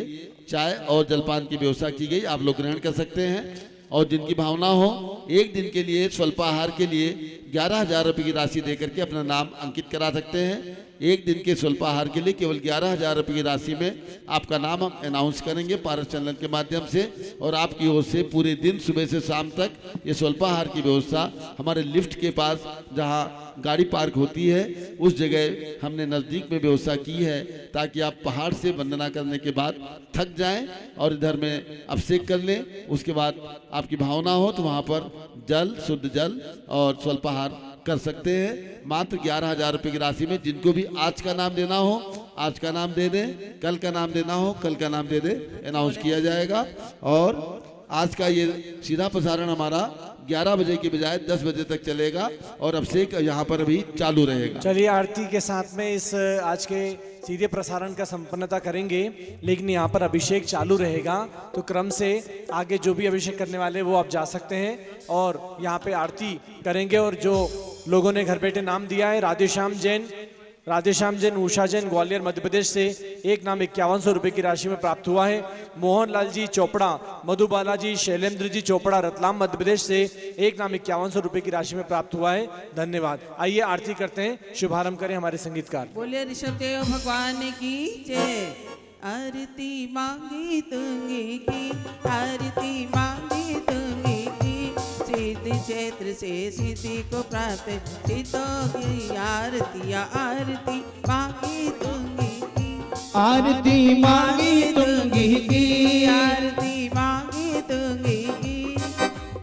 चाय और जलपान की व्यवस्था की गई, आप लोग ग्रहण कर सकते हैं। और जिनकी भावना हो एक दिन के लिए स्वल्पाहार के लिए 11,000 रुपये की राशि देकर के अपना नाम अंकित करा सकते हैं। एक दिन के स्वल्पाहार के लिए केवल 11,000 रुपये की राशि में आपका नाम हम अनाउंस करेंगे पारस चैनल के माध्यम से, और आपकी ओर से पूरे दिन सुबह से शाम तक ये स्वल्पाहार की व्यवस्था हमारे लिफ्ट के पास जहाँ गाड़ी पार्क होती है उस जगह हमने नज़दीक में व्यवस्था की है, ताकि आप पहाड़ से वंदना करने के बाद थक जाएं और इधर में अभिषेक कर लें। उसके बाद आपकी भावना हो तो वहाँ पर जल, शुद्ध जल और स्वल्पाहार कर सकते हैं। मात्र 11,000 रुपये की राशि में जिनको भी आज का नाम देना हो आज का नाम दे दें, कल का नाम देना हो कल का नाम दे दें, अनाउंस किया जाएगा। और आज का ये सीधा प्रसारण हमारा 11 बजे की बजाय 10 बजे तक चलेगा और अभिषेक यहाँ पर अभी चालू रहेगा। चलिए आरती के साथ में इस आज के सीधे प्रसारण का संपन्नता करेंगे, लेकिन यहाँ पर अभिषेक चालू रहेगा तो क्रम से आगे जो भी अभिषेक करने वाले वो आप जा सकते हैं और यहाँ पे आरती करेंगे। और जो लोगों ने घर बैठे नाम दिया है, राधेश्याम जैन, राधेश्याम जैन, उषा जैन, ग्वालियर मध्य प्रदेश से एक नाम 5100 रुपये की राशि में प्राप्त हुआ है। मोहनलाल जी चोपड़ा, मधुबाला जी, शैलेंद्र जी चोपड़ा, रतलाम मध्य प्रदेश से एक नाम 5100 रुपये की राशि में प्राप्त हुआ है। धन्यवाद। आइए आरती करते हैं, शुभारंभ करें हमारे संगीतकार। बोले ऋषभदेव भगवान की जय। आरती मांगी दूंगी की, आरती मांगी दूंगी की, सिद्ध क्षेत्र से सिद्धि को प्राप्त सिद्धोगी। आरती मांगी दूंगी की, आरती मांगी दूंगी की, आरती मांगी दूंगी की।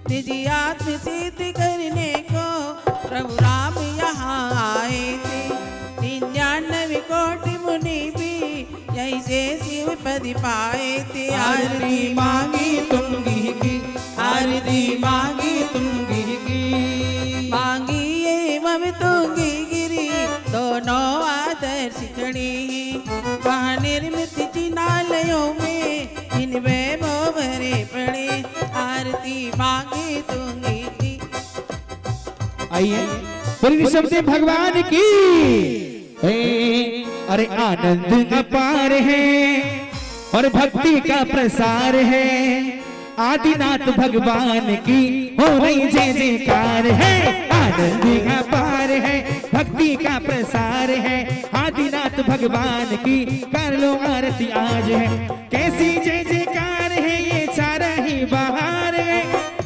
निजी आत्म सिद्ध करने को प्रभु राम यहाँ आए थे। 99 कोटि मुनि भी यही से शिव पद पाए थे। आरती मांगी दूंगी की, आरती मांगी दूंगी की। मांगी एवं दूंगी गिरी, दोनों आदर्श खड़ी। वहाँ निर्मित जिनालयों में इन वैभव भरे पड़े। आरती मांगी दूंगी की। आइए बोले ऋषभदेव भगवान की। अरे आनंद अपार है और भक्ति का प्रसार है। आदिनाथ भगवान की हो रही जय जयकार है। आनंद अपार है, भक्ति का प्रसार है। आदिनाथ भगवान की कर लो आरती आज है। कैसी जय जयकार है ये चारा ही बहार है।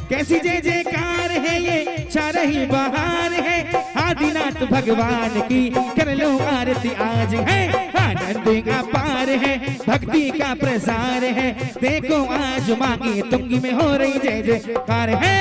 कैसी जय जयकार है ये चारा ही बहार है। आदिनाथ भगवान की कर लो आरती आज है। आनंद का पार है, भक्ति का प्रसार है। देखो आज मांगी तुंगी में हो रही जय जयकार है।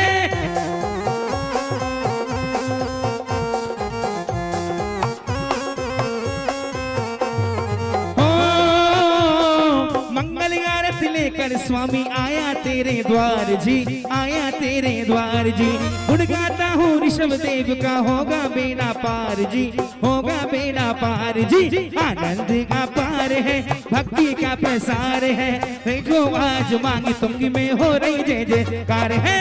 लेकर स्वामी आया तेरे द्वार जी, आया तेरे द्वार जी। गुण गाता हूँ ऋषभदेव का होगा बेड़ा पार जी, होगा बेड़ा पार जी। आनंद का पार है, भक्ति का प्रसार है। देखो आज मांगी तुंगी में हो रही जय जयकार है।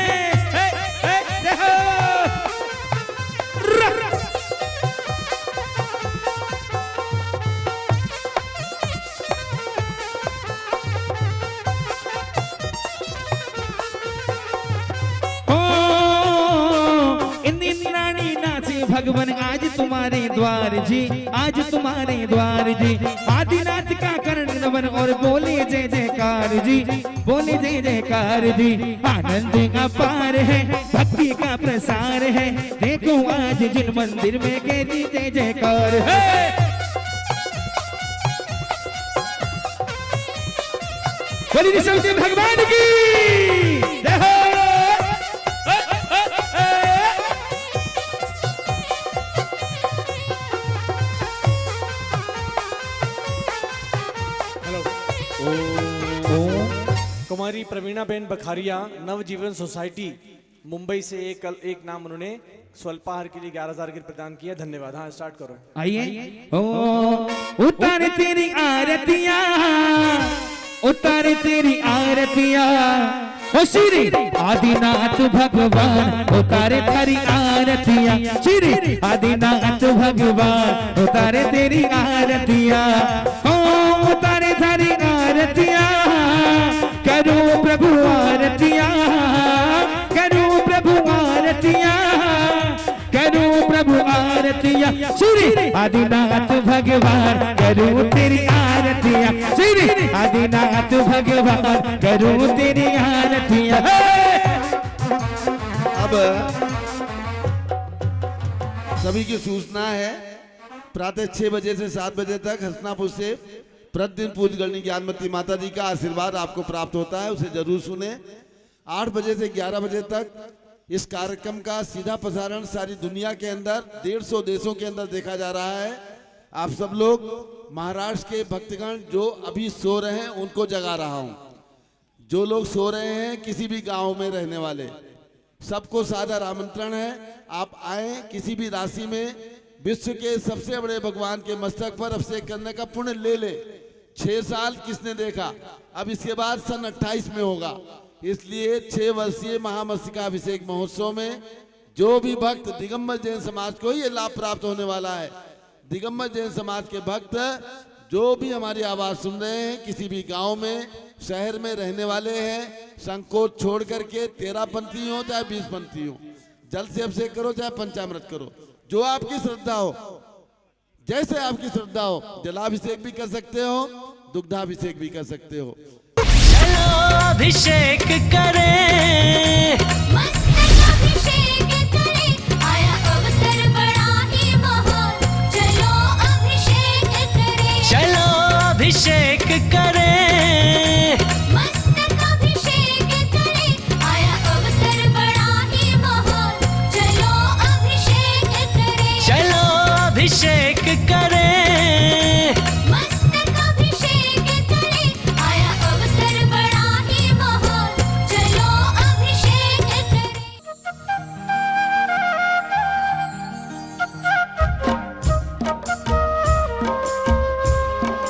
भगवान आज तुम्हारे द्वार जी, आज तुम्हारे द्वार जी। आदिनाथ का करण नवन और बोले जय जयकार जी, बोले जय जयकार जी। आनंद का पार है, भक्ति का प्रसार है। देखो आज जिन मंदिर में कहती जय जयकार है। बोलिए ऋषभदेव भगवान की जय। कुमारी प्रवीणा बेन बखारिया, नवजीवन सोसाइटी मुंबई से एक नाम उन्होंने स्वल्पाहार के लिए 11,000 की प्रदान किया। धन्यवाद। हाँ स्टार्ट करो। आइए। ओ उतार तेरी आरतियां, उतार तेरी आरतियां। ओ श्री आदिनाथ भगवान उतारे तेरी आरतियां। श्री आदिनाथ भगवान उतारे तेरी आरतियां। ओ उतारे तेरी आरतियां। करो प्रभु आरतियां, करो प्रभु आरतियां, करो प्रभु आरतियां। श्री आदिनाथ भगवान करो तेरी आरतियां। श्री आदिनाथ भगवान करो तेरी आरतियां। अब सभी की सूचना है, प्रातः 6 बजे से 7 बजे तक हसनापुर से प्रतिदिन पूज्य गणनी ज्ञानमती माता जी का आशीर्वाद आपको प्राप्त होता है, उसे जरूर सुने। 8 बजे से 11 बजे तक इस कार्यक्रम का सीधा प्रसारण सारी दुनिया के अंदर 150 देशों के अंदर देखा जा रहा है। आप सब लोग महाराष्ट्र के भक्तगण जो अभी सो रहे हैं उनको जगा रहा हूं। जो लोग सो रहे हैं किसी भी गांव में रहने वाले सबको सादर आमंत्रण है, आप आए। किसी भी राशि में विश्व के सबसे बड़े भगवान के मस्तक पर अभिषेक करने का पुण्य ले ले। 6 साल किसने देखा, अब इसके बाद सन 28 में होगा। इसलिए 6 वर्षीय महामस्तका अभिषेक महोत्सव में जो भी भक्त दिगंबर जैन समाज को ये लाभ प्राप्त होने वाला है। दिगंबर जैन समाज के भक्त जो भी हमारी आवाज सुन रहे हैं, किसी भी गांव में शहर में रहने वाले हैं, संकोच छोड़ करके 13 पंथी हो चाहे 20 पंथी हो, जल से अभिषेक करो चाहे पंचामृत करो, जो आपकी श्रद्धा हो, जैसे आपकी श्रद्धा हो। जलाभिषेक भी कर सकते हो, दुग्धाभिषेक भी कर सकते हो। चलो अभिषेक करें